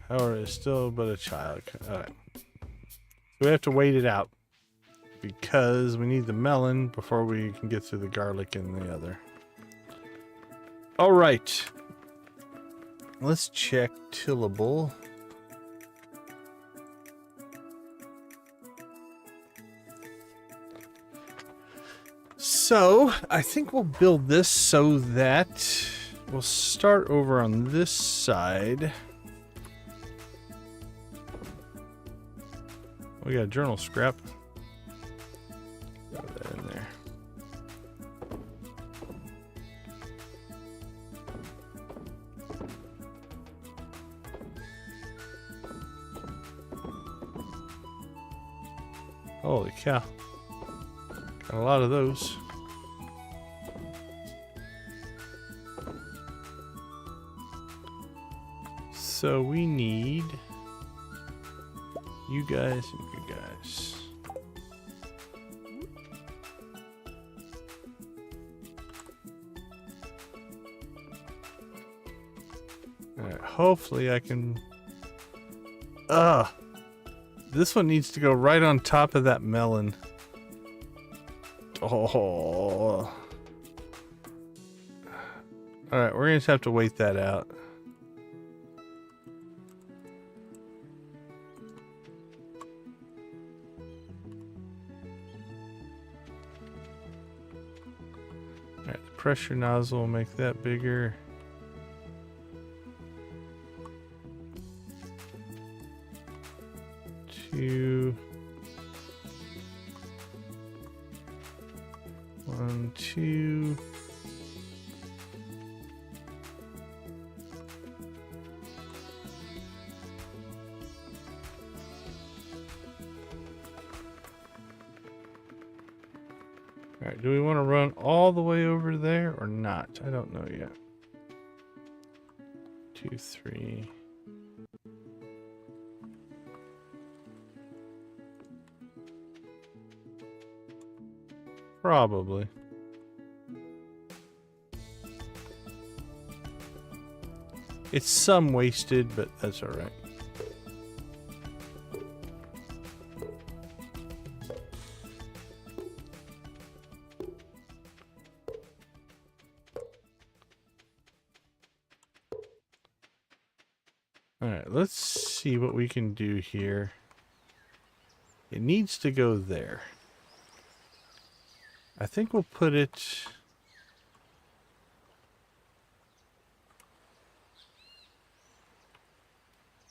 However, it's still but a child. Alright. So we have to wait it out. Because we need the melon before we can get to the garlic and the other. Alright. Let's check tillable. So, I think we'll build this so that we'll start over on this side. We got a journal scrap. Throw that in there. Holy cow. Got a lot of those. So we need you guys and you guys. Alright, hopefully I can... This one needs to go right on top of that melon. Oh. Alright, we're going to have to wait that out. Alright, the pressure nozzle will make that bigger. Two. 1, 2. Alright, do we want to run all the way over there or not? I don't know yet. 2, 3. Probably. It's some wasted, but that's all right. All right, let's see what we can do here. It needs to go there. I think we'll put it...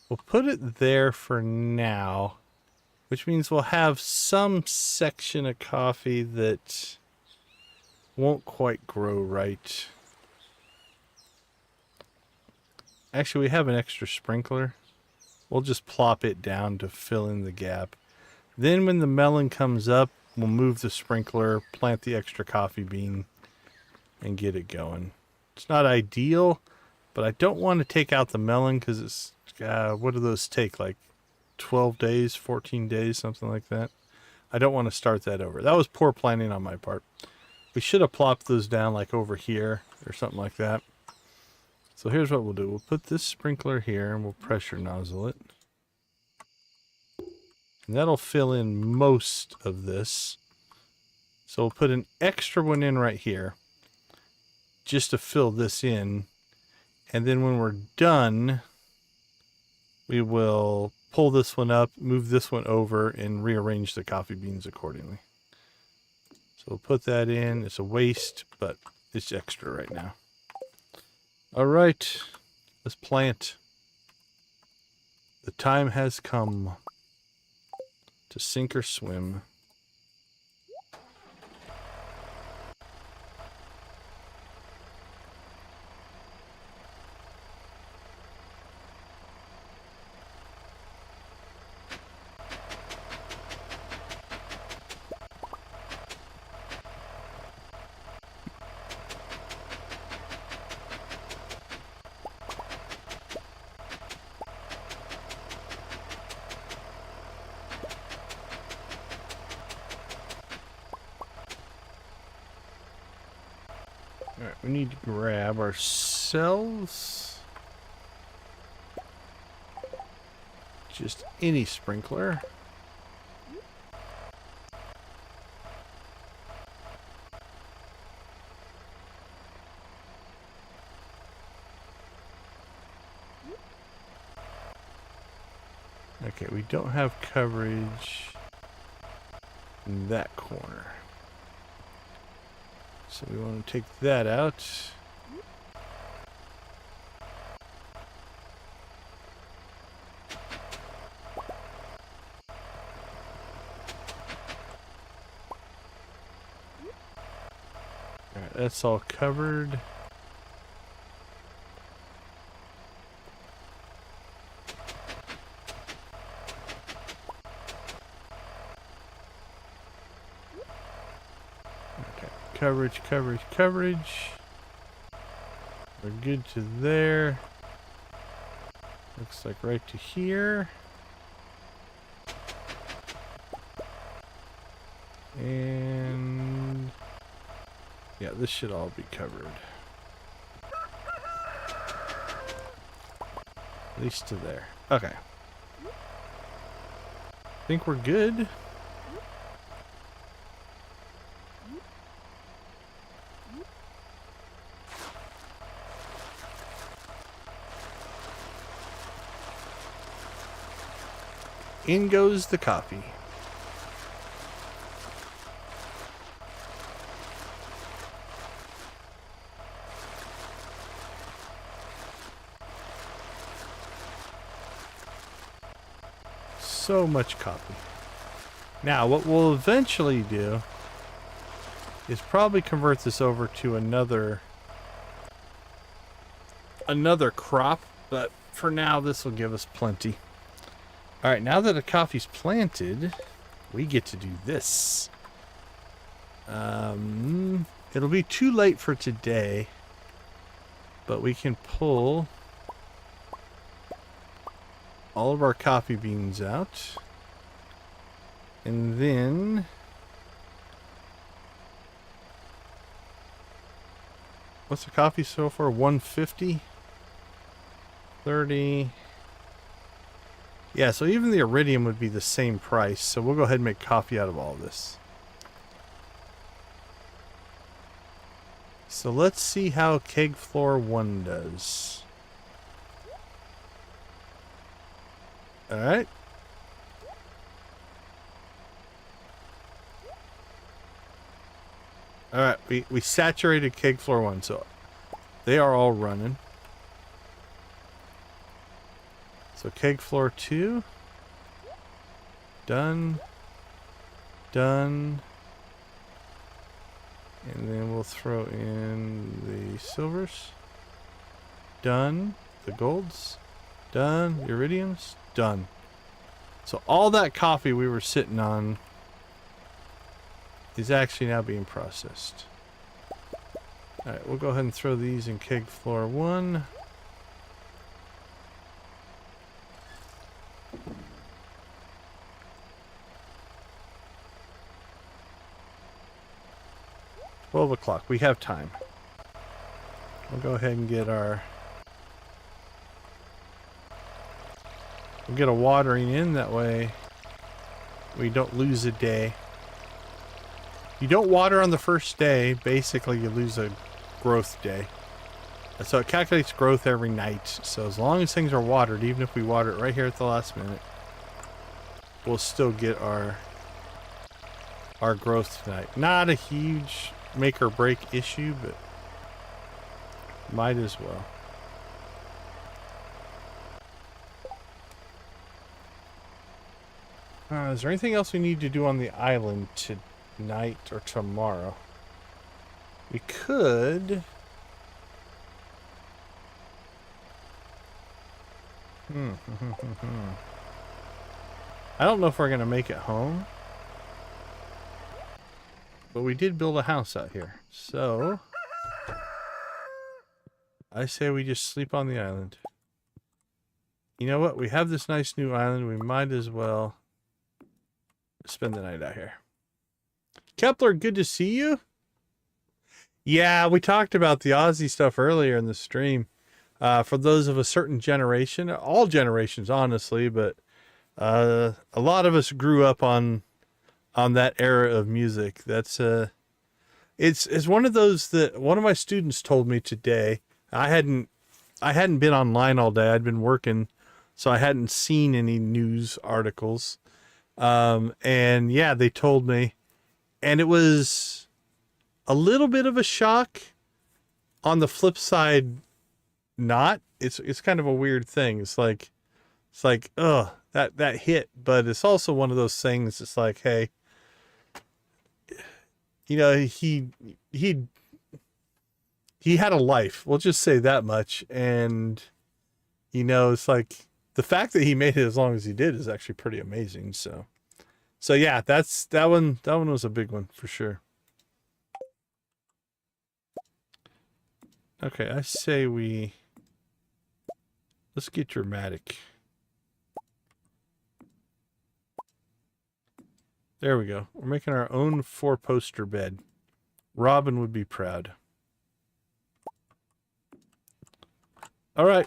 We'll put it there for now, which means we'll have some section of coffee that won't quite grow right. Actually, we have an extra sprinkler. We'll just plop it down to fill in the gap. Then when the melon comes up, we'll move the sprinkler, plant the extra coffee bean, and get it going. It's not ideal, but I don't want to take out the melon because it's, what do those take? Like 12 days, 14 days, something like that. I don't want to start that over. That was poor planning on my part. We should have plopped those down like over here or something like that. So here's what we'll do. We'll put this sprinkler here and we'll pressure nozzle it. And that'll fill in most of this. So we'll put an extra one in right here just to fill this in. And then when we're done, we will pull this one up, move this one over, and rearrange the coffee beans accordingly. So we'll put that in. It's a waste, but it's extra right now. All right, let's plant. The time has come to sink or swim. Alright, we need to grab ourselves just any sprinkler. Okay, we don't have coverage in that corner. So we want to take that out. Alright, that's all covered. Coverage, coverage, coverage. We're good to there. Looks like right to here. And yeah, this should all be covered. At least to there. Okay. I think we're good. In goes the coffee. So much coffee. Now, what we'll eventually do is probably convert this over to another crop, but for now, this will give us plenty. All right, now that the coffee's planted, we get to do this. It'll be too late for today, but we can pull all of our coffee beans out. And then what's the coffee so far? 150? 30. Yeah, so even the iridium would be the same price. So we'll go ahead and make coffee out of all this. So let's see how keg floor 1 does. Alright. Alright, we saturated keg floor 1, so they are all running. So keg floor 2, done, done, and then we'll throw in the silvers, done, the golds, done, the iridiums, done. So all that coffee we were sitting on is actually now being processed. Alright, we'll go ahead and throw these in keg floor 1. $12 we have time. We'll go ahead and get our... We'll get a watering in, that way we don't lose a day. You don't water on the first day, basically you lose a growth day. So it calculates growth every night. So as long as things are watered, even if we water it right here at the last minute, we'll still get our growth tonight. Not a huge make or break issue, but might as well. Is there anything else we need to do on the island tonight or tomorrow? We could... I don't know if we're going to make it home. But we did build a house out here. So... I say we just sleep on the island. You know what? We have this nice new island. We might as well spend the night out here. Kepler, good to see you. Yeah, we talked about the Aussie stuff earlier in the stream. For those of a certain generation, all generations, honestly, but a lot of us grew up on that era of music. That's it's one of those that one of my students told me today. I hadn't been online all day. I'd been working, so I hadn't seen any news articles. And yeah, they told me, and it was a little bit of a shock. On the flip side, not. It's kind of a weird thing. It's like, ugh, that hit. But it's also one of those things. It's like, hey, you know, he had a life. We'll just say that much. And you know, it's like the fact that he made it as long as he did is actually pretty amazing. So yeah, that one was a big one for sure. Okay, I say let's get dramatic. There we go. We're making our own 4-poster bed. Robin would be proud. All right.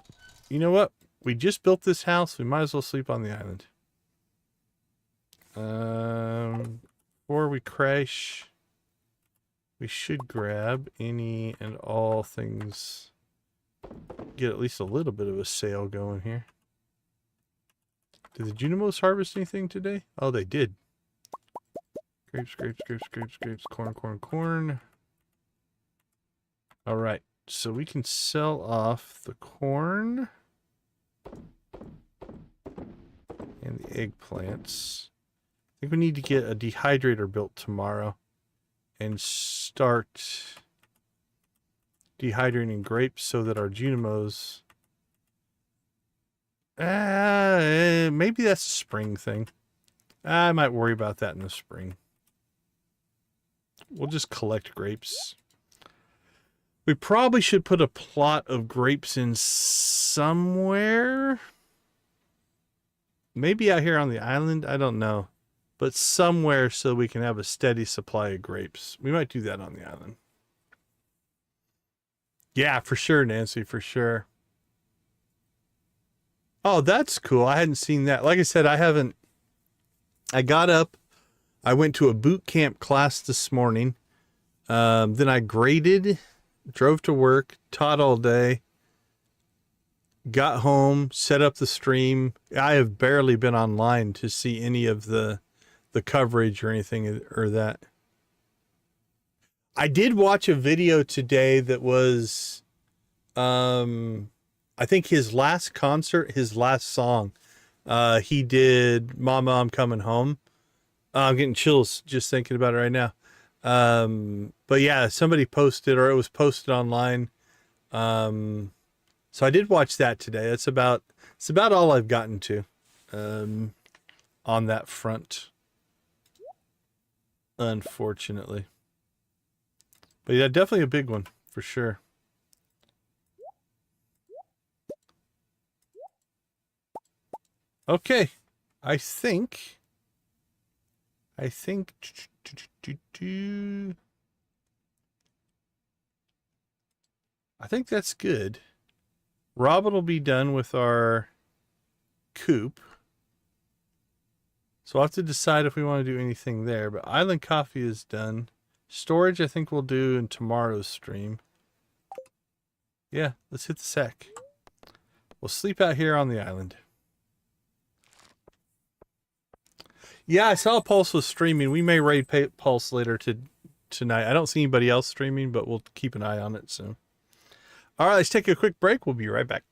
You know what? We just built this house. We might as well sleep on the island. Before we crash, we should grab any and all things. Get at least a little bit of a sale going here. Did the Junimos harvest anything today? Oh, they did. Grapes, grapes, grapes, grapes, grapes, corn, corn, corn. All right. So we can sell off the corn and the eggplants. I think we need to get a dehydrator built tomorrow and start dehydrating grapes so that our Junimos... maybe that's a spring thing. I might worry about that in the spring. We'll just collect grapes. We probably should put a plot of grapes in somewhere. Maybe out here on the island. I don't know. But somewhere so we can have a steady supply of grapes. We might do that on the island. Yeah, for sure, Nancy, for sure. Oh, that's cool. I hadn't seen that. Like I said, I got up. I went to a boot camp class this morning. Then I graded, drove to work, taught all day, got home, set up the stream. I have barely been online to see any of the coverage or anything or that. I did watch a video today that was, I think his last concert, his last song. He did Mama, I'm Coming Home. I'm getting chills just thinking about it right now. But yeah, somebody posted, or it was posted online. So I did watch that today. It's about all I've gotten to. on that front, unfortunately. But yeah, definitely a big one for sure. Okay, I think that's good. Robin will be done with our coop. So I'll have to decide if we want to do anything there. But Island Coffee is done. Storage, I think we'll do in tomorrow's stream. Yeah, let's hit the sack. We'll sleep out here on the island. Yeah, I saw Pulse was streaming. We may raid Pulse later tonight. I don't see anybody else streaming, but we'll keep an eye on it soon. All right, let's take a quick break. We'll be right back.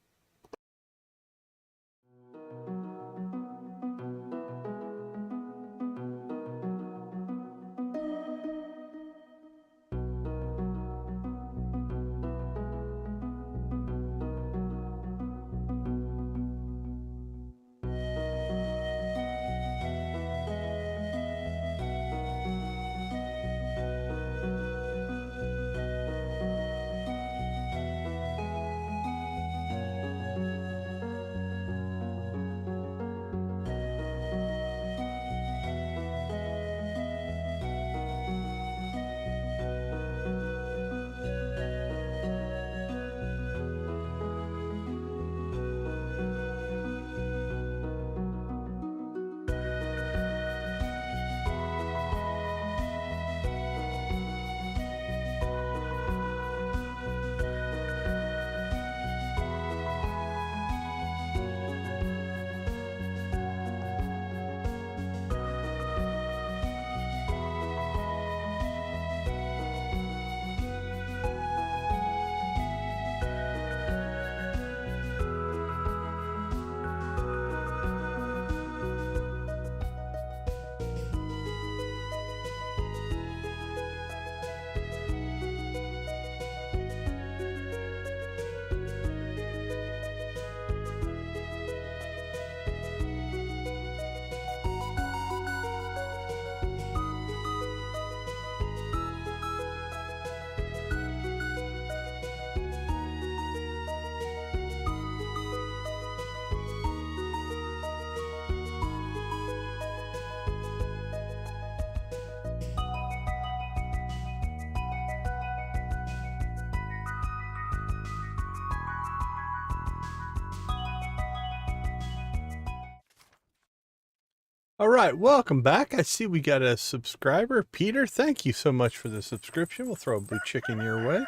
All right, welcome back. I see we got a subscriber. Peter, thank you so much for the subscription. We'll throw a blue chicken your way.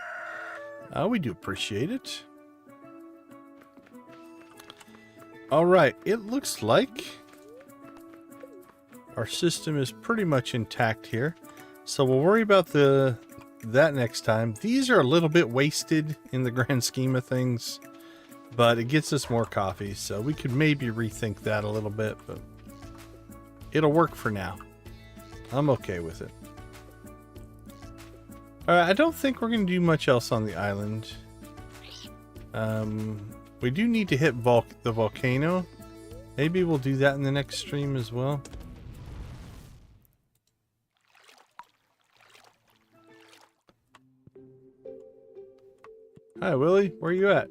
We do appreciate it. All right, it looks like our system is pretty much intact here. So we'll worry about that next time. These are a little bit wasted in the grand scheme of things, but it gets us more coffee. So we could maybe rethink that a little bit, but it'll work for now. I'm okay with it. Alright, I don't think we're going to do much else on the island. We do need to hit the volcano. Maybe we'll do that in the next stream as well. Hi, Willie. Where you at?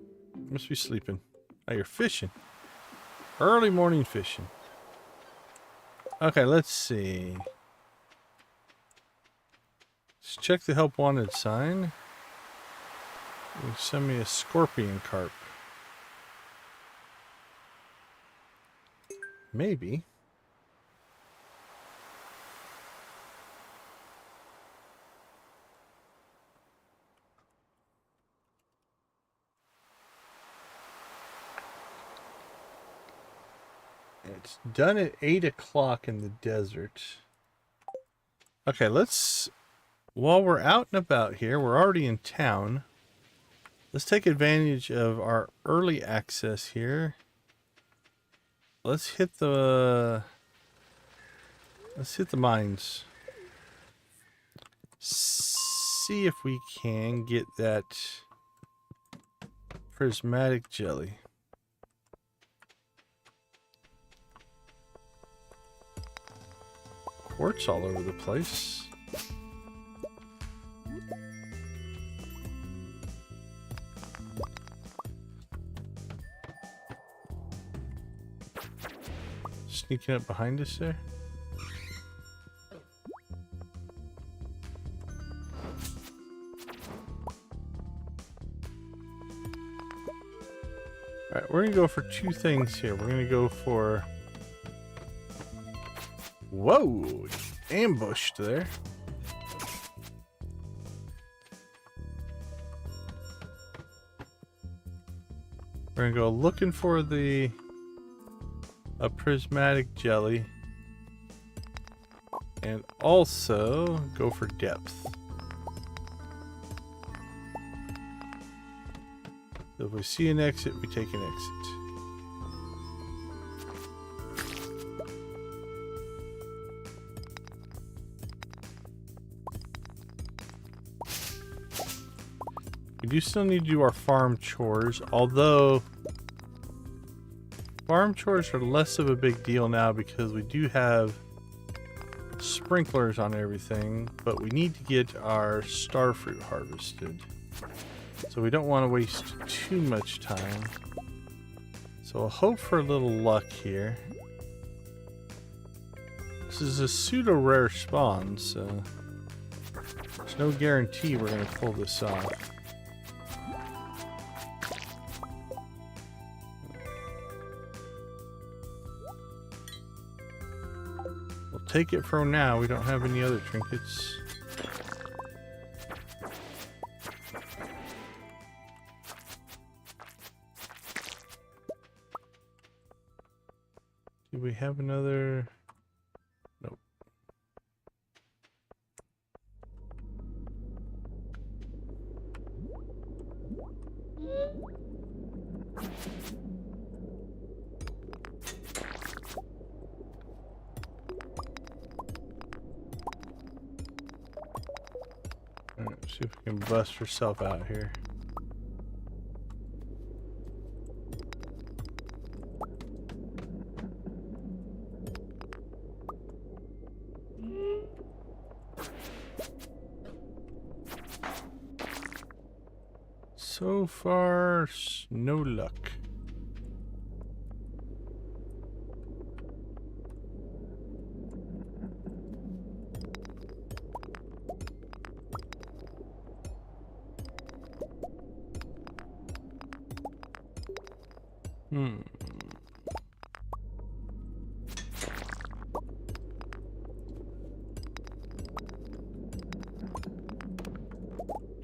Must be sleeping. Oh, you're fishing. Early morning fishing. Okay, let's see. Let's check the help wanted sign. You send me a scorpion carp. Maybe. It's done at 8 o'clock in the desert. Okay, while we're out and about here, we're already in town. Let's take advantage of our early access here. Let's hit the mines. See if we can get that prismatic jelly. quartz all over the place. Sneaking up behind us there. Alright, we're gonna go for two things here. We're gonna go for... Whoa! Ambushed there. We're gonna go looking for a prismatic jelly. And also go for depth. So if we see an exit, we take an exit. We do still need to do our farm chores, although farm chores are less of a big deal now because we do have sprinklers on everything, but we need to get our starfruit harvested. So we don't want to waste too much time. So I'll hope for a little luck here. This is a pseudo rare spawn, so there's no guarantee we're going to pull this off. We'll take it for now. We don't have any other trinkets. Do we have another? Nope. Alright, see if we can bust herself out here. So far, no luck.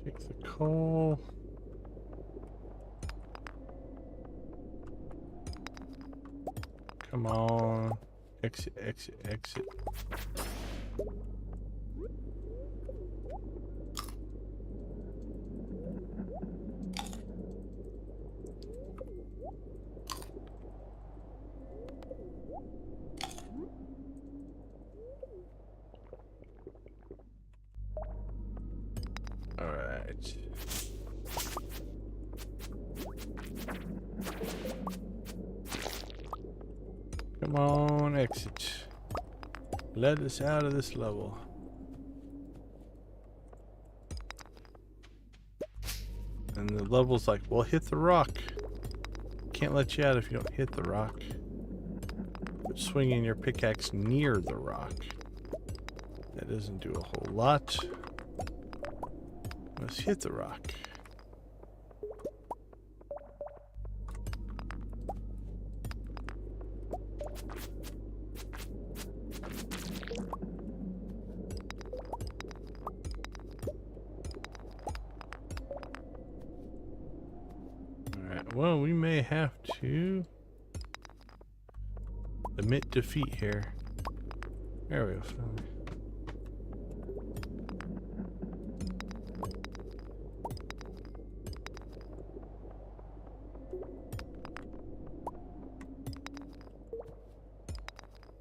Take the coal. Come on. Exit, exit, exit. All right. Come on, exit. Let us out of this level. And the level's like, well, hit the rock. Can't let you out if you don't hit the rock. But swinging your pickaxe near the rock. That doesn't do a whole lot. Let's hit the rock. Well, we may have to admit defeat here. There we go.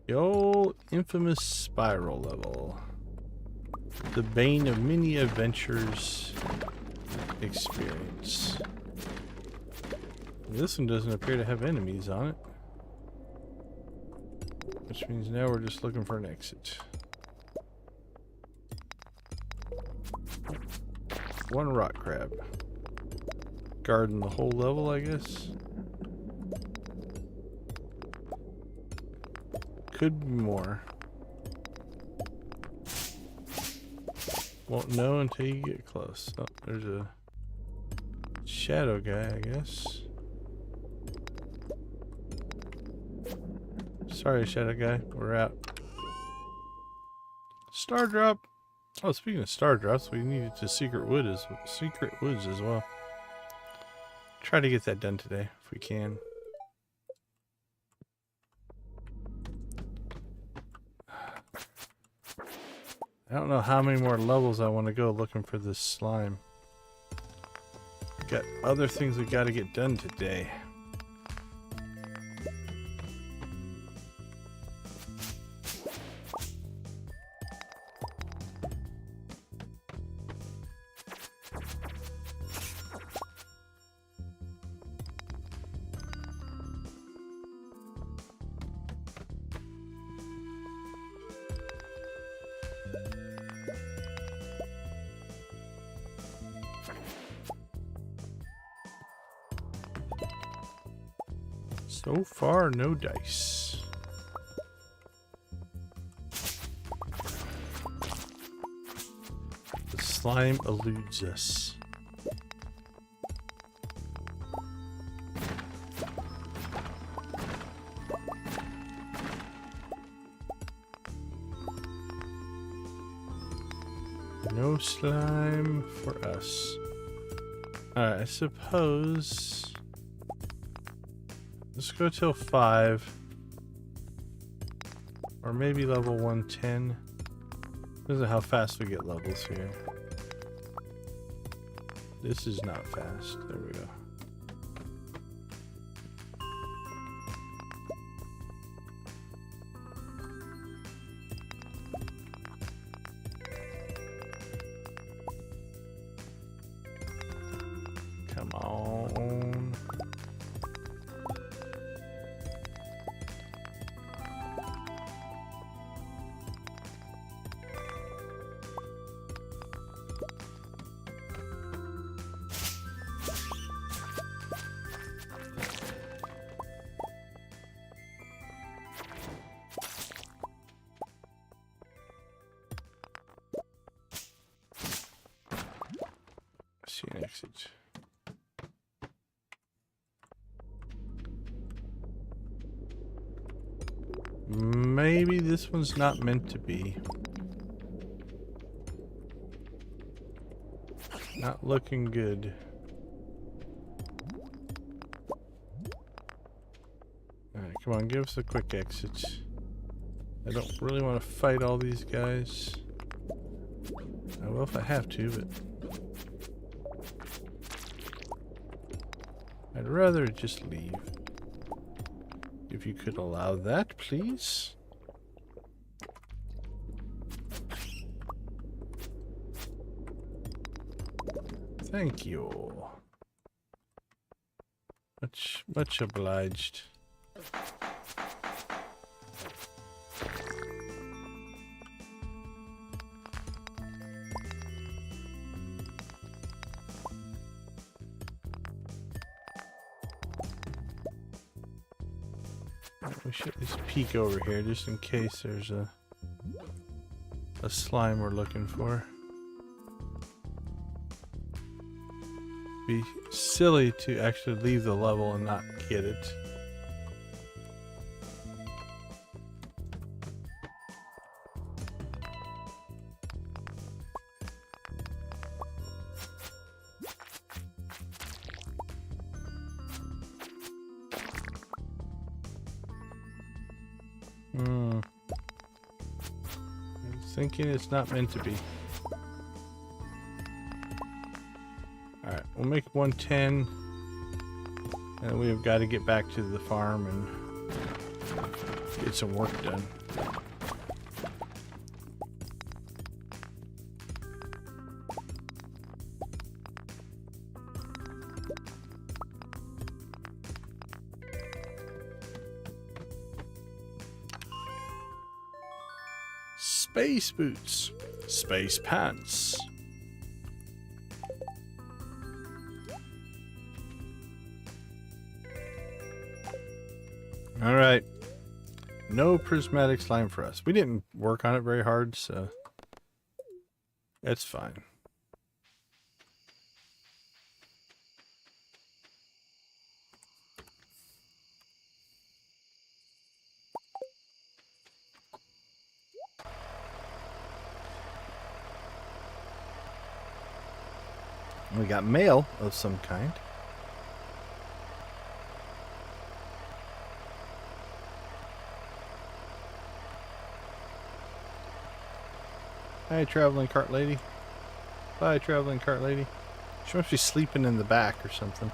The old infamous spiral level. The bane of many adventures experience. This one doesn't appear to have enemies on it. Which means now we're just looking for an exit. one rock crab. Garden the whole level, I guess. Could be more. Won't know until you get close. Oh, there's a shadow guy, I guess. Sorry, shadow guy. We're out. Star drop. Oh, speaking of star drops, we needed to secret woods as well. Try to get that done today if we can. I don't know how many more levels I want to go looking for this slime. Got other things we got to get done today. So far, no dice. The slime eludes us. No slime for us. Alright, I suppose... Let's go till 5. Or maybe level 110. Depends on how fast we get levels here. This is not fast. There we go. Come on. See an exit. Maybe this one's not meant to be. Not looking good. Alright, come on, give us a quick exit. I don't really want to fight all these guys. I will if I have to, but... I'd rather just leave. If you could allow that, please. Thank you. Much obliged. We should at least peek over here just in case there's a slime we're looking for. Be silly to actually leave the level and not get it. I'm thinking it's not meant to be. Alright, we'll make 110. And we've got to get back to the farm and get some work done. Space boots. Space pants. All right. No prismatic slime for us. We didn't work on it very hard, so it's fine. We got mail of some kind. Hi, traveling cart lady. Bye, traveling cart lady. She must be sleeping in the back or something.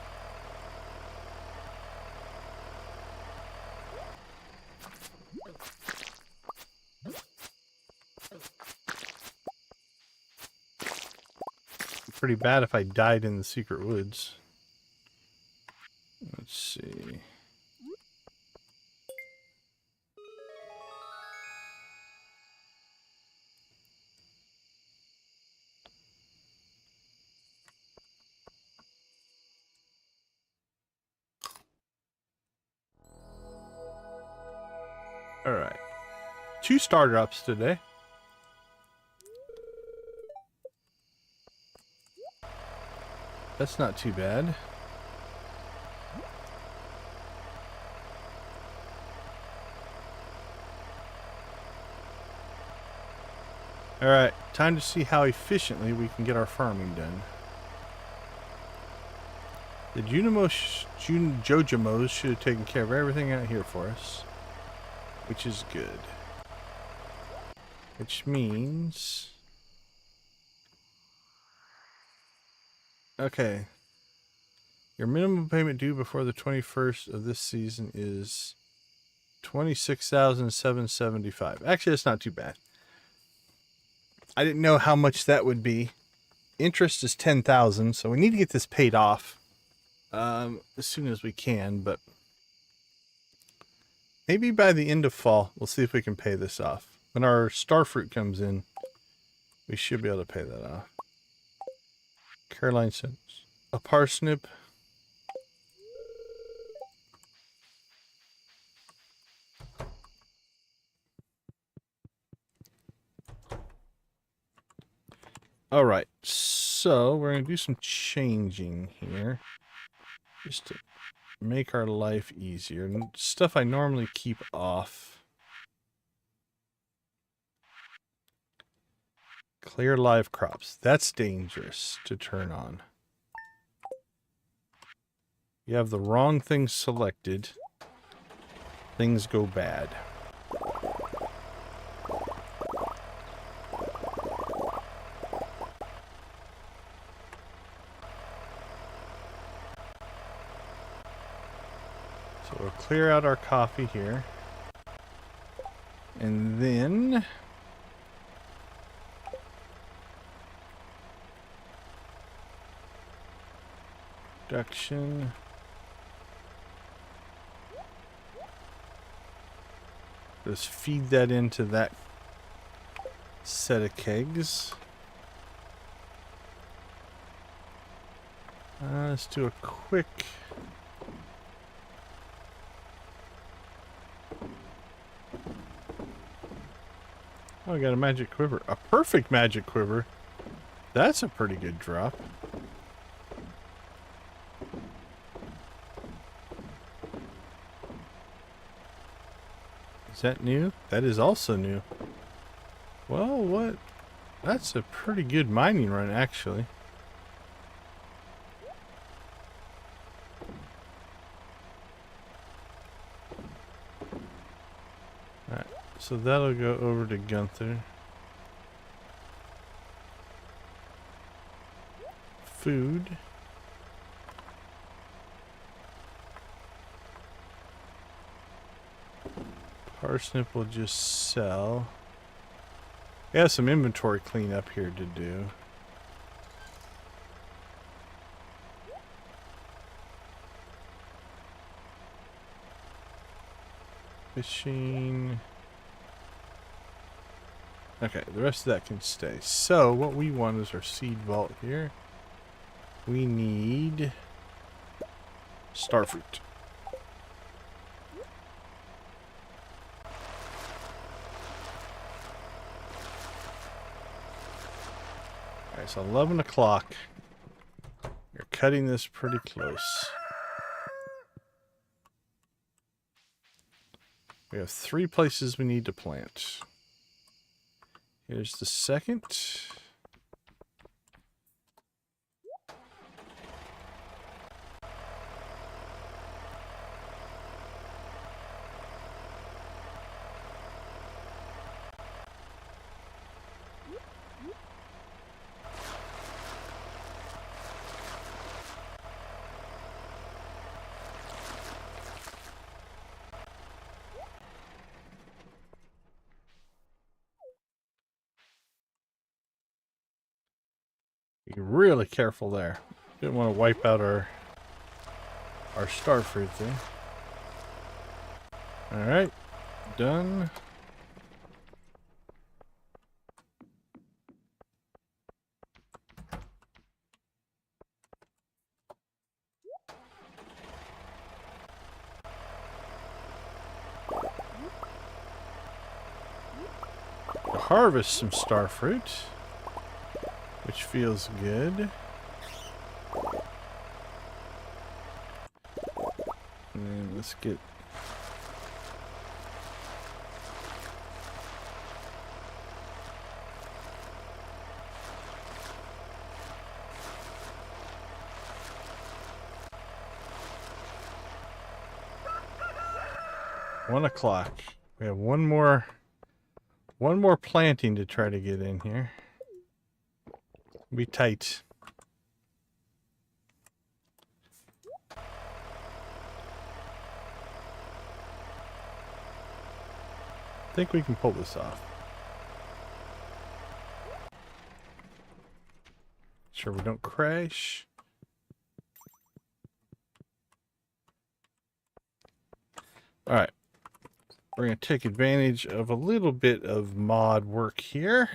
Pretty bad if I died in the secret woods. Let's see. Alright. 2 starter ups today. That's not too bad. Alright, time to see how efficiently we can get our farming done. The Jojamos should have taken care of everything out here for us, which is good. Which means... Okay. Your minimum payment due before the 21st of this season is $26,775. Actually, that's not too bad. I didn't know how much that would be. Interest is $10,000, so we need to get this paid off as soon as we can, but maybe by the end of fall, we'll see if we can pay this off. When our Starfruit comes in, we should be able to pay that off. Caroline sends a parsnip. All right, so we're going to do some changing here just to make our life easier. And stuff I normally keep off. Clear live crops. That's dangerous to turn on. You have the wrong thing selected. Things go bad. So we'll clear out our coffee here. And then... production. Just feed that into that set of kegs. Let's do a quick... Oh, I got a magic quiver. A perfect magic quiver. That's a pretty good drop. Is that new? That is also new. Well, what? That's a pretty good mining run, actually. Alright, so that'll go over to Gunther. Food. Parsnip will just sell. We have some inventory cleanup here to do. Fishing. Okay, the rest of that can stay. So, what we want is our seed vault here. We need Starfruit. Alright, so 11 o'clock. You're cutting this pretty close. We have 3 places we need to plant. Here's the second. Be really careful there. Didn't want to wipe out our starfruit thing. Alright, done. Harvest some starfruit, which feels good. And then let's get One o'clock. We have one more planting to try to get in here. Be tight. I think we can pull this off. Sure we don't crash. All right. We're going to take advantage of a little bit of mod work here.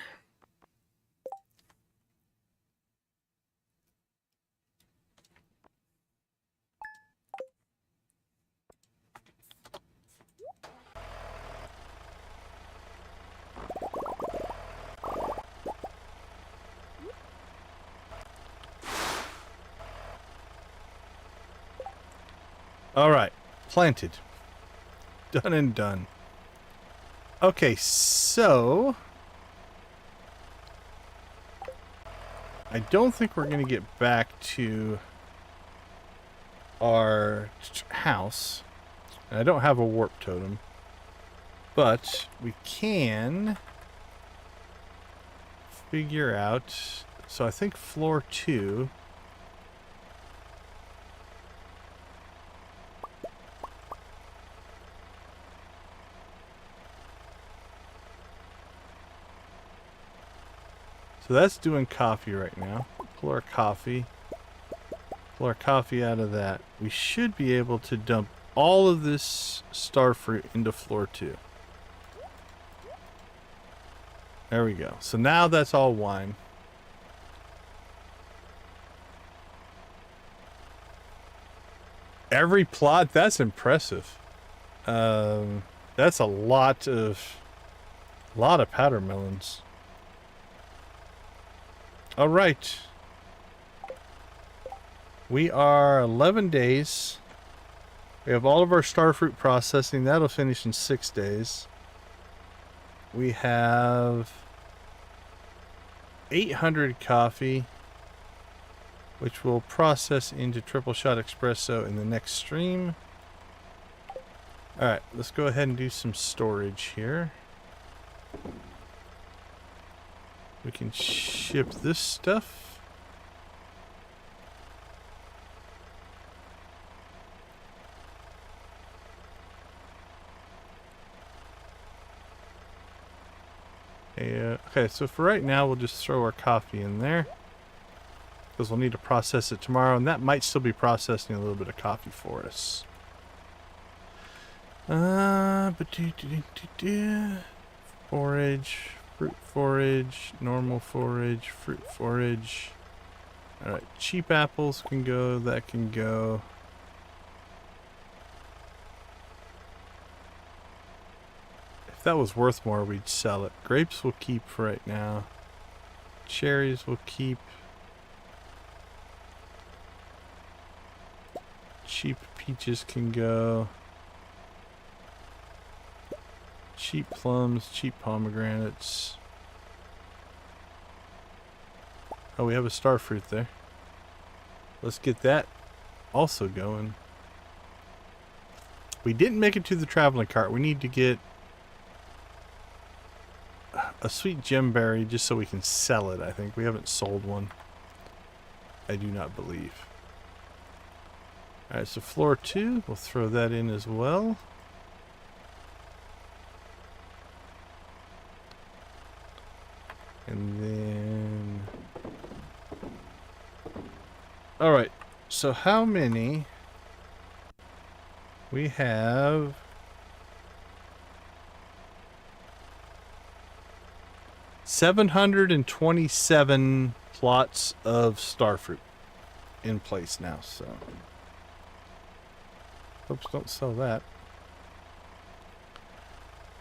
All right, planted. Done and done. Okay, so I don't think we're going to get back to our house. And I don't have a warp totem, but we can figure out. So I think floor 2. So that's doing coffee right now. Pull our coffee out of that. We should be able to dump all of this starfruit into floor 2. There we go. So now that's all wine. Every plot, that's impressive. That's a lot of powder melons. All right. We are 11 days. We have all of our starfruit processing. That'll finish in 6 days. We have 800 coffee, which will process into Triple Shot Espresso in the next stream. All right, let's go ahead and do some storage here. We can ship this stuff. Okay, so for right now, we'll just throw our coffee in there, because we'll need to process it tomorrow, and that might still be processing a little bit of coffee for us. Forage. Fruit forage, normal forage, fruit forage. Alright, cheap apples can go, that can go. If that was worth more, we'd sell it. Grapes we'll keep for right now. Cherries will keep. Cheap peaches can go. Cheap plums, cheap pomegranates. Oh, we have a starfruit there. Let's get that also going. We didn't make it to the traveling cart. We need to get a sweet gemberry just so we can sell it, I think. We haven't sold one. I do not believe. Alright, so floor 2. We'll throw that in as well. And then... Alright, so how many... We have... 727 plots of starfruit in place now, so... Oops, don't sell that.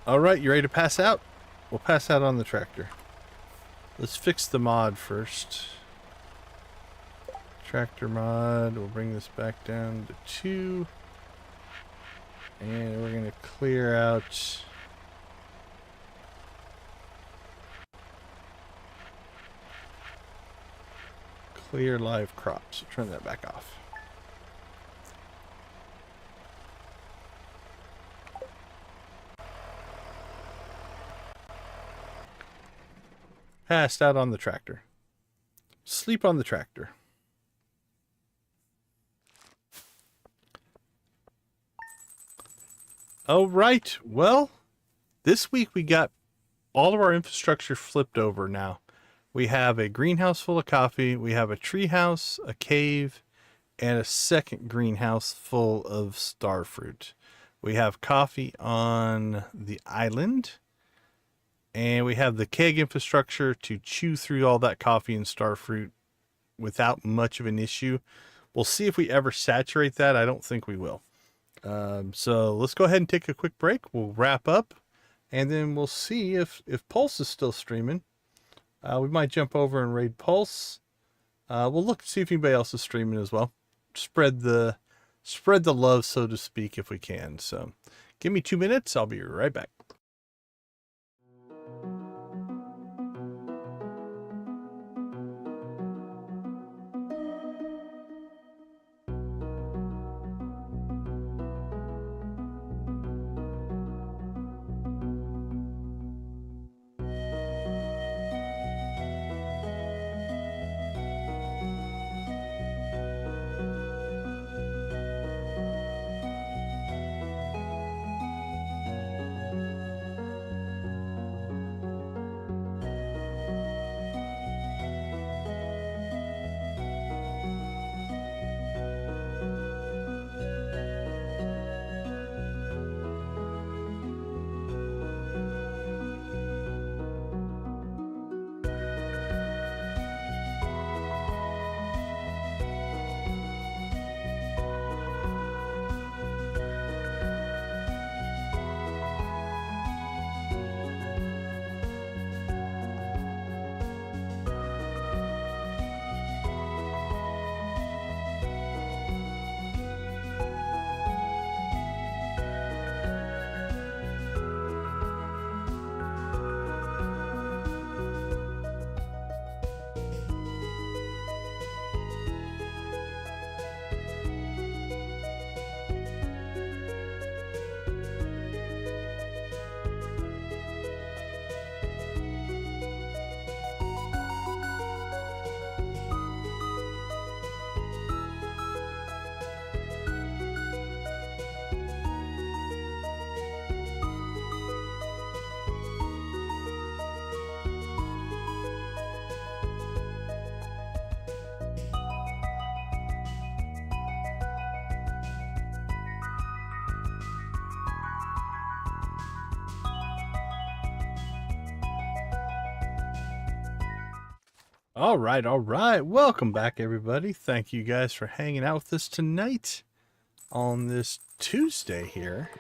Alright, you ready to pass out? We'll pass out on the tractor. Let's fix the mod first. Tractor mod, we'll bring this back down to 2. And we're going to clear out... Clear live crops. So turn that back off. Passed out on the tractor. Sleep on the tractor. All right. Well, this week we got all of our infrastructure flipped over now. We have a greenhouse full of coffee. We have a tree house, a cave, and a second greenhouse full of starfruit. We have coffee on the island. And we have the keg infrastructure to chew through all that coffee and starfruit without much of an issue. We'll see if we ever saturate that. I don't think we will. So let's go ahead and take a quick break. We'll wrap up. And then we'll see if Pulse is still streaming. We might jump over and raid Pulse. We'll look to see if anybody else is streaming as well. Spread the love, so to speak, if we can. So give me 2 minutes. I'll be right back. All right. Welcome back, everybody. Thank you guys for hanging out with us tonight on this Tuesday here.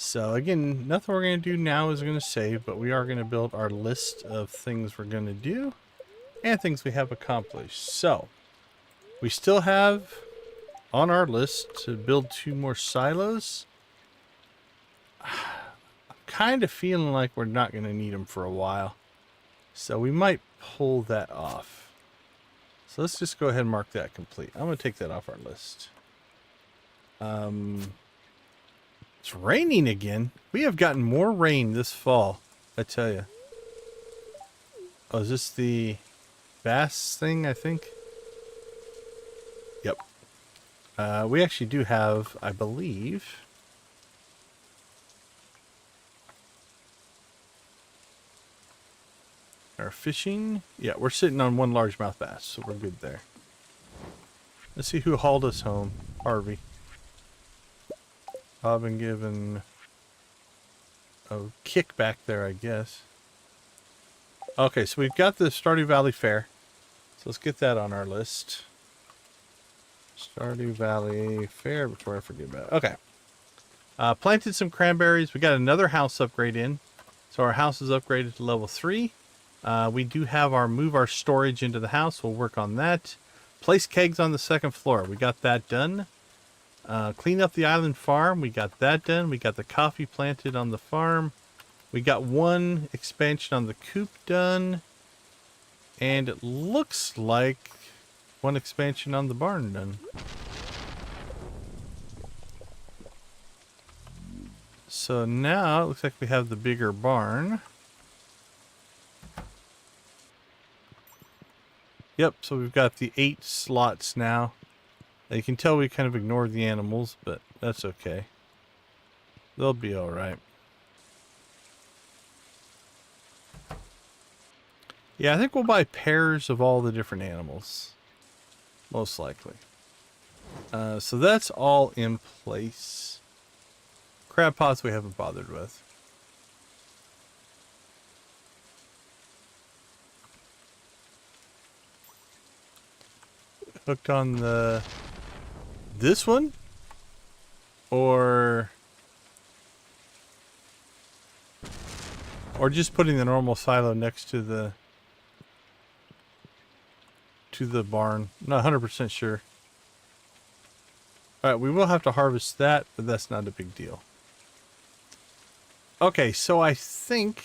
So again, nothing we're going to do now is going to save, but we are going to build our list of things we're going to do and things we have accomplished. So we still have on our list to build 2 more silos. I'm kind of feeling like we're not going to need them for a while. So we might pull that off. So let's just go ahead and mark that complete. I'm going to take that off our list. It's raining again. We have gotten more rain this fall, I tell you. Oh, is this the bass thing, I think? Yep. We actually do have, I believe... our fishing. Yeah, we're sitting on 1 largemouth bass, so we're good there. Let's see who hauled us home. Harvey. I've been given a kick back there, I guess. Okay, so we've got the Stardew Valley Fair. So let's get that on our list. Stardew Valley Fair before I forget about it. Okay. Planted some cranberries. We got another house upgrade in. So our house is upgraded to level 3. We do have our move our storage into the house. We'll work on that. Place kegs on the 2nd floor. We got that done. Clean up the island farm. We got that done. We got the coffee planted on the farm. We got 1 expansion on the coop done. And it looks like 1 expansion on the barn done. So now it looks like we have the bigger barn. Yep, so we've got the 8 slots now. You can tell we kind of ignored the animals, but that's okay. They'll be alright. Yeah, I think we'll buy pairs of all the different animals. Most likely. So that's all in place. Crab pots we haven't bothered with. Hooked on the... this one? Or just putting the normal silo next to the barn. Not 100% sure. Alright, we will have to harvest that, but that's not a big deal. Okay, so I think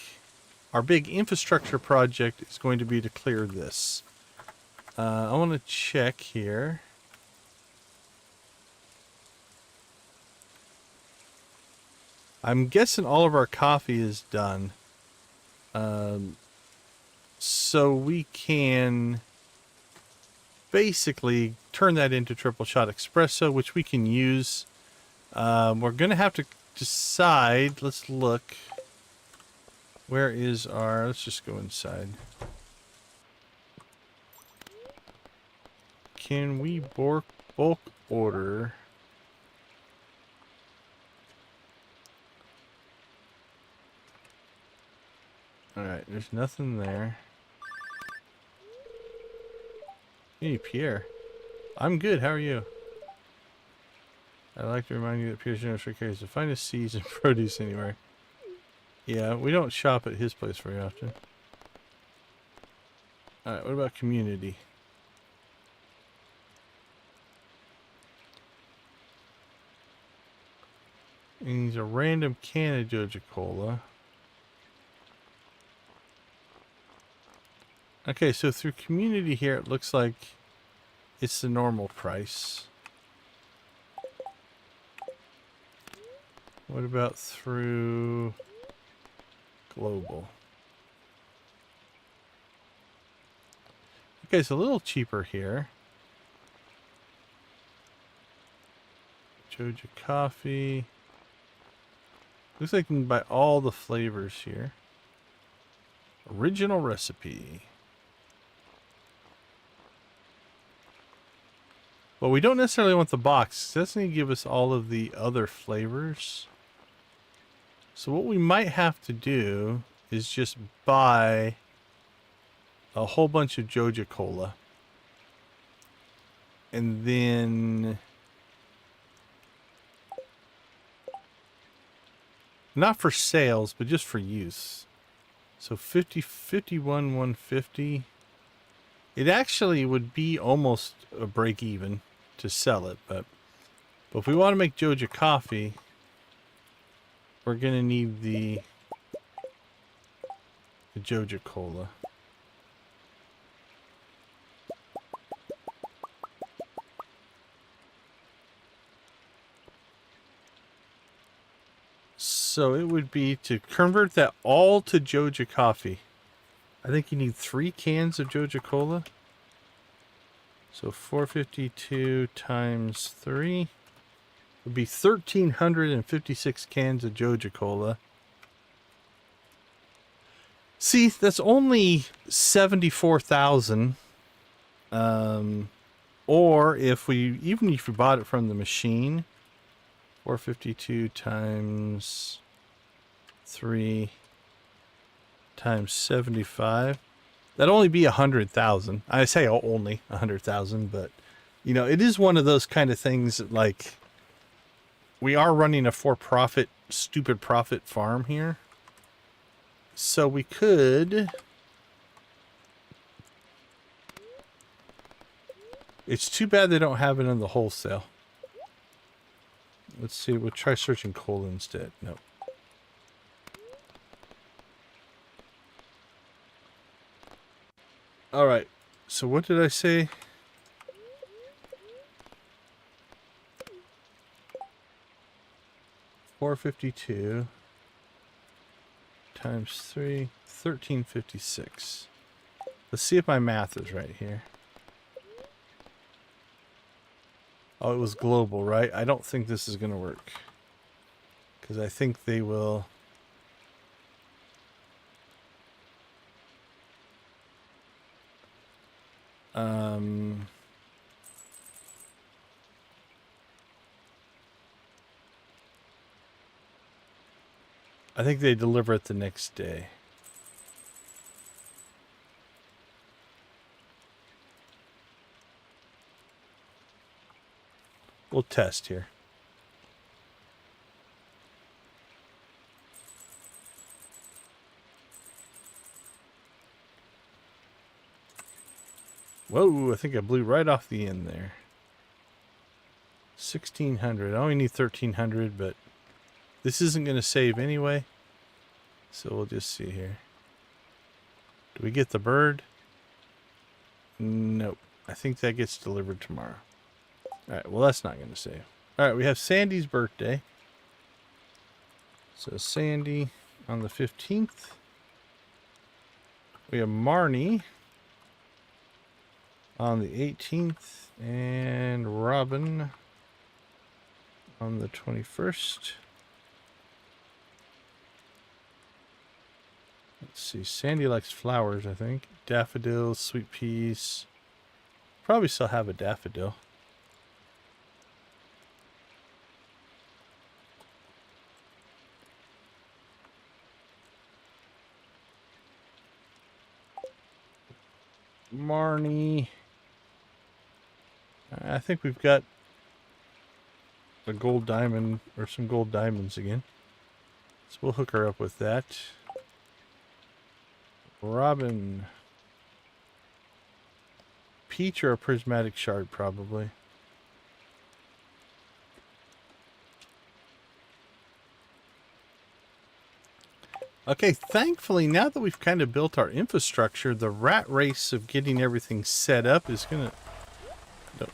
our big infrastructure project is going to be to clear this. I want to check here. I'm guessing all of our coffee is done. So we can basically turn that into Triple Shot Espresso, which we can use. We're going to have to decide. Let's look. Where is our... let's just go inside. Can we bulk order... Alright, there's nothing there. Hey, Pierre. I'm good, how are you? I'd like to remind you that Pierre's generous carries the finest seeds and produce anywhere. Yeah, we don't shop at his place very often. Alright, what about community? And he's a random can of Joja Cola. Okay, so through community here, it looks like it's the normal price. What about through global? Okay, it's a little cheaper here. Joja Coffee. Looks like you can buy all the flavors here. Original recipe. Well, we don't necessarily want the box. Doesn't he give us all of the other flavors? So what we might have to do is just buy a whole bunch of Joja Cola. And then... Not for sales, but just for use. So 50, 51, 150. It actually would be almost a break even to sell it, but if we want to make Joja Coffee, we're going to need the Joja Cola. So it would be to convert that all to Joja Coffee. I think you need 3 cans of Joja Cola. So 452 times 3 would be 1,356 cans of Joja Cola. See, that's only 74,000. Or even if we bought it from the machine, 452 times 3 times 75, that'd only be 100,000. I say only 100,000, but you know, it is one of those kind of things that, like, we are running a for-profit, stupid profit farm here. So we could... It's too bad they don't have it in the wholesale. Let's see, we'll try searching cola instead. Nope. Alright, so what did I say? $452 times 3, 1,356. Let's see if my math is right here. Oh, it was global, right? I don't think this is going to work. Because I think they will... I think they deliver it the next day. We'll test here. Whoa, I think I blew right off the end there. 1,600. I only need 1,300, but this isn't going to save anyway. So we'll just see here. Do we get the bird? Nope. I think that gets delivered tomorrow. Alright, well that's not going to save. Alright, we have Sandy's birthday. So Sandy on the 15th. We have Marnie on the 18th. And Robin on the 21st. Let's see, Sandy likes flowers, I think. Daffodils, sweet peas. Probably still have a daffodil. Marnie. I think we've got a gold diamond or some gold diamonds again. So we'll hook her up with that. Robin. Peach or a prismatic shard, probably. Okay, thankfully, now that we've kind of built our infrastructure, the rat race of getting everything set up is going to... No,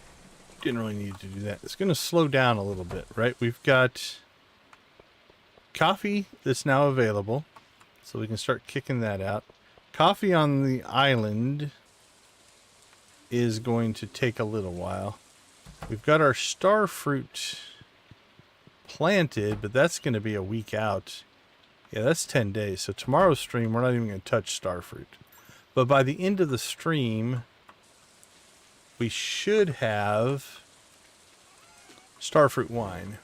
didn't really need to do that. It's going to slow down a little bit, right? We've got coffee that's now available, so we can start kicking that out. Coffee on the island is going to take a little while. We've got our Starfruit planted, but that's going to be a week out. Yeah, that's 10 days. So tomorrow's stream, we're not even going to touch Starfruit. But by the end of the stream, we should have Starfruit Wine.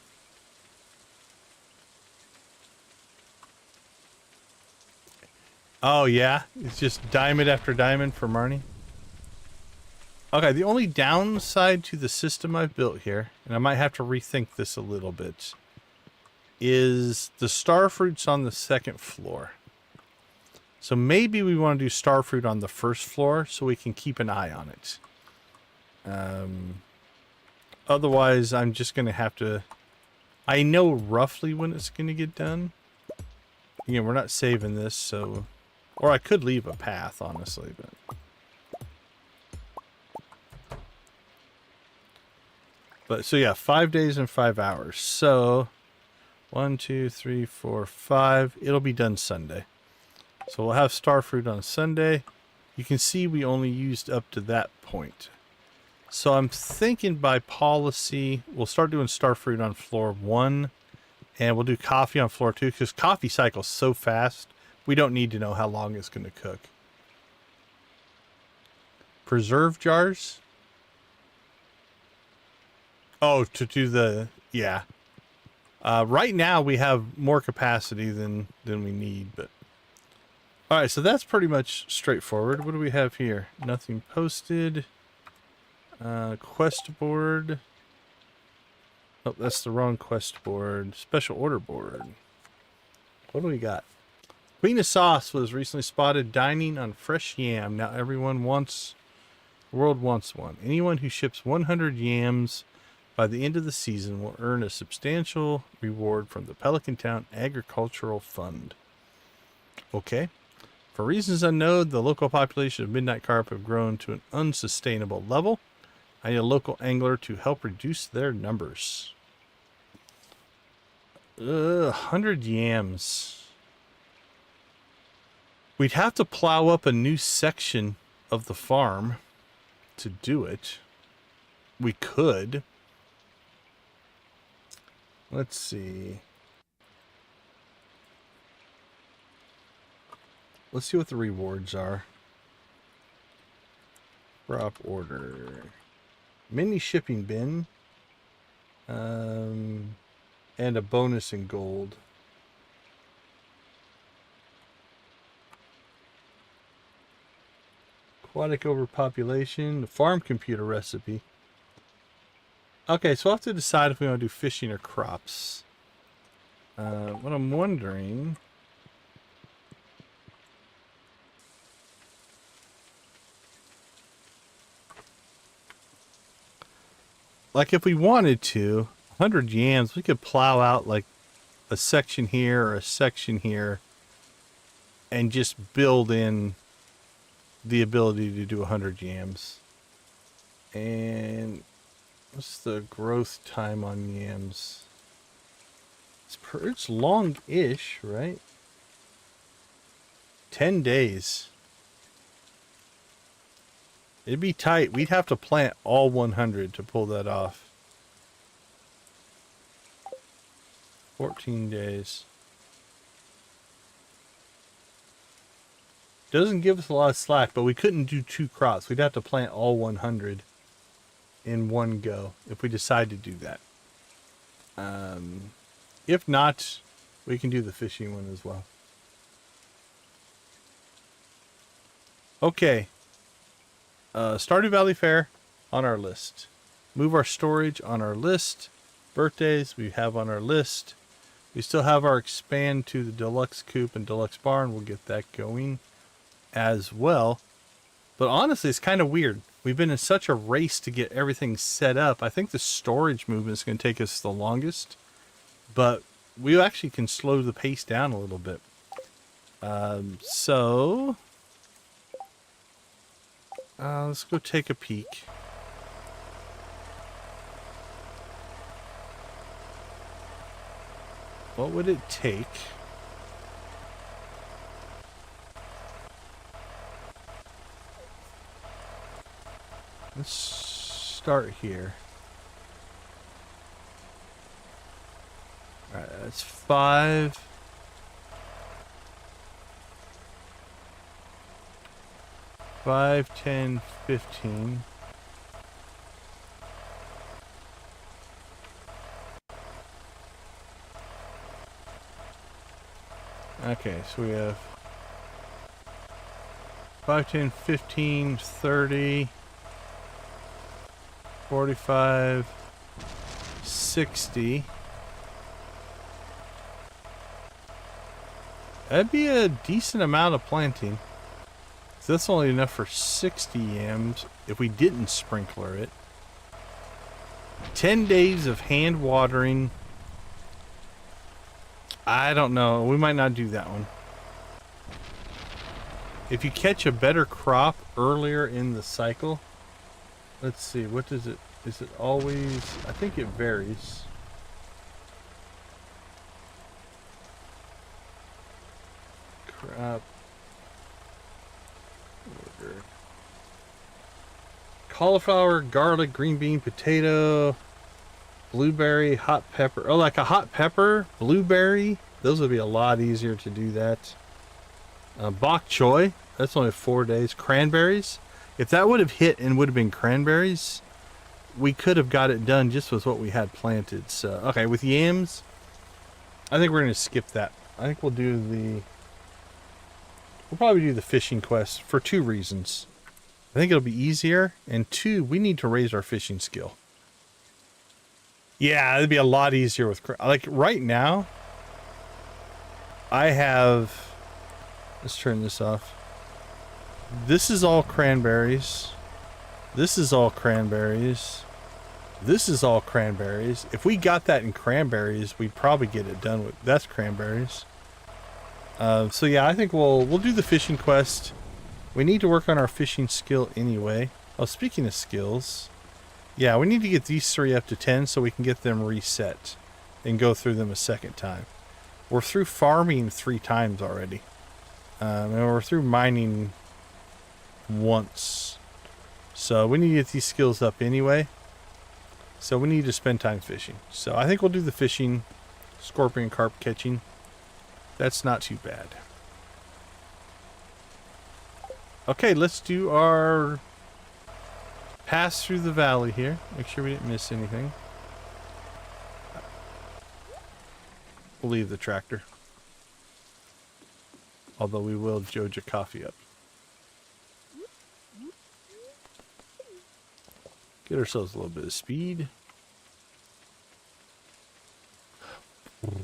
Oh, yeah? It's just diamond after diamond for Marnie? Okay, the only downside to the system I've built here, and I might have to rethink this a little bit, is the Starfruit's on the second floor. So maybe we want to do Starfruit on the first floor so we can keep an eye on it. Otherwise, I'm just going to have to... I know roughly when it's going to get done. Again, we're not saving this, so... Or I could leave a path, honestly, but so yeah, 5 days and 5 hours. So 1, 2, 3, 4, 5. It'll be done Sunday. So we'll have Starfruit on Sunday. You can see we only used up to that point. So I'm thinking by policy, we'll start doing Starfruit on floor 1. And we'll do coffee on floor 2. Because coffee cycles so fast, we don't need to know how long it's going to cook. Preserve jars. Oh, to do the... Yeah. Right now, we have more capacity than we need, but... Alright, so that's pretty much straightforward. What do we have here? Nothing posted. Quest board. Oh, that's the wrong quest board. Special order board. What do we got? Queen of Sauce was recently spotted dining on fresh yam. Now everyone wants... The world wants one. Anyone who ships 100 yams by the end of the season will earn a substantial reward from the Pelican Town Agricultural Fund. Okay. For reasons unknown, the local population of midnight carp have grown to an unsustainable level. I need a local angler to help reduce their numbers. 100 yams. We'd have to plow up a new section of the farm to do it. We could. Let's see. Let's see what the rewards are. Crop order. Mini shipping bin. And a bonus in gold. Aquatic overpopulation. The farm computer recipe. Okay, so I'll have to decide if we want to do fishing or crops. What I'm wondering... Like if we wanted to, 100 yams, we could plow out like a section here or a section here and just build in the ability to do 100 yams. And what's the growth time on yams? It's long-ish, right? 10 days. It'd be tight. We'd have to plant all 100 to pull that off. 14 days. Doesn't give us a lot of slack, but we couldn't do 2 crops. We'd have to plant all 100 in one go if we decide to do that. If not, we can do the fishing one as well. Okay. Stardew Valley Fair on our list. Move our storage on our list. Birthdays we have on our list. We still have our expand to the deluxe coop and deluxe barn. We'll get that going as well. But honestly, it's kind of weird. We've been in such a race to get everything set up. I think the storage movement is going to take us the longest. But we actually can slow the pace down a little bit. Let's go take a peek. What would it take? Let's start here. Alright, that's 5. 5, 10, 15. Okay, so we have 5, 10, 15, 30, 45, 60. That'd be a decent amount of planting. So that's only enough for 60 yams if we didn't sprinkler it. 10 days of hand watering. I don't know. We might not do that one. If you catch a better crop earlier in the cycle, let's see, what does it, is it always, I think it varies. Crop order. Cauliflower, garlic, green bean, potato, blueberry, hot pepper. Oh, like a hot pepper, blueberry. Those would be a lot easier to do that. Bok choy. That's only 4 days. Cranberries. If that would have hit and would have been cranberries, we could have got it done just with what we had planted. So, okay, with yams, I think we're going to skip that. I think we'll probably do the fishing quest for 2 reasons. I think it'll be easier, and 2, we need to raise our fishing skill. Yeah, it'd be a lot easier with, like right now, I have, let's turn this off. This is all cranberries. This is all cranberries. This is all cranberries. If we got that in cranberries, we'd probably get it done with, that's cranberries. So yeah, I think we'll do the fishing quest. We need to work on our fishing skill anyway. Oh, speaking of skills, yeah, we need to get these 3 up to 10 so we can get them reset and go through them a second time. We're through farming 3 times already. And we're through mining once. So we need to get these skills up anyway. So we need to spend time fishing. So I think we'll do the fishing, scorpion carp catching. That's not too bad. Okay, let's do our pass through the valley here. Make sure we didn't miss anything. We'll leave the tractor. Although we will Joja Coffee up. Get ourselves a little bit of speed.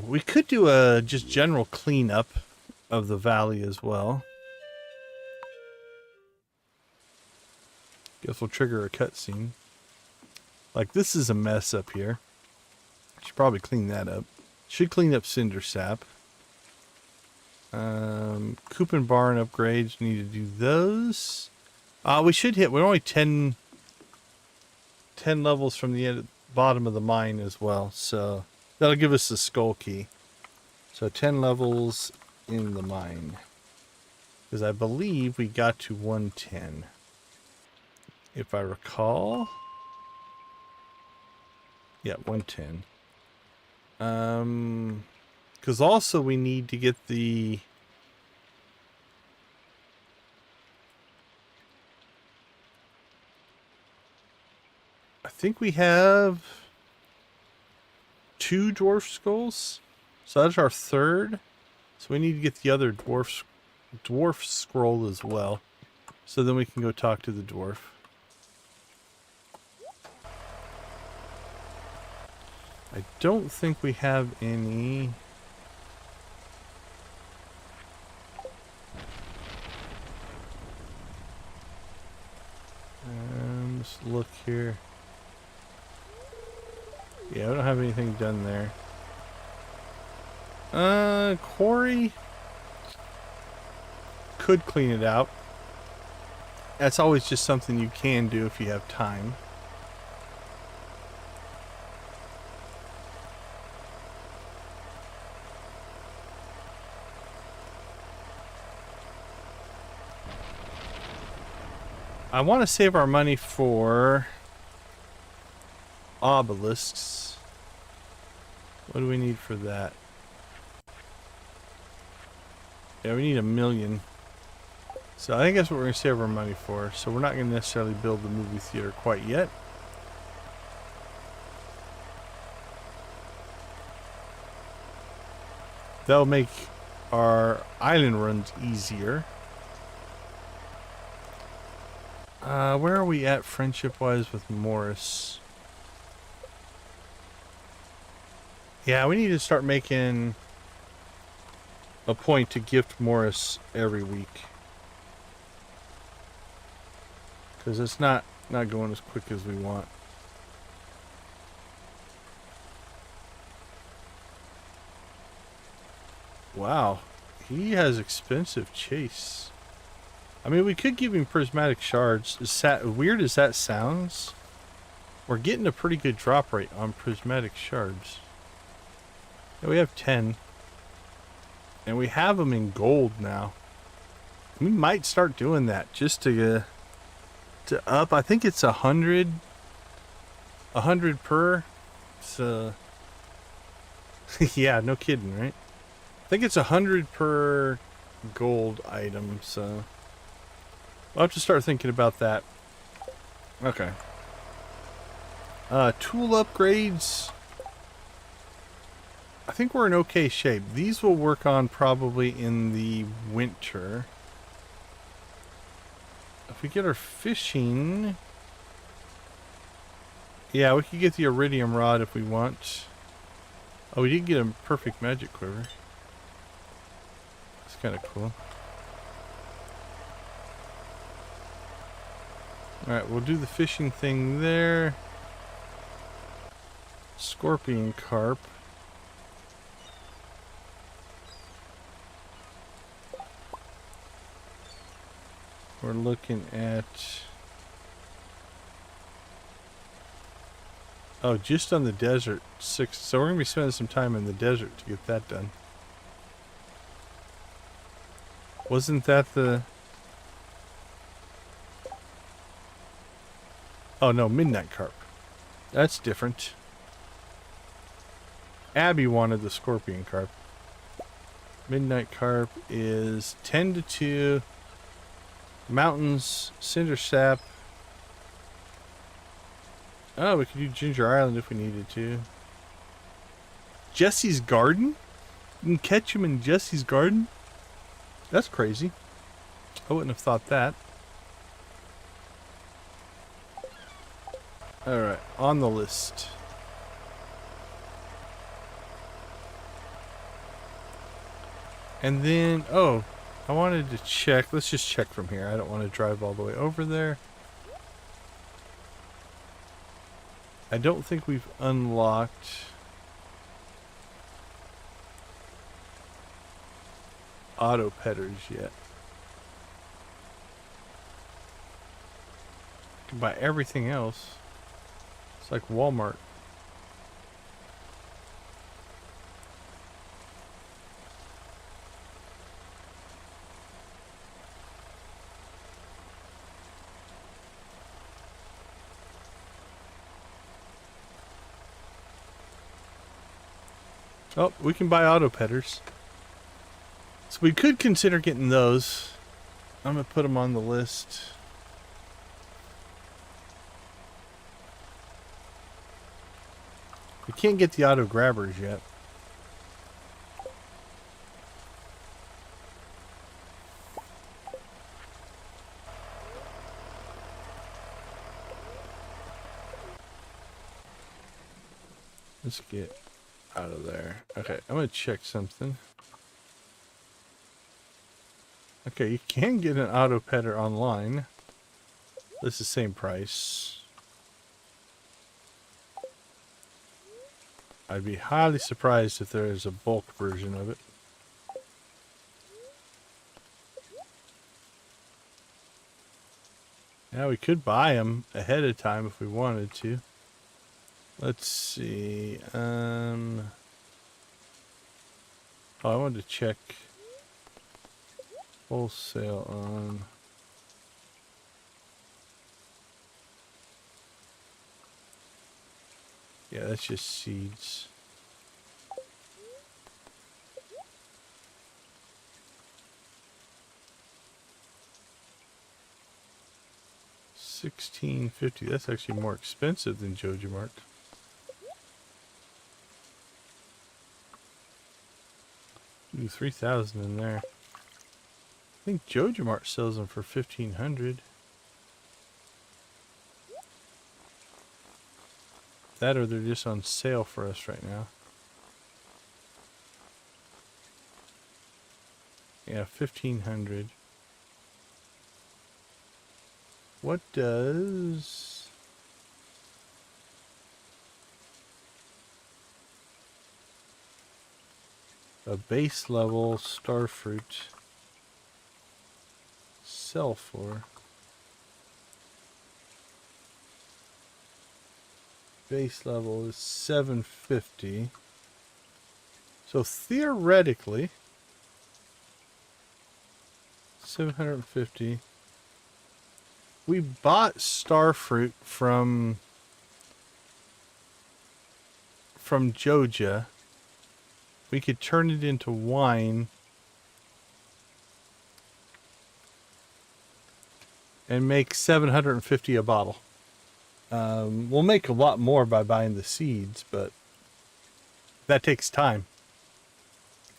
We could do a just general cleanup of the valley as well. Guess we'll trigger a cutscene. Like, this is a mess up here. Should probably clean that up. Should clean up cinder sap. Coop and barn upgrades. Need to do those. We should hit. We're only 10 levels from the bottom of the mine as well. So that'll give us the skull key. So 10 levels in the mine. Because I believe we got to 110. If I recall. Yeah, 110. Because also we need to get the... I think we have 2 dwarf skulls. So that's our 3rd. So we need to get the other dwarf scroll as well. So then we can go talk to the dwarf. I don't think we have any... Let's look here. Yeah, we don't have anything done there. Quarry could clean it out. That's always just something you can do if you have time. I want to save our money for obelisks. What do we need for that? Yeah, we need 1 million. So I think that's what we're going to save our money for. So we're not going to necessarily build the movie theater quite yet. That'll make our island runs easier. Where are we at friendship-wise with Morris? Yeah, we need to start making a point to gift Morris every week. Because it's not going as quick as we want. Wow. He has expensive chase. I mean, we could give him prismatic shards. As weird as that sounds, we're getting a pretty good drop rate on prismatic shards. Yeah, we have 10. And we have them in gold now. We might start doing that just to up. I think it's 100 per. So yeah, no kidding, right? I think it's 100 per gold item, so I'll have to start thinking about that. Okay. Tool upgrades. I think we're in okay shape. These will work on probably in the winter. If we get our fishing... Yeah, we could get the iridium rod if we want. Oh, we did get a perfect magic quiver. That's kind of cool. Alright, we'll do the fishing thing there. Scorpion carp. We're looking at... Oh, just on the desert, 6. So we're going to be spending some time in the desert to get that done. Wasn't that the... Oh, no, midnight carp. That's different. Abby wanted the scorpion carp. Midnight carp is 10 to 2. Mountains, cinder sap. Oh, we could do Ginger Island if we needed to. Jesse's garden? You can catch him in Jesse's garden? That's crazy. I wouldn't have thought that. Alright, on the list. And then, oh, I wanted to check. Let's just check from here. I don't want to drive all the way over there. I don't think we've unlocked auto petters yet. You can buy everything else. It's like Walmart. Oh, we can buy auto petters. So we could consider getting those. I'm going to put them on the list. We can't get the auto grabbers yet. Let's get out of there. Okay, I'm going to check something. Okay, you can get an auto petter online. This is the same price. I'd be highly surprised if there is a bulk version of it. Now we could buy them ahead of time if we wanted to. Let's see. Oh, I wanted to check wholesale on. Yeah, that's just seeds. $16.50. That's actually more expensive than Jojamo. Ooh, 3,000 in there. I think Jojamo sells them for 1,500. That or they're just on sale for us right now. Yeah, 1500. What does a base level Starfruit sell for? Base level is 750. So theoretically, 750. We bought Starfruit from Joja. We could turn it into wine and make 750 a bottle. We'll make a lot more by buying the seeds, but that takes time.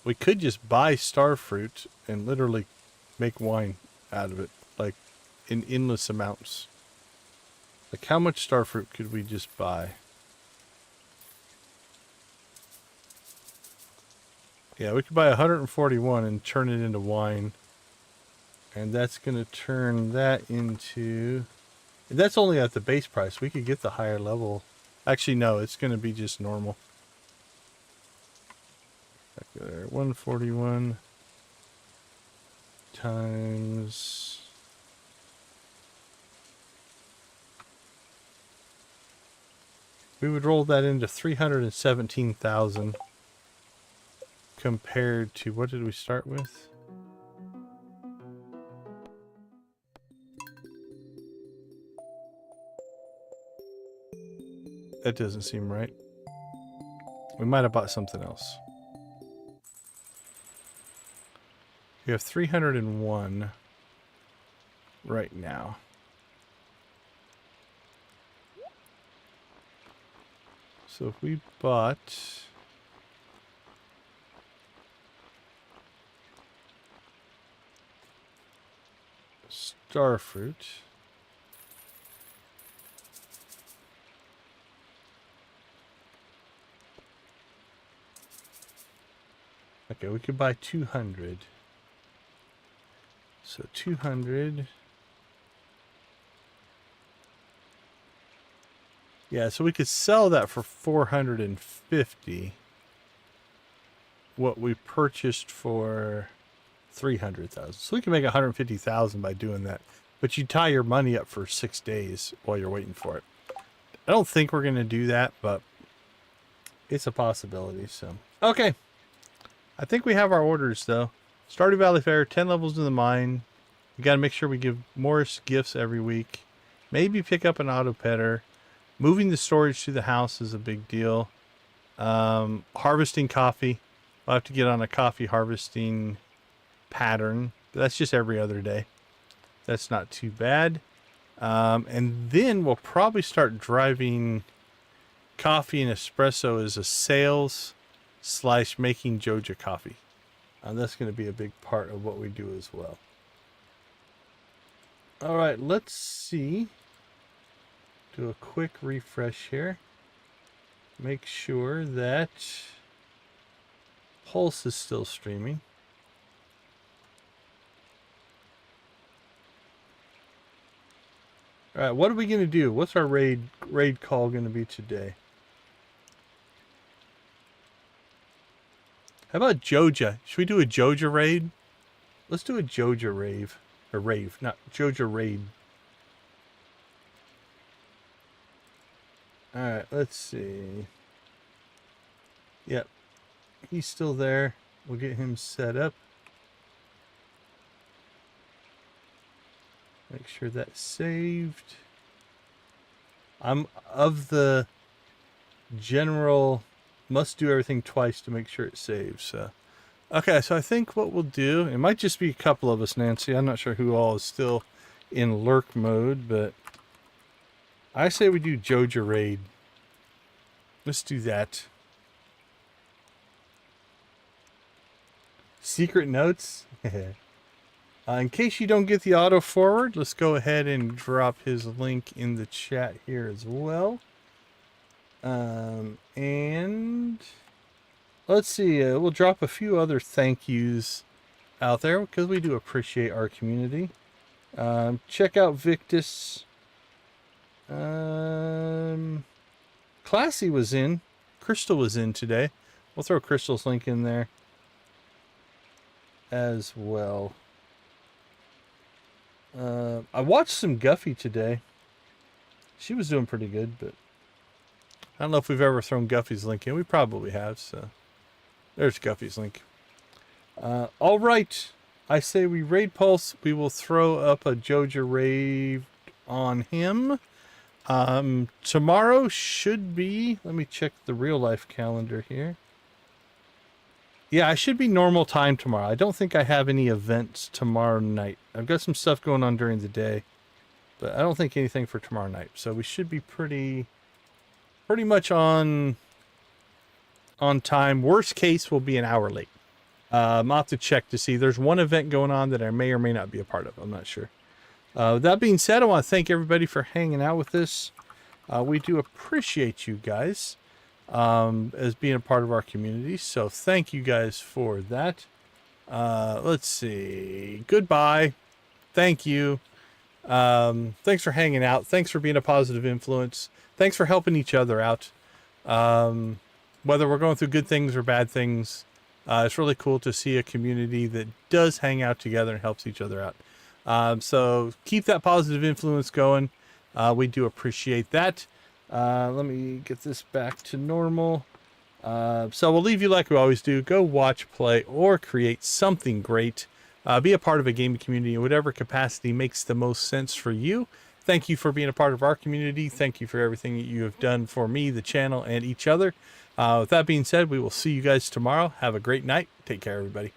We could just buy Starfruit and literally make wine out of it, like in endless amounts. Like how much Starfruit could we just buy? Yeah, we could buy 141 and turn it into wine. And that's going to turn that into... That's only at the base price. We could get the higher level. Actually, no, it's going to be just normal. Back there, 141 times... We would roll that into 317,000 compared to... What did we start with? That doesn't seem right. We might have bought something else. We have 301 right now. So if we bought Starfruit, okay, we could buy 200. So 200. Yeah, so we could sell that for 450. What we purchased for 300,000. So we can make 150,000 by doing that. But you tie your money up for 6 days while you're waiting for it. I don't think we're going to do that, but it's a possibility. So okay. I think we have our orders though. Stardew Valley Fair, 10 levels in the mine. We got to make sure we give Morris gifts every week. Maybe pick up an auto petter. Moving the storage to the house is a big deal. Harvesting coffee. I'll have to get on a coffee harvesting pattern. That's just every other day. That's not too bad. And then we'll probably start driving Coffee and Espresso as a sales / making Joja Coffee. That's going to be a big part of what we do as well. All right, let's see. Do a quick refresh here. Make sure that Pulse is still streaming. All right, what are we going to do? What's our raid call going to be today? How about Joja? Should we do a Joja raid? Let's do a Joja rave. Or rave, not Joja raid. Alright, let's see. Yep. He's still there. We'll get him set up. Make sure that's saved. I'm of the general must do everything twice to make sure it saves. So. Okay, so I think what we'll do, it might just be a couple of us, Nancy. I'm not sure who all is still in lurk mode, but I say we do Joja raid. Let's do that. Secret notes? In case you don't get the auto forward, let's go ahead and drop his link in the chat here as well. And let's see, we'll drop a few other thank yous out there because we do appreciate our community. Check out Victus. Classy was in. Crystal was in today. We'll throw Crystal's link in there as well. I watched some Guffy today. She was doing pretty good, but I don't know if we've ever thrown Guffy's link in. We probably have, so there's Guffy's link. All right. I say we raid Pulse. We will throw up a Joja raid on him. Tomorrow should be, let me check the real life calendar here. Yeah, I should be normal time tomorrow. I don't think I have any events tomorrow night. I've got some stuff going on during the day, but I don't think anything for tomorrow night. So we should be pretty much on time. Worst case, we'll be an hour late. I'll have to check to see. There's one event going on that I may or may not be a part of. I'm not sure. With that being said, I want to thank everybody for hanging out with us. We do appreciate you guys as being a part of our community. So thank you guys for that. Let's see. Goodbye. Thank you. Thanks for hanging out. Thanks for being a positive influence. Thanks for helping each other out. Whether we're going through good things or bad things, it's really cool to see a community that does hang out together and helps each other out. So keep that positive influence going. We do appreciate that. Let me get this back to normal. So we'll leave you like we always do. Go watch, play, or create something great. Be a part of a gaming community in whatever capacity makes the most sense for you. Thank you for being a part of our community. Thank you for everything that you have done for me, the channel, and each other. With that being said, we will see you guys tomorrow. Have a great night. Take care, everybody.